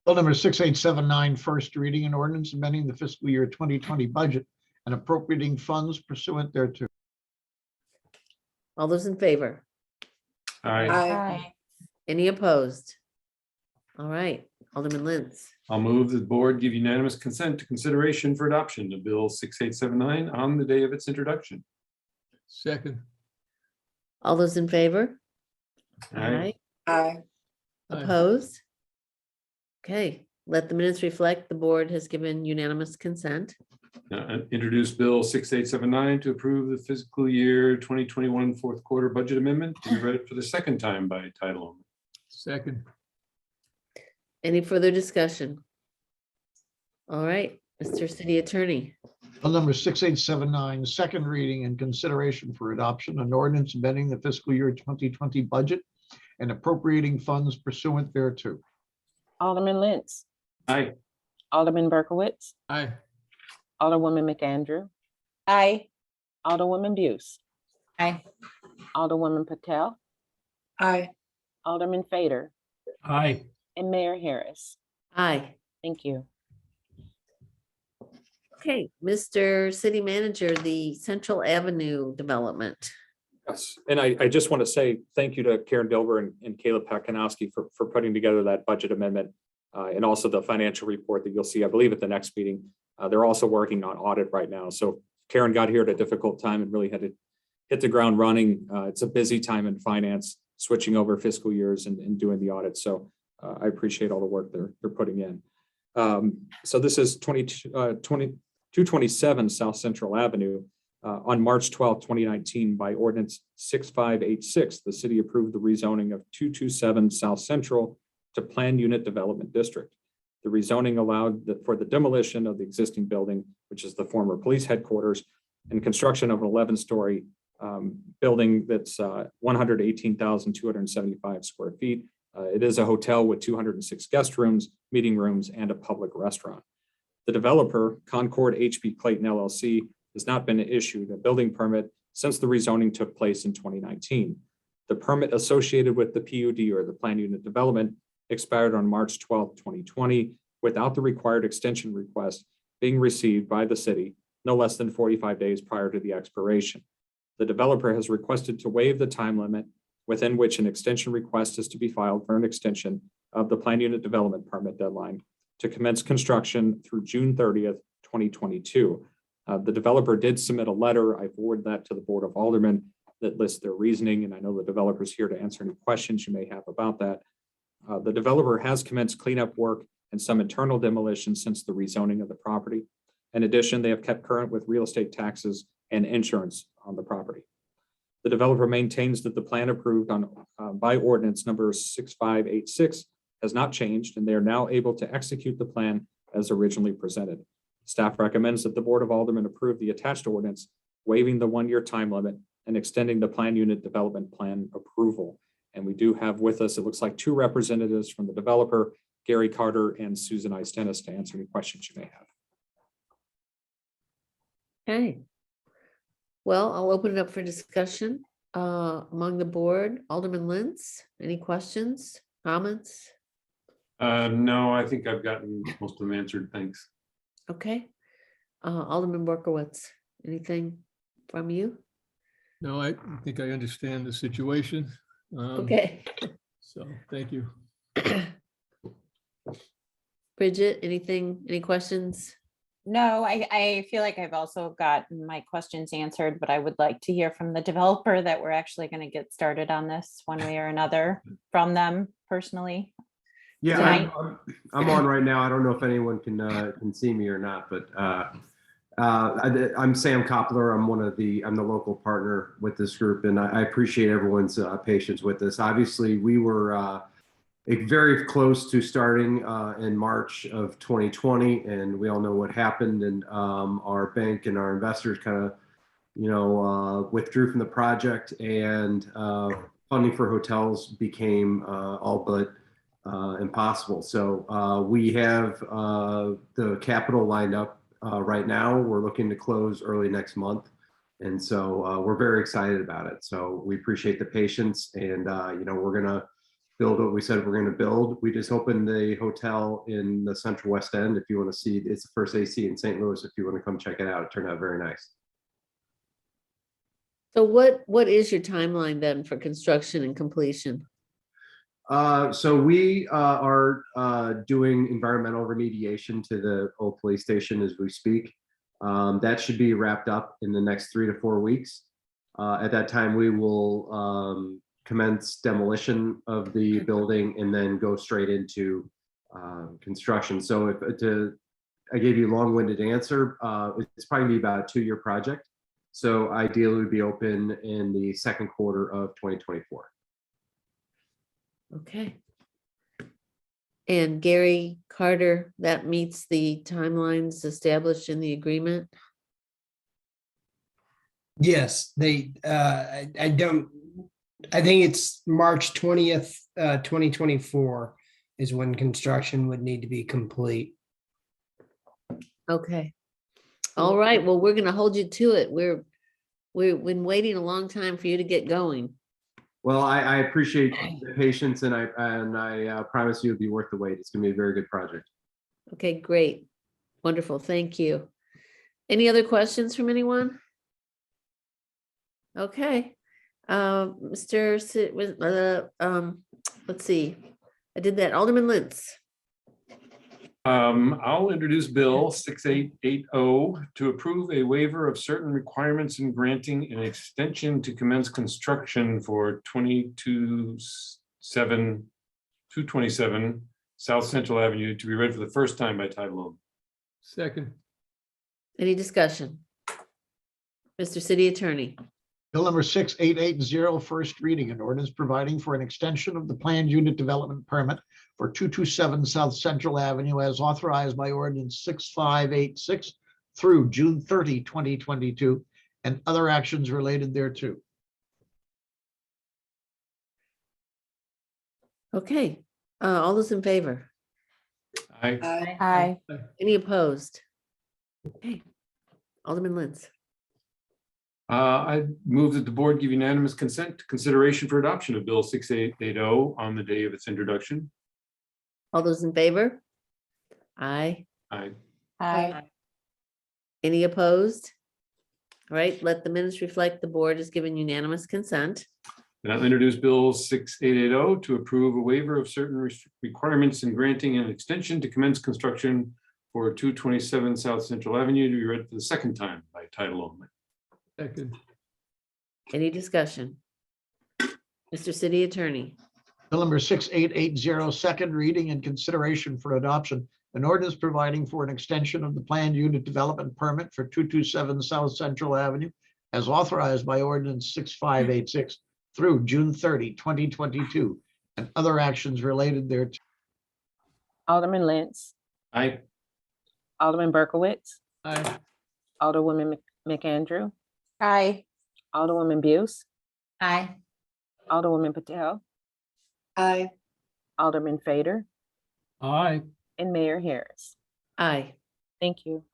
Bill number 6879, first reading, an ordinance amending the fiscal year 2020 budget and appropriating funds pursuant thereto. All those in favor? Aye. Any opposed? All right, Alderman Lentz. I'll move the board give unanimous consent to consideration for adoption of Bill 6879 on the day of its introduction. Second. All those in favor? Aye. Aye. Opposed? Okay, let the minutes reflect the board has given unanimous consent. Introduce Bill 6879 to approve the fiscal year 2021 fourth quarter budget amendment to be read for the second time by title only. Second. Any further discussion? All right, Mr. City Attorney. Bill number 6879, second reading and consideration for adoption, an ordinance amending the fiscal year 2020 budget and appropriating funds pursuant thereto. Alderman Lentz, Aye. Alderman Berkowitz, Aye. Alderwoman McAndrew, Aye. Alderwoman Buse, Aye. Alderwoman Patel, Aye. Alderman Fader, Aye. and Mayor Harris. Aye. Thank you. Okay, Mr. City Manager, the Central Avenue development. Yes, and I just want to say thank you to Karen Dilber and Caleb Pekanowski for putting together that budget amendment and also the financial report that you'll see, I believe, at the next meeting. They're also working on audit right now. So Karen got here at a difficult time and really had to hit the ground running. It's a busy time in finance, switching over fiscal years and doing the audit. So I appreciate all the work they're putting in. So this is 227 South Central Avenue. On March 12, 2019, by Ordinance 6586, the city approved the rezoning of 227 South Central to Planned Unit Development District. The rezoning allowed for the demolition of the existing building, which is the former police headquarters, and construction of an 11-story building that's 118,275 square feet. It is a hotel with 206 guest rooms, meeting rooms, and a public restaurant. The developer, Concord HB Clayton LLC, has not been issued a building permit since the rezoning took place in 2019. The permit associated with the PUD, or the Planned Unit Development, expired on March 12, 2020, without the required extension request being received by the city no less than 45 days prior to the expiration. The developer has requested to waive the time limit within which an extension request is to be filed for an extension of the Planned Unit Development permit deadline to commence construction through June 30th, 2022. The developer did submit a letter. I forwarded that to the Board of Aldermen that lists their reasoning, and I know the developer's here to answer any questions you may have about that. The developer has commenced cleanup work and some internal demolition since the rezoning of the property. In addition, they have kept current with real estate taxes and insurance on the property. The developer maintains that the plan approved by ordinance number 6586 has not changed, and they are now able to execute the plan as originally presented. Staff recommends that the Board of Aldermen approve the attached ordinance, waiving the one-year time limit and extending the Planned Unit Development Plan approval. And we do have with us, it looks like, two representatives from the developer, Gary Carter and Susan Istenis, to answer any questions you may have. Okay. Well, I'll open it up for discussion among the board. Alderman Lentz, any questions, comments? No, I think I've gotten most of them answered. Thanks. Okay. Alderman Berkowitz, anything from you? No, I think I understand the situation. Okay. So, thank you. Bridget, any questions? No, I feel like I've also gotten my questions answered, but I would like to hear from the developer that we're actually going to get started on this one way or another from them personally. Yeah, Tonight. I'm on right now. I don't know if anyone can see me or not, but I'm Sam Koppler. I'm the local partner with this group, and I appreciate everyone's patience with this. Obviously, we were very close to starting in March of 2020, and we all know what happened. And our bank and our investors kind of, withdrew from the project, and funding for hotels became all but impossible. So we have the capital lined up right now. We're looking to close early next month. And so we're very excited about it. So we appreciate the patience, and we're going to build what we said we're going to build. We just opened the hotel in the Central West End. If you want to see, it's the first AC in St. Louis. If you want to come check it out, it turned out very nice. So what is your timeline then for construction and completion? So we are doing environmental remediation to the old police station as we speak. That should be wrapped up in the next 3 to 4 weeks. At that time, we will commence demolition of the building and then go straight into construction. So I gave you a long-winded answer. It's probably about a 2-year project. So ideally, we'd be open in the second quarter of 2024. Okay. And Gary Carter, that meets the timelines established in the agreement? Yes, I don't, I think it's March 20th, 2024 is when construction would need to be complete. Okay. All right, well, we're gonna hold you to it. We've been waiting a long time for you to get going. Well, I appreciate the patience, and I promise you it'll be worth the wait. It's gonna be a very good project. Okay, great. Wonderful, thank you. Any other questions from anyone? Okay. Let's see. I did that. Alderman Lentz. I'll introduce Bill 6880 to approve a waiver of certain requirements in granting an extension to commence construction for 227 South Central Avenue to be read for the first time by title only. Second. Any discussion? Mr. City Attorney. Bill number 6880, first reading, an ordinance providing for an extension of the planned unit development permit for 227 South Central Avenue as authorized by ordinance 6586 through June 30, 2022, and other actions related thereto. Okay, all those in favor? Aye. Any opposed? Okay, Alderman Lentz. I move that the board give unanimous consent to consideration for adoption of Bill 6880 on the day of its introduction. All those in favor? Aye. Aye. Aye. Any opposed? All right, let the minutes reflect the board has given unanimous consent. And I'll introduce Bill 6880 to approve a waiver of certain requirements in granting an extension to commence construction for 227 South Central Avenue to be read for the second time by title only. Second. Any discussion? Mr. City Attorney. Bill number 6880, second reading and consideration for adoption, an ordinance providing for an extension of the planned unit development permit for 227 South Central Avenue as authorized by ordinance 6586 through June 30, 2022, and other actions related thereto. Alderman Lentz, Aye. Alderman Berkowitz, Aye. Alderwoman McAndrew, Aye. Alderwoman Buse, Aye. Alderwoman Patel, Aye. Alderman Fader, Aye. and Mayor Harris. Aye. Thank you.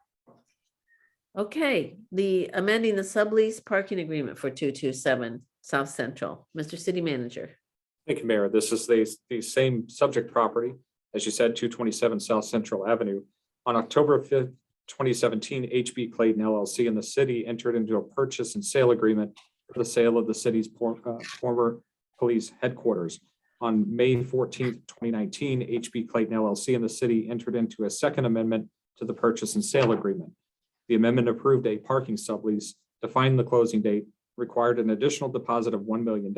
Okay, the amending the sublease parking agreement for 227 South Central. Mr. City Manager. Thank you, Mayor. This is the same subject property, as you said, 227 South Central Avenue. On October 5th, 2017, HB Clayton LLC and the city entered into a purchase and sale agreement for the sale of the city's former police headquarters. On May 14th, 2019, HB Clayton LLC and the city entered into a second amendment to the purchase and sale agreement. The amendment approved a parking sublease, defined the closing date, required an additional deposit of $1 million,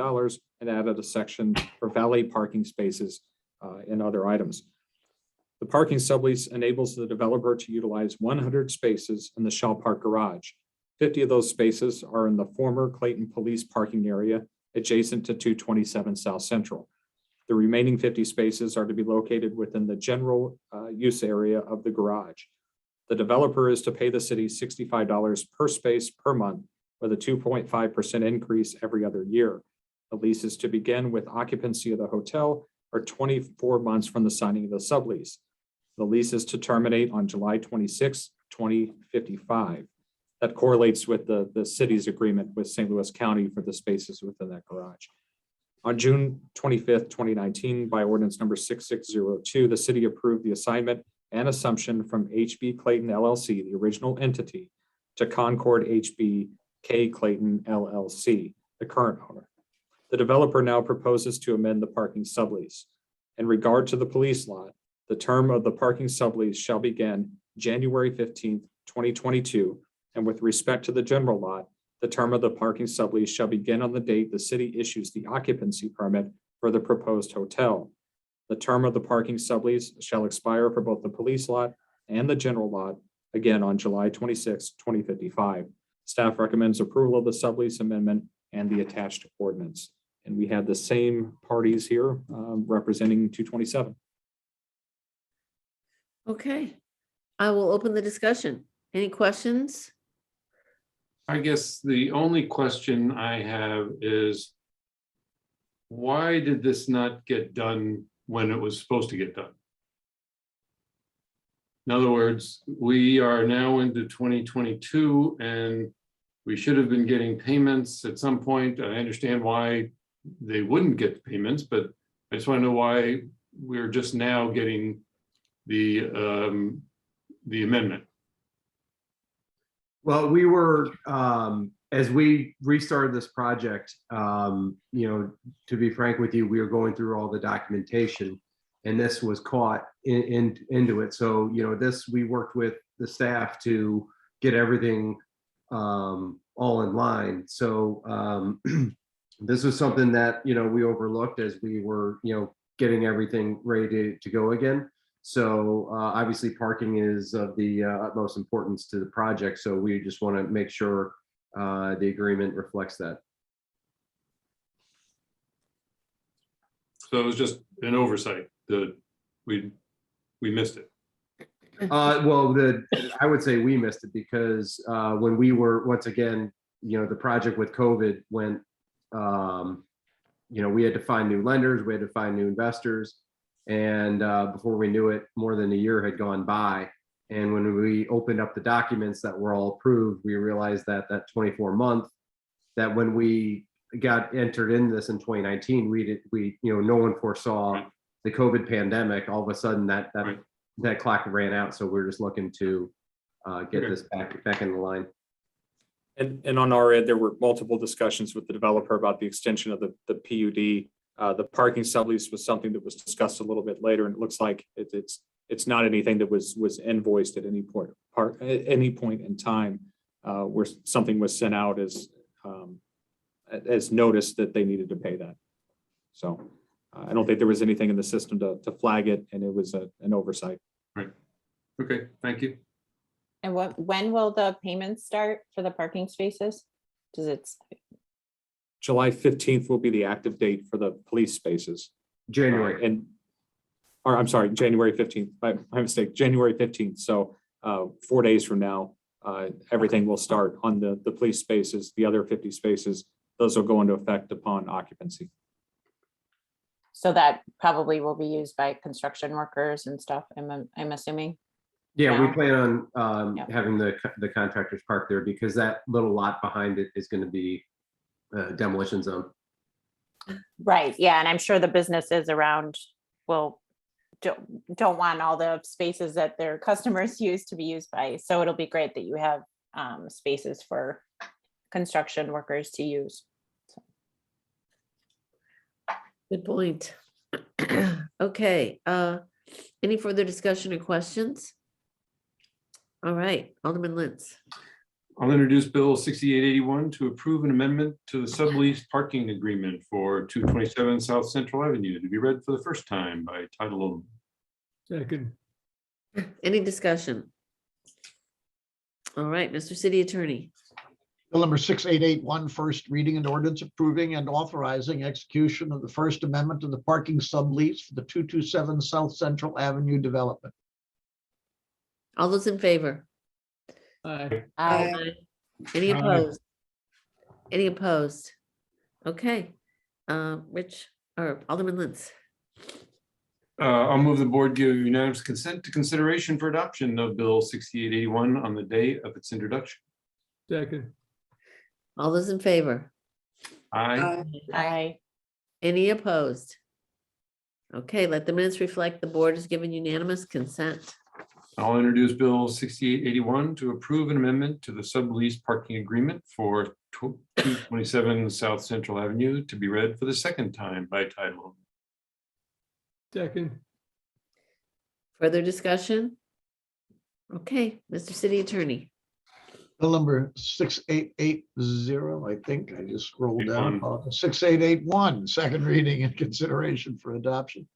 and added a section for valet parking spaces and other items. The parking sublease enables the developer to utilize 100 spaces in the Shaw Park garage. 50 of those spaces are in the former Clayton Police parking area adjacent to 227 South Central. The remaining 50 spaces are to be located within the general use area of the garage. The developer is to pay the city $65 per space per month with a 2.5% increase every other year. The lease is to begin with occupancy of the hotel or 24 months from the signing of the sublease. The lease is to terminate on July 26, 2055. That correlates with the city's agreement with St. Louis County for the spaces within that garage. On June 25th, 2019, by ordinance number 6602, the city approved the assignment and assumption from HB Clayton LLC, the original entity, to Concord HB K. Clayton LLC, the current owner. The developer now proposes to amend the parking sublease. In regard to the police lot, the term of the parking sublease shall begin January 15th, 2022. And with respect to the general lot, the term of the parking sublease shall begin on the date the city issues the occupancy permit for the proposed hotel. The term of the parking sublease shall expire for both the police lot and the general lot, again on July 26, 2055. Staff recommends approval of the sublease amendment and the attached ordinance. And we had the same parties here representing 227. Okay, I will open the discussion. Any questions? I guess the only question I have is, why did this not get done when it was supposed to get done? In other words, we are now into 2022 and we should have been getting payments at some point. I understand why they wouldn't get payments, but I just want to know why we're just now getting the amendment. Well, we were, as we restarted this project, to be frank with you, we were going through all the documentation and this was caught into it. So, we worked with the staff to get everything all in line. So this was something that, we overlooked as we were, getting everything ready to go again. So obviously parking is of the utmost importance to the project. So we just want to make sure the agreement reflects that. So it was just an oversight that we missed it. Well, I would say we missed it because when we were, once again, the project with COVID went, we had to find new lenders, we had to find new investors. And before we knew it, more than a year had gone by. And when we opened up the documents that were all approved, we realized that 24-month, that when we got entered in this in 2019, no one foresaw the COVID pandemic. All of a sudden that clock ran out. So we're just looking to get this back in the line. And on our end, there were multiple discussions with the developer about the extension of the PUD. The parking sublease was something that was discussed a little bit later, and it looks like it's not anything that was invoiced at any point in time where something was sent out as notice that they needed to pay that. So I don't think there was anything in the system to flag it, and it was an oversight. Right. Okay. Thank you. And when will the payments start for the parking spaces? Does it? July 15th will be the active date for the police spaces. January 15th. My mistake, January 15th. So 4 days from now, everything will start on the police spaces. The other 50 spaces, those will go into effect upon occupancy. So that probably will be used by construction workers and stuff, I'm assuming. Yeah, we plan on having the contractors park there because that little lot behind it is going to be demolition zone. Right, yeah, and I'm sure the businesses around don't want all the spaces that their customers use to be used by. So it'll be great that you have spaces for construction workers to use. Good point. Okay, any further discussion or questions? All right, Alderman Lentz. I'll introduce Bill 6881 to approve an amendment to the sublease parking agreement for 227 South Central Avenue to be read for the first time by title only. Second. Any discussion? All right, Mr. City Attorney. Bill number 6881, first reading and ordinance approving and authorizing execution of the First Amendment to the parking sublease for the 227 South Central Avenue development. All those in favor? Aye. Aye. Any Aye. opposed? Any opposed? Okay, Rich or Alderman Lentz. I'll move the board give unanimous consent to consideration for adoption of Bill 6881 on the day of its introduction. Second. All those in favor? Aye. Aye. Any opposed? Okay, let the minutes reflect the board has given unanimous consent. I'll introduce Bill 6881 to approve an amendment to the sublease parking agreement for 227 South Central Avenue to be read for the second time by title. Second. Further discussion? Okay, Mr. City Attorney. Bill number 6880, I think I just scrolled down. 81. 6881, second reading and consideration for adoption.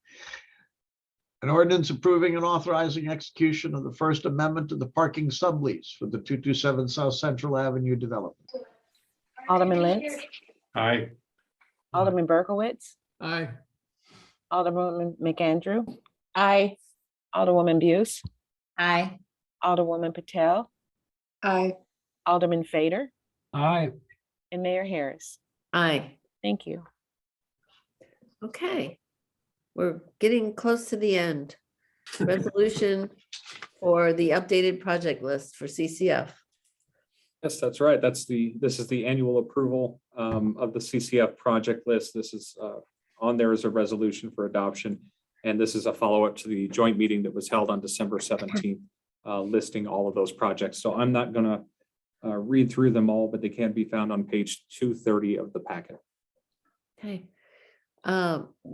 An ordinance approving and authorizing execution of the First Amendment to the parking sublease for the 227 South Central Avenue development. Alderman Lentz, Aye. Alderman Berkowitz, Aye. Alderwoman McAndrew, Aye. Alderwoman Buse, Aye. Alderwoman Patel, Aye. Alderman Fader, Aye. and Mayor Harris. Aye. Thank you. Okay. We're getting close to the end. Resolution for the updated project list for CCF. Yes, that's right. This is the annual approval of the CCF project list. This is on there as a resolution for adoption. And this is a follow-up to the joint meeting that was held on December 17th, listing all of those projects. So I'm not gonna read through them all, but they can be found on page 230 of the packet. Okay.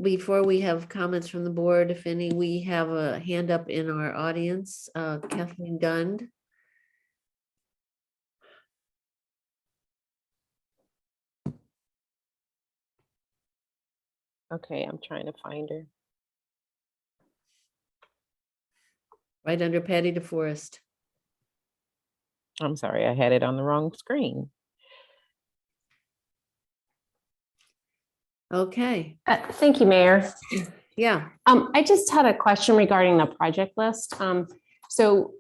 Before we have comments from the board, if any, we have a hand up in our audience, Kathleen Gund. Okay, I'm trying to find her. Right under Patty DeForest. I'm sorry, I had it on the wrong screen. Okay, Thank you, Mayor. yeah. I just had a question regarding the project list. So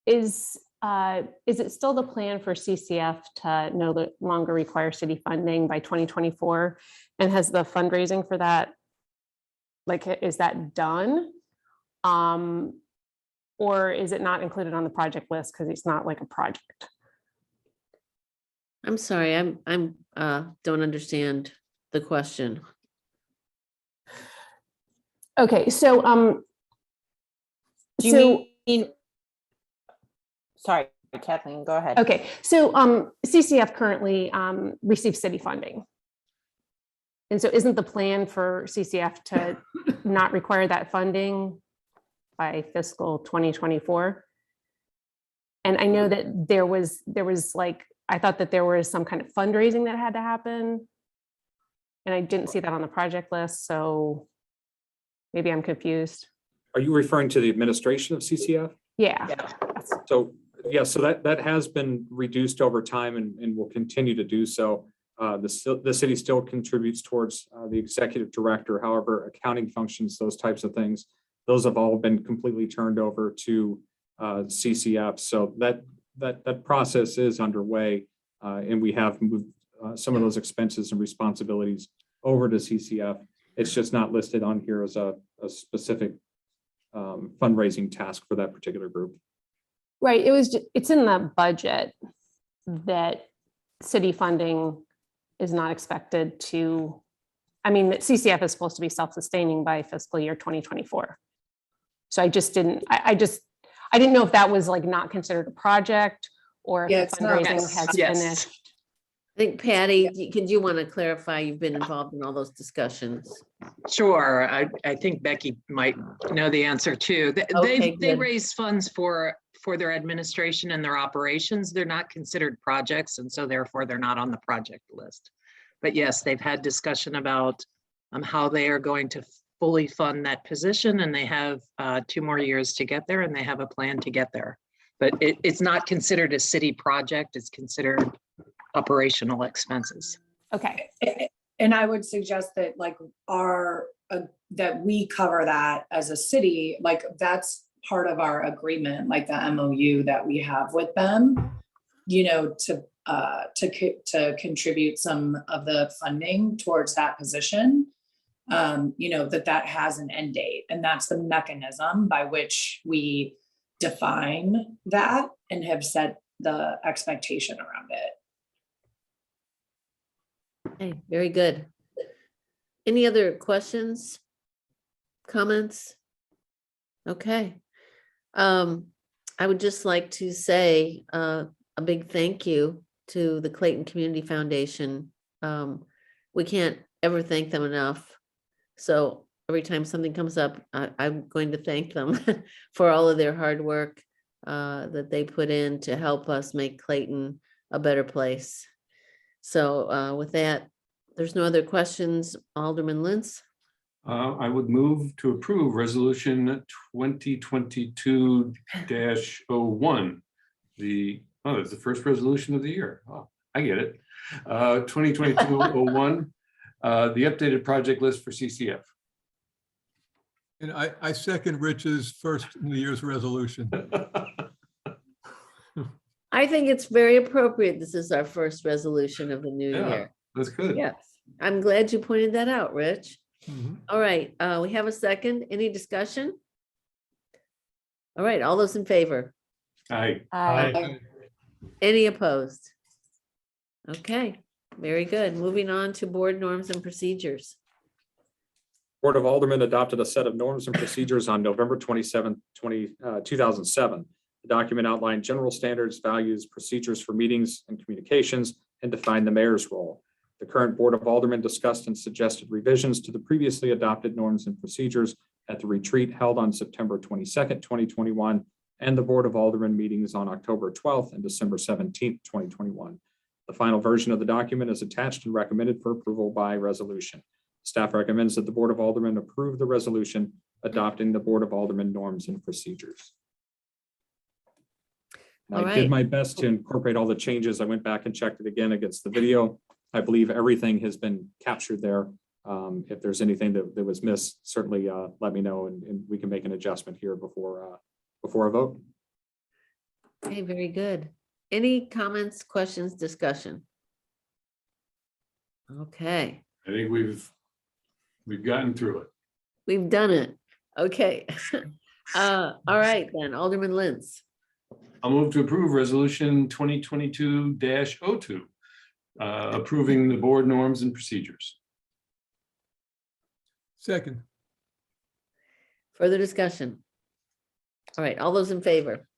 is it still the plan for CCF to no longer require city funding by 2024? And has the fundraising for that, like, is that done? Or is it not included on the project list because it's not like a project? I'm sorry, I'm don't understand the question. Okay, so Do you mean? Sorry, Kathleen, go ahead. okay, so CCF currently receives city funding. And so isn't the plan for CCF to not require that funding by fiscal 2024? And I know that there was like, I thought that there was some kind of fundraising that had to happen. And I didn't see that on the project list, so maybe I'm confused. Are you referring to the administration of CCF? Yeah. So, yeah, so that has been reduced over time and will continue to do so. The city still contributes towards the executive director. However, accounting functions, those types of things, those have all been completely turned over to CCF. So that process is underway, and we have moved some of those expenses and responsibilities over to CCF. It's just not listed on here as a specific fundraising task for that particular group. Right, it's in the budget that city funding is not expected to, I mean, that CCF is supposed to be self-sustaining by fiscal year 2024. So I didn't know if that was like not considered a project or if the fundraising has finished. I think Patty, could you want to clarify? You've been involved in all those discussions. Sure. I think Becky might know the answer too. Okay, They good. raise funds for their administration and their operations. They're not considered projects, and so therefore they're not on the project list. But yes, they've had discussion about how they are going to fully fund that position, and they have 2 more years to get there, and they have a plan to get there. But it's not considered a city project. It's considered operational expenses. Okay. And I would suggest that like that we cover that as a city, like that's part of our agreement, like the MOU that we have with them, you know, to contribute some of the funding towards that position. You know, that has an end date, and that's the mechanism by which we define that and have set the expectation around it. Okay, very good. Any other questions, comments? Okay. I would just like to say a big thank you to the Clayton Community Foundation. We can't ever thank them enough. So every time something comes up, I'm going to thank them for all of their hard work that they put in to help us make Clayton a better place. So with that, there's no other questions. Alderman Lintz. I would move to approve resolution 2022-01. It's the first resolution of the year. Oh, I get it. 2022-01, the updated project list for CCF. And I second Rich's first in the year's resolution. I think it's very appropriate. This is our first resolution of the new year. That's good. Yes, I'm glad you pointed that out, Rich. Mhm. All right, we have a second. Any discussion? All right, all those in favor? Aye. Aye. Any opposed? Okay, very good. Moving on to board norms and procedures. Board of Aldermen adopted a set of norms and procedures on November 27th, 2007. The document outlined general standards, values, procedures for meetings and communications, and defined the mayor's role. The current Board of Aldermen discussed and suggested revisions to the previously adopted norms and procedures at the retreat held on September 22nd, 2021, and the Board of Aldermen meetings on October 12th and December 17th, 2021. The final version of the document is attached and recommended for approval by resolution. Staff recommends that the Board of Aldermen approve the resolution adopting the Board of Aldermen norms and procedures. All I did right. my best to incorporate all the changes. I went back and checked it again against the video. I believe everything has been captured there. If there's anything that was missed, certainly let me know and we can make an adjustment here before a vote. Okay, very good. Any comments, questions, discussion? Okay, I think we've gotten through it. we've done it. Okay. All right, then, Alderman Lintz. I'll move to approve resolution 2022-02, approving the board norms and procedures. Second. Further discussion? All right, all those in favor?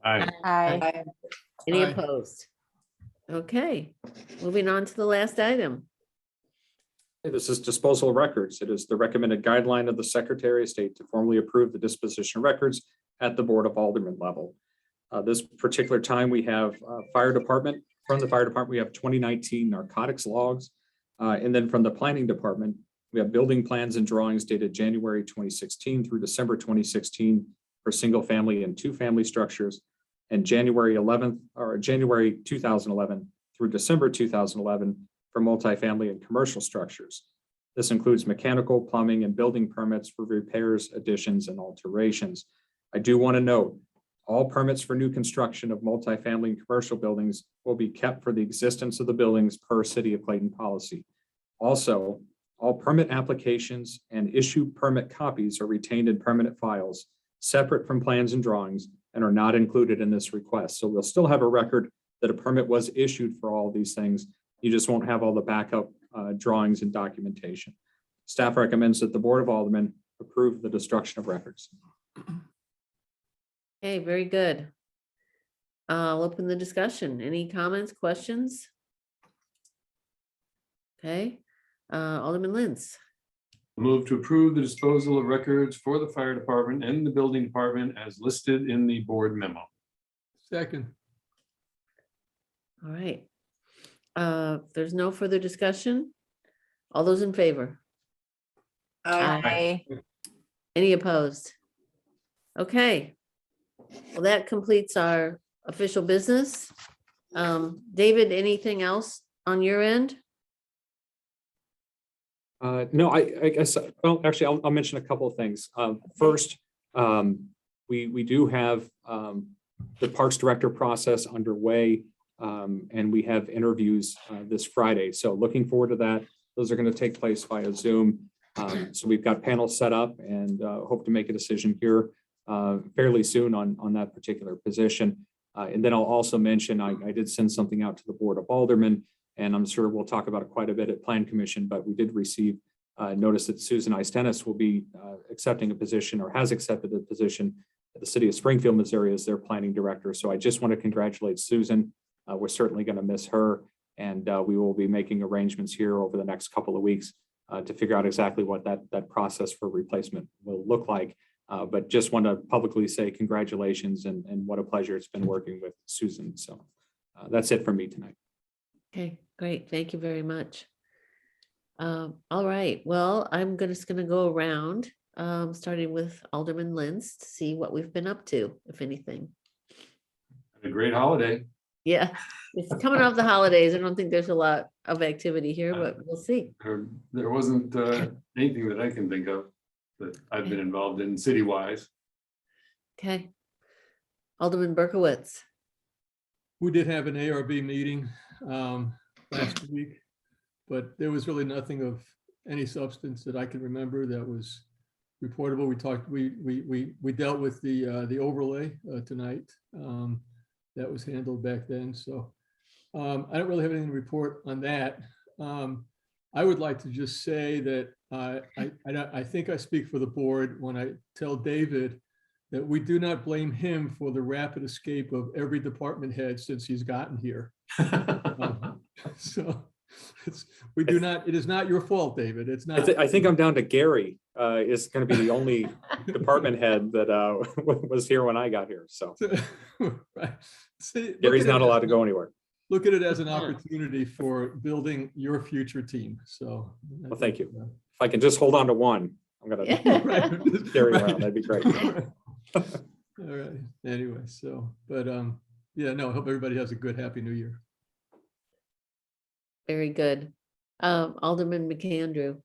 Aye. Aye. Any Aye. opposed? Okay, moving on to the last item. This is disposal of records. It is the recommended guideline of the Secretary of State to formally approve the disposition of records at the Board of Aldermen level. This particular time, we have fire department. From the fire department, we have 2019 narcotics logs. And then from the planning department, we have building plans and drawings dated January 2016 through December 2016 for single family and two family structures, and January 2011 through December 2011 for multifamily and commercial structures. This includes mechanical, plumbing, and building permits for repairs, additions, and alterations. I do want to note, all permits for new construction of multifamily and commercial buildings will be kept for the existence of the buildings per City of Clayton policy. Also, all permit applications and issued permit copies are retained in permanent files, separate from plans and drawings, and are not included in this request. So we'll still have a record that a permit was issued for all these things. You just won't have all the backup drawings and documentation. Staff recommends that the Board of Aldermen approve the destruction of records. Okay, very good. I'll open the discussion. Any comments, questions? Okay, Alderman Lintz. Move to approve the disposal of records for the fire department and the building department as listed in the board memo. Second. All right. If there's no further discussion, all those in favor? Aye. Any opposed? Okay. Well, that completes our official business. David, anything else on your end? No, I guess, well, actually, I'll mention a couple of things. First, we do have the Parks Director process underway, and we have interviews this Friday. So looking forward to that. Those are going to take place via Zoom. So we've got panels set up and hope to make a decision here fairly soon on that particular position. And then I'll also mention, I did send something out to the Board of Aldermen, and I'm sure we'll talk about it quite a bit at Plan Commission, but we did receive notice that Susan Istenis will be accepting a position or has accepted a position the city of Springfield, Missouri as their planning director. So I just want to congratulate Susan. We're certainly going to miss her, and we will be making arrangements here over the next couple of weeks to figure out exactly what that process for replacement will look like. But just want to publicly say congratulations and what a pleasure it's been working with Susan. So that's it for me tonight. Okay, great. Thank you very much. All right, well, I'm just gonna go around, starting with Alderman Lentz to see what we've been up to, if anything. A great holiday. Yeah, it's coming off the holidays. I don't think there's a lot of activity here, but we'll see. There wasn't anything that I can think of that I've been involved in city-wise. Okay. Alderman Berkowitz. We did have an ARB meeting last week, but there was really nothing of any substance that I can remember that was reportable. We dealt with the overlay tonight. That was handled back then. So I don't really have anything to report on that. I would like to just say that I think I speak for the board when I tell David that we do not blame him for the rapid escape of every department head since he's gotten here. So we do not, it is not your fault, David. It's not. I think I'm down to Gary is going to be the only department head that was here when I got here. So Right. See, Gary's not allowed to go anywhere. Look at it as an opportunity for building your future team. So. Well, thank you. If I can just hold on to one, I'm going to carry around. That'd be great. All right. Anyway, so, but yeah, no, I hope everybody has a good, happy new year. Very good. Alderman McAndrew.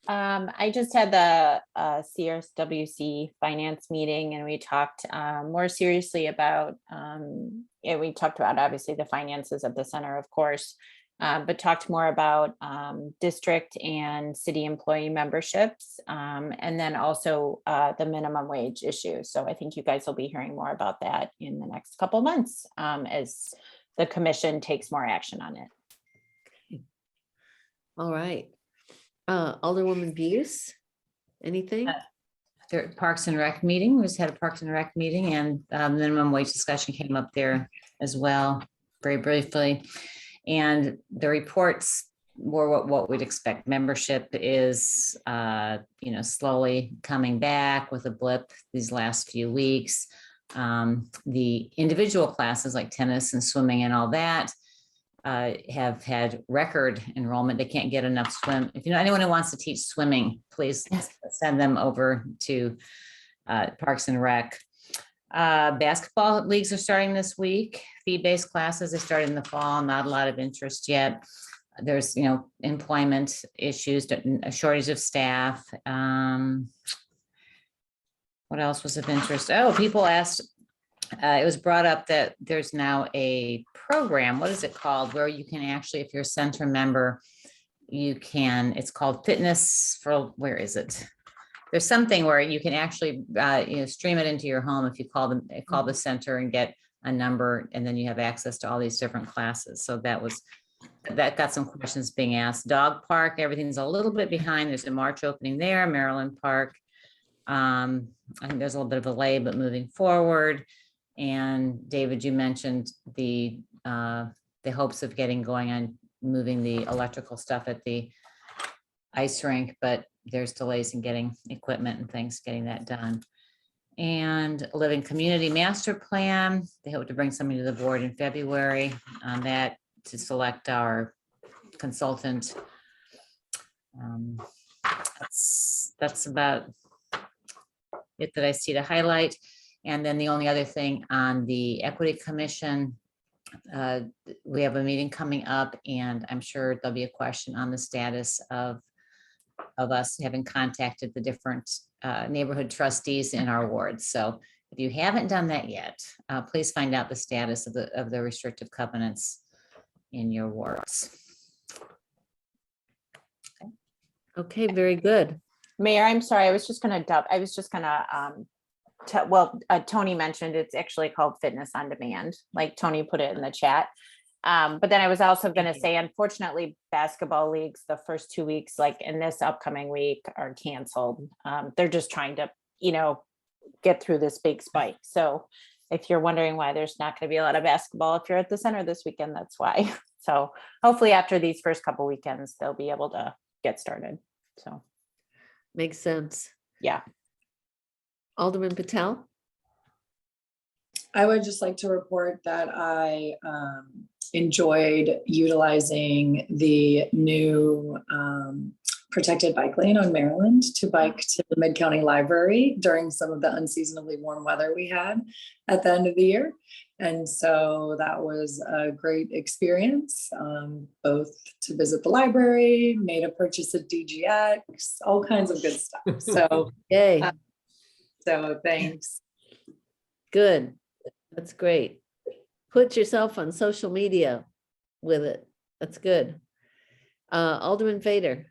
I just had the CSWC finance meeting, and we talked more seriously about, we talked about obviously the finances of the center, of course, but talked more about district and city employee memberships, and then also the minimum wage issue. So I think you guys will be hearing more about that in the next couple of months as the commission takes more action on it. All right. Alderwoman Buse, anything? Parks and Rec meeting, we just had a Parks and Rec meeting, and minimum wage discussion came up there as well, very briefly. And the reports were what we'd expect. Membership is, slowly coming back with a blip these last few weeks. The individual classes like tennis and swimming and all that have had record enrollment. They can't get enough swim. If you know anyone who wants to teach swimming, please send them over to Parks and Rec. Basketball leagues are starting this week. Fee-based classes are starting in the fall. Not a lot of interest yet. There's, employment issues, a shortage of staff. What else was of interest? Oh, people asked, it was brought up that there's now a program, what is it called, where you can actually, if you're a center member, it's called Fitness for, where is it? There's something where you can actually, stream it into your home if you call the center and get a number, and then you have access to all these different classes. So that got some questions being asked. Dog park, everything's a little bit behind. There's a March opening there, Maryland Park. I think there's a little bit of a delay, but moving forward. And David, you mentioned the hopes of getting going on moving the electrical stuff at the ice rink, but there's delays in getting equipment and things, getting that done. And Living Community Master Plan, they hope to bring something to the board in February on that to select our consultant. That's about it that I see to highlight. And then the only other thing on the Equity Commission, we have a meeting coming up, and I'm sure there'll be a question on the status of us having contacted the different neighborhood trustees in our wards. So if you haven't done that yet, please find out the status of the restrictive covenants in your wards. Okay, very good. Mayor, I'm sorry, I was just gonna Tony mentioned it's actually called Fitness on Demand, like Tony put it in the chat. But then I was also going to say, unfortunately, basketball leagues, the first 2 weeks, like in this upcoming week, are canceled. They're just trying to, get through this big spike. So if you're wondering why there's not going to be a lot of basketball, if you're at the center this weekend, that's why. So hopefully after these first couple weekends, they'll be able to get started. So Makes sense. yeah. Alderman Patel? I would just like to report that I enjoyed utilizing the new protected bike lane on Maryland to bike to the Mid-County Library during some of the unseasonably warm weather we had at the end of the year. And so that was a great experience, both to visit the library, made a purchase at DGX, all kinds of good stuff. So, Yay. So thanks. Good. That's great. Put yourself on social media with it. That's good. Alderman Fader.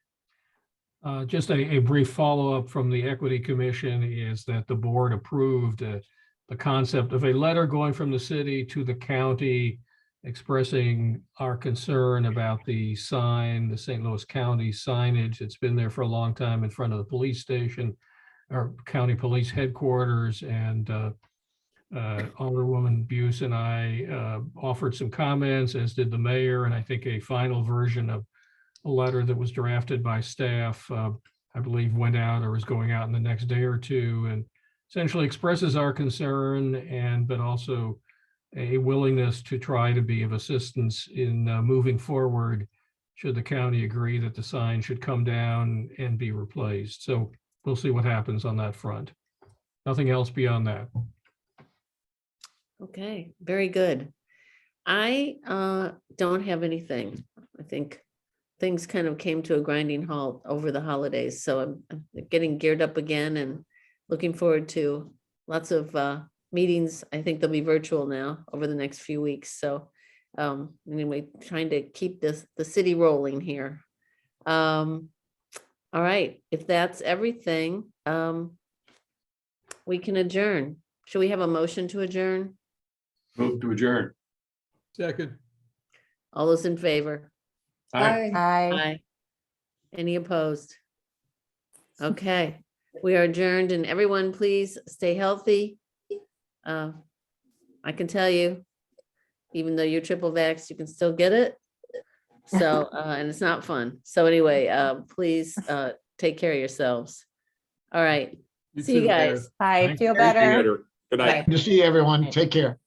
Just a brief follow-up from the Equity Commission is that the board approved the concept of a letter going from the city to the county expressing our concern about the sign, the St. Louis County signage. It's been there for a long time in front of the police station or county police headquarters, and Alderwoman Buse and I offered some comments, as did the mayor, and I think a final version of a letter that was drafted by staff, I believe went out or is going out in the next day or two, and essentially expresses our concern but also a willingness to try to be of assistance in moving forward should the county agree that the sign should come down and be replaced. So we'll see what happens on that front. Nothing else beyond that. Okay, very good. I don't have anything. I think things kind of came to a grinding halt over the holidays. So I'm getting geared up again and looking forward to lots of meetings. I think they'll be virtual now over the next few weeks. So anyway, trying to keep the city rolling here. All right, if that's everything, we can adjourn. Should we have a motion to adjourn? Move to adjourn. Second. All those in favor? Aye. Aye. Any opposed? Okay, we are adjourned, and everyone, please stay healthy. I can tell you, even though you're triple vaxxed, you can still get it. So, and it's not fun. So anyway, please take care of yourselves. All right. See you too, Mayor. guys. Bye. Thank Feel See you better. later. Good night. Bye. Good to see everyone. Take care.